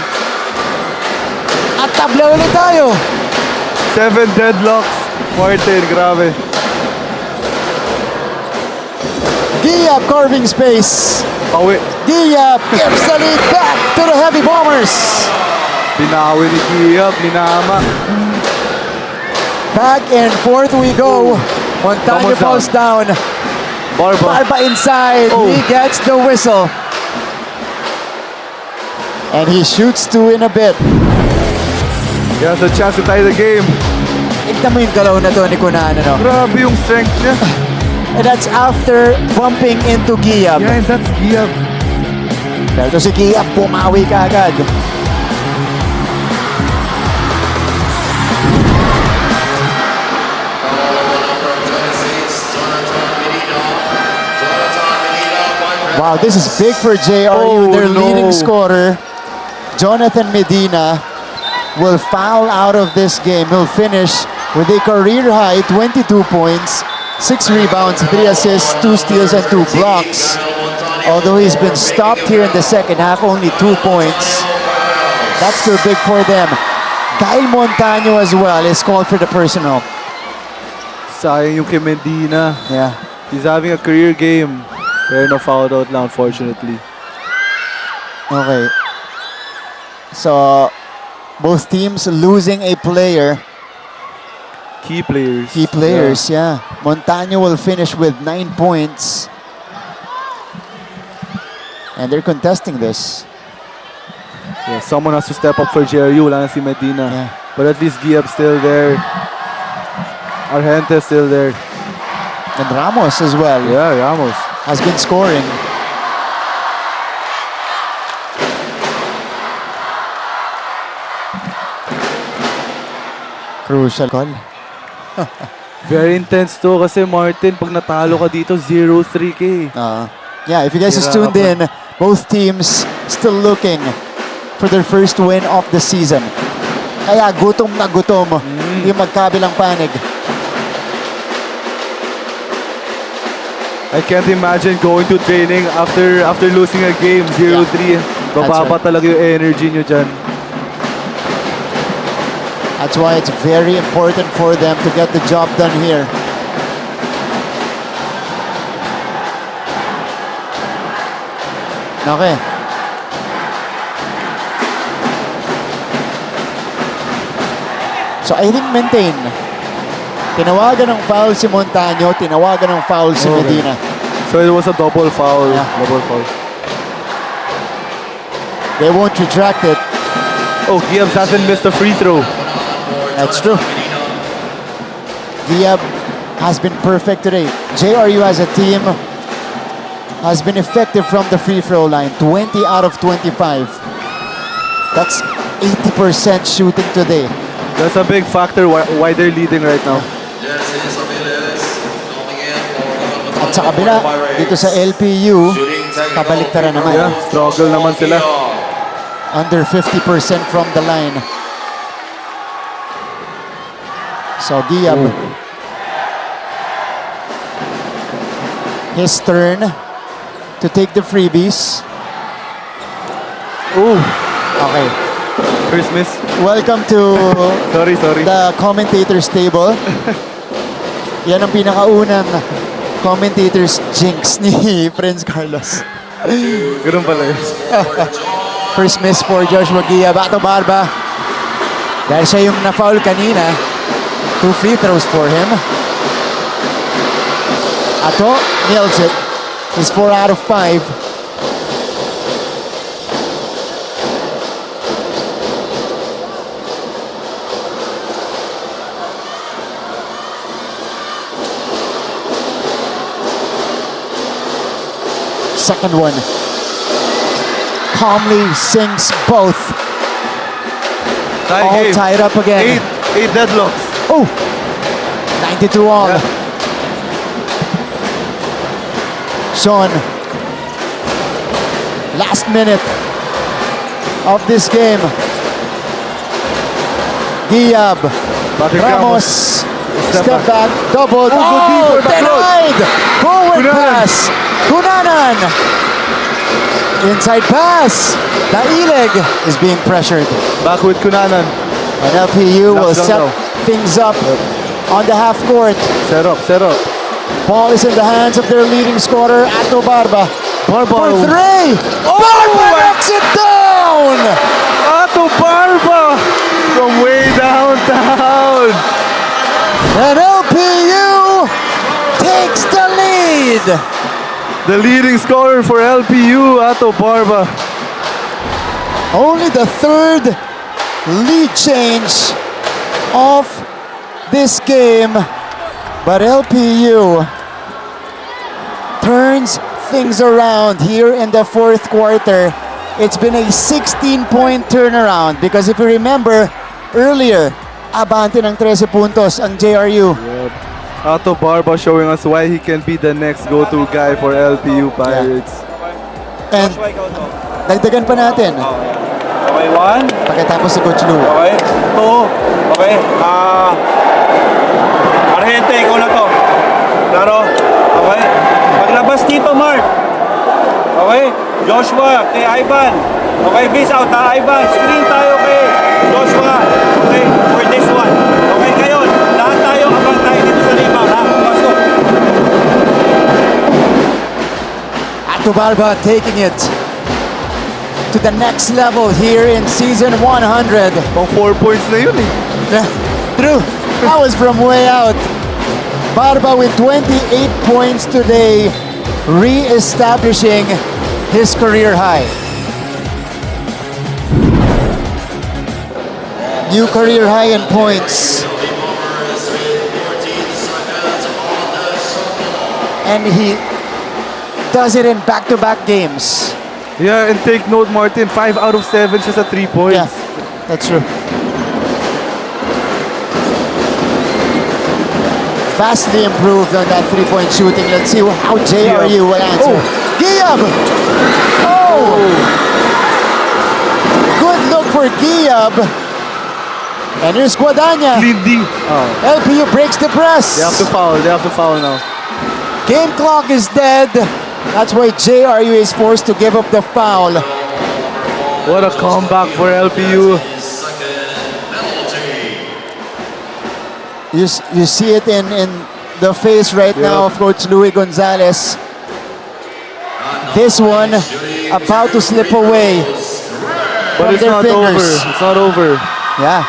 At tabla ulit tayo. 7 deadlocks. Martin, grabe. Giap carving space. Pawi. Giap gives the lead back to the Heavy Bombers. Binawi ni Giap, ninama. Back and forth we go. Montano falls down. Barba inside. Oh. He gets the whistle. And he shoots two in a bit. He has a chance to tie the game. Tignan mo yung galaw na to ni Cunanan. No? Grabe yung strength niya. And that's after bumping into Giap. Yeah, and that's Giap. Pero to si Giap, bumawi ka agad. Wow, this is big for JRU. Their leading scorer, Jonathan Medina, will foul out of this game. He'll finish with a career-high 22 points, 6 rebounds, 3 assists, 2 steals, and 2 blocks. Although he's been stopped here in the second half, only 2 points. That's still big for them. Kyle Montano as well is called for the personal. Sayang yung kay Medina. Yeah. He's having a career game. Pero no foul out lang, unfortunately. Okay. So, both teams losing a player. Key players. Key players, yeah. Montano will finish with 9 points. And they're contesting this. Yeah, someone has to step up for JRU, wala na si Medina. Yeah. But at least Giap's still there. Argente's still there. And Ramos as well. Yeah, Ramos has been scoring. Crucial call. Very intense to kasi Martin, pag natalo ka dito, 0-3 ka. Yeah, if you guys just tuned in, both teams still looking for their first win of the season. Kaya gutom na gutom yung magkabilang panig. I can't imagine going to training after losing a game, 0-3. Bababa talaga yung energy nyo dyan. That's why it's very important for them to get the job done here. Okay. So I think maintain. Tinawagan ng foul si Montano, tinawagan ng foul si Medina. So it was a double foul. Yeah. Double foul. They won't retract it. Oh, Gibbs hasn't missed a free throw. That's true. Giab has been perfect today. JRU as a team has been effective from the free throw line. 20 out of 25. That's 80% shooting today. That's a big factor why they're leading right now. At sa kabila, dito sa LPU, kabaliktaran naman. Yeah, struggle naman sila. Under 50% from the line. So Giab, his turn to take the freebies. Ooh. Okay. First miss. Welcome to Sorry. the commentators table. Yan ang pinakaunang commentators jinx ni Prince Carlos. Ganun pala yun. First miss for Joshua Gia. Bato Barba. Dahil siya yung na-foul kanina. 2 free throws for him. Ato nails it. He's 4 out of 5. Second one. Calmly sinks both. All game. tied up again. 8 deadlocks. Oh! 92 all. Yeah. Sean. Last minute of this game. Giab. Ramos. Step back. Double. Oh, denied! Forward pass. Kunanan. Inside pass. Daileg is being pressured. Back with Kunanan. And LPU will Knocks set down things up on the half court. Set up. Ball is in the hands of their leading scorer, Ato Barba. Barba. For 3. Barba knocks it down! Ato Barba from way downtown. And LPU takes the lead. The leading scorer for LPU, Ato Barba. Only the third lead change of this game. But LPU turns things around here in the fourth quarter. It's been a 16-point turnaround because if you remember earlier, abante ng 13 puntos ang JRU. Ato Barba showing us why he can be the next go-to guy for LPU Pirates. And dagdagan pa natin. Okay, 1. Pagkatapos si Coach Lou. Okay, 2. Okay, Argente, ikaw na to. Klaro? Okay. Paglabas dito, Mark. Okay, Joshua, kay Ivan. Okay, base out ha, Ivan. Screen tayo kay Joshua. Okay, for this one. Okay, ngayon, lahat tayo, abang tayo dito sa rebound ha. Pasok. Ato Barba taking it to the next level here in season 100. Pang 4 points na yun eh. True. That was from way out. Barba with 28 points today, re-establishing his career high. New career high in points. And he does it in back-to-back games. Yeah, and take note, Martin, 5 out of 7 siya sa 3 points. Yeah, that's true. Vastly improved on that three-point shooting. Let's see how JRU will answer. Giab! Oh! Good look for Giab. And here's Guadagna. Clean D. LPU breaks the press. They have to foul now. Game clock is dead. That's why JRU is forced to give up the foul. What a comeback for LPU. You see it in the face right now of Coach Louis Gonzalez. This one about to slip away But from it's their not fingers. over. It's not over. Yeah.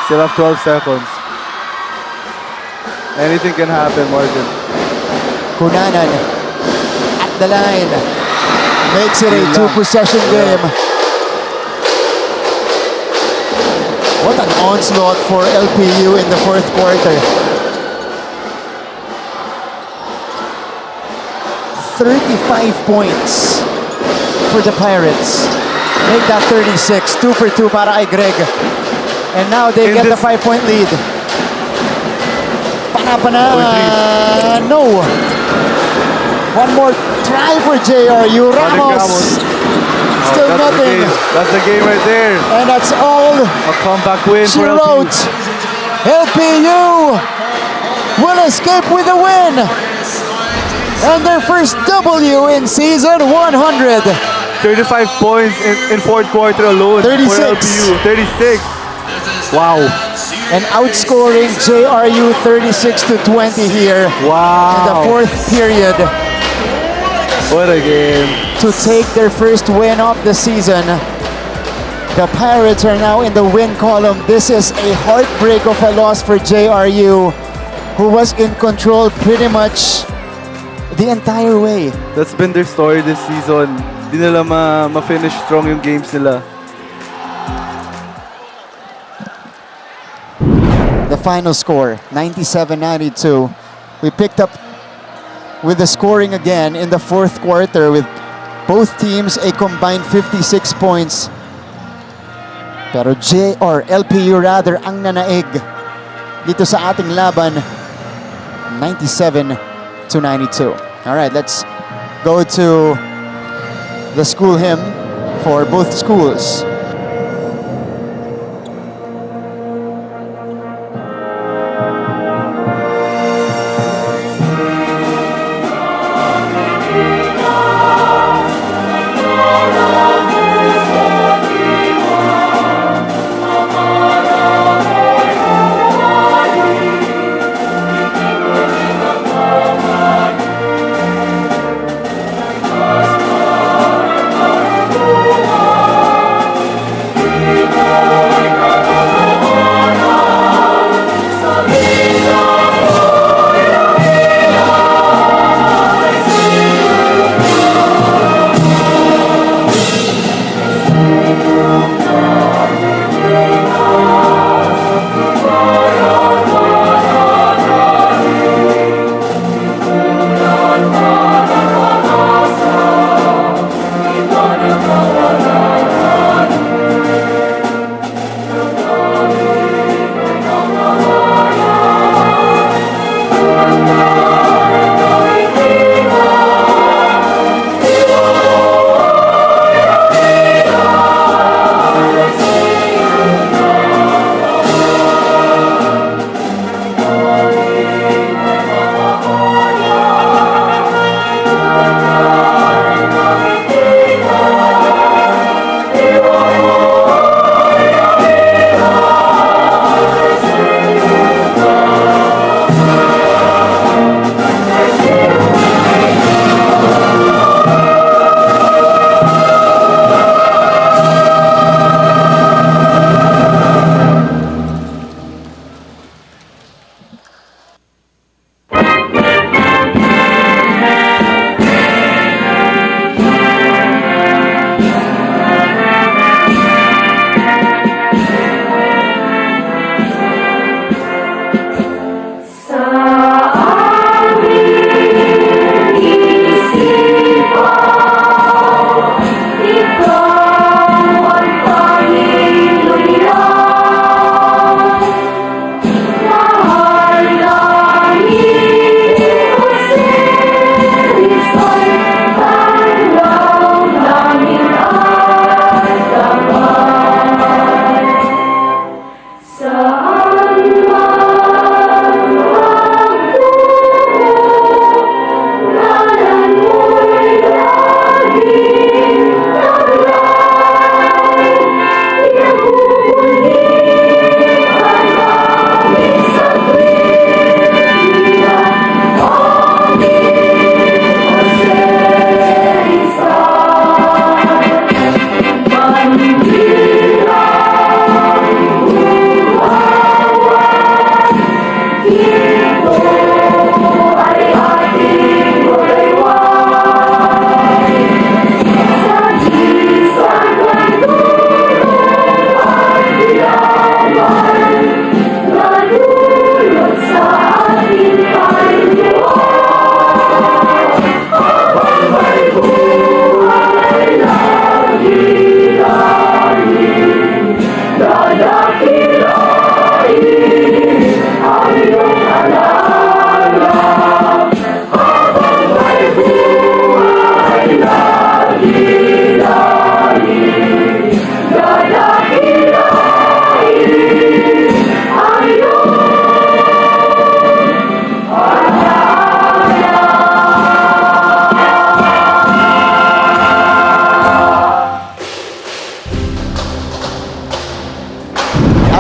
Still have 12 seconds. Anything can happen, Martin. Kunanan at the line. Makes it a 2-possession game. What an onslaught for LPU in the fourth quarter. 35 points for the Pirates. Make that 36. 2 for 2 para kay Greg. And now they get the 5-point lead. Pana. No. One more try for JRU. Ramos. Still nothing. That's the game right there. And that's all A comeback win she for wrote. LPU will escape with a win. And their first W in season 100. 35 points in fourth quarter alone 36. for LPU. 36. Wow. And outscoring JRU 36-20 here Wow. in the fourth period What a game. to take their first win of the season. The Pirates are now in the win column. This is a heartbreak of a loss for JRU, who was in control pretty much the entire way. That's been their story this season. Di nila ma-finish strong yung games nila. The final score, 97-92. We picked up with the scoring again in the fourth quarter with both teams a combined 56 points. Pero LPU rather ang nanaig dito sa ating laban, 97-92. All right, let's go to the school hymn for both schools.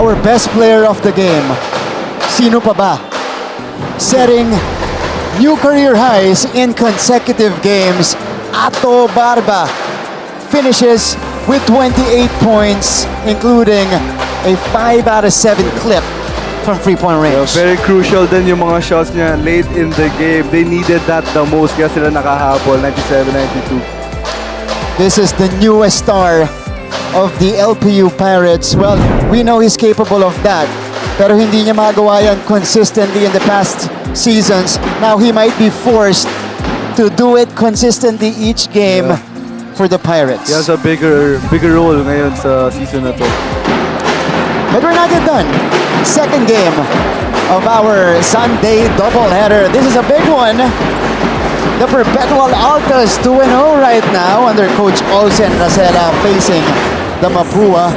our best player of the game. Sino pa ba? Setting new career highs in consecutive games, Ato Barba finishes with 28 points, including a 5 out of 7 clip from free-point range. Very crucial din yung mga shots niya late in the game. They needed that the most kaya sila nakahabol, 97-92. This is the newest star of the LPU Pirates. Well, we know he's capable of that, pero hindi niya magawa yan consistently in the past seasons. Now he might be forced to do it consistently each game for the Pirates. He has a bigger role ngayon sa season na to. But we're not yet done. Second game of our Sunday doubleheader. This is a big one. The Perpetual Altas 2-0 right now under Coach Olsen Racela facing the Mapua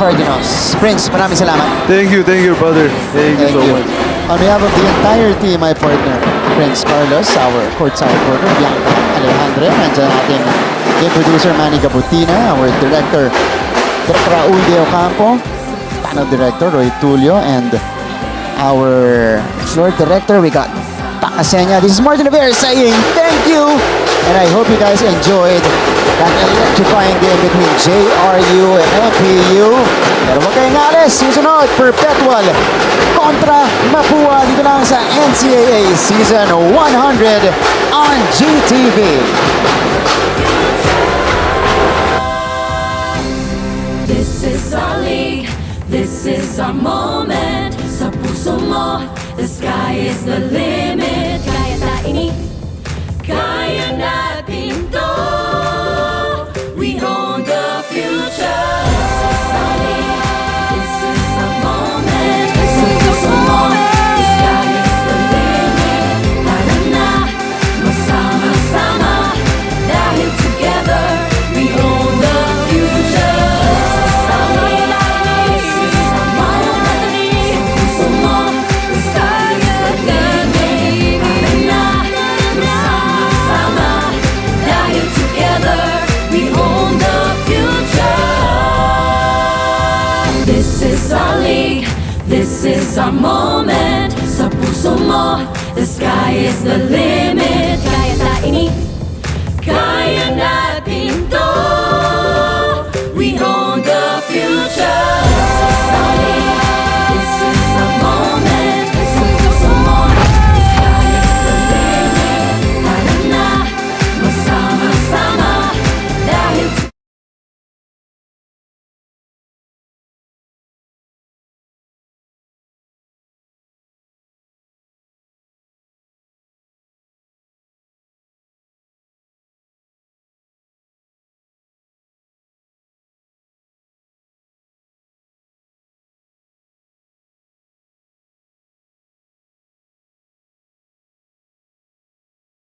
Cardinals. Prince, maraming salamat. Thank you, brother. Thank you so much. On behalf of the entire team, my partner, Prince Carlos, our courtside reporter, Bianca Alejandre, nandiyan ating game producer, Manny Gabutina, our director, Raul De Ocampo, panel director, Roy Tulio, and our floor director, we got Pakasenya. This is Martin Rivera saying thank you, and I hope you guys enjoyed that electrifying game between JRU and LPU. Pero huwag kayong alis, susunod, Perpetual kontra Mapua dito lang sa NCAA Season 100 on GTV. This is our league, this is our moment. Sa puso mo, the sky is the limit. Kaya ta ini, kaya natin to. We own the future. This is our league, this is our moment. Sa puso mo, the sky is the limit. Tara na, magsama-sama, dahil together we own the future. This is our moment. Sa puso mo, the sky is the limit. Kaya ta ini, kaya na.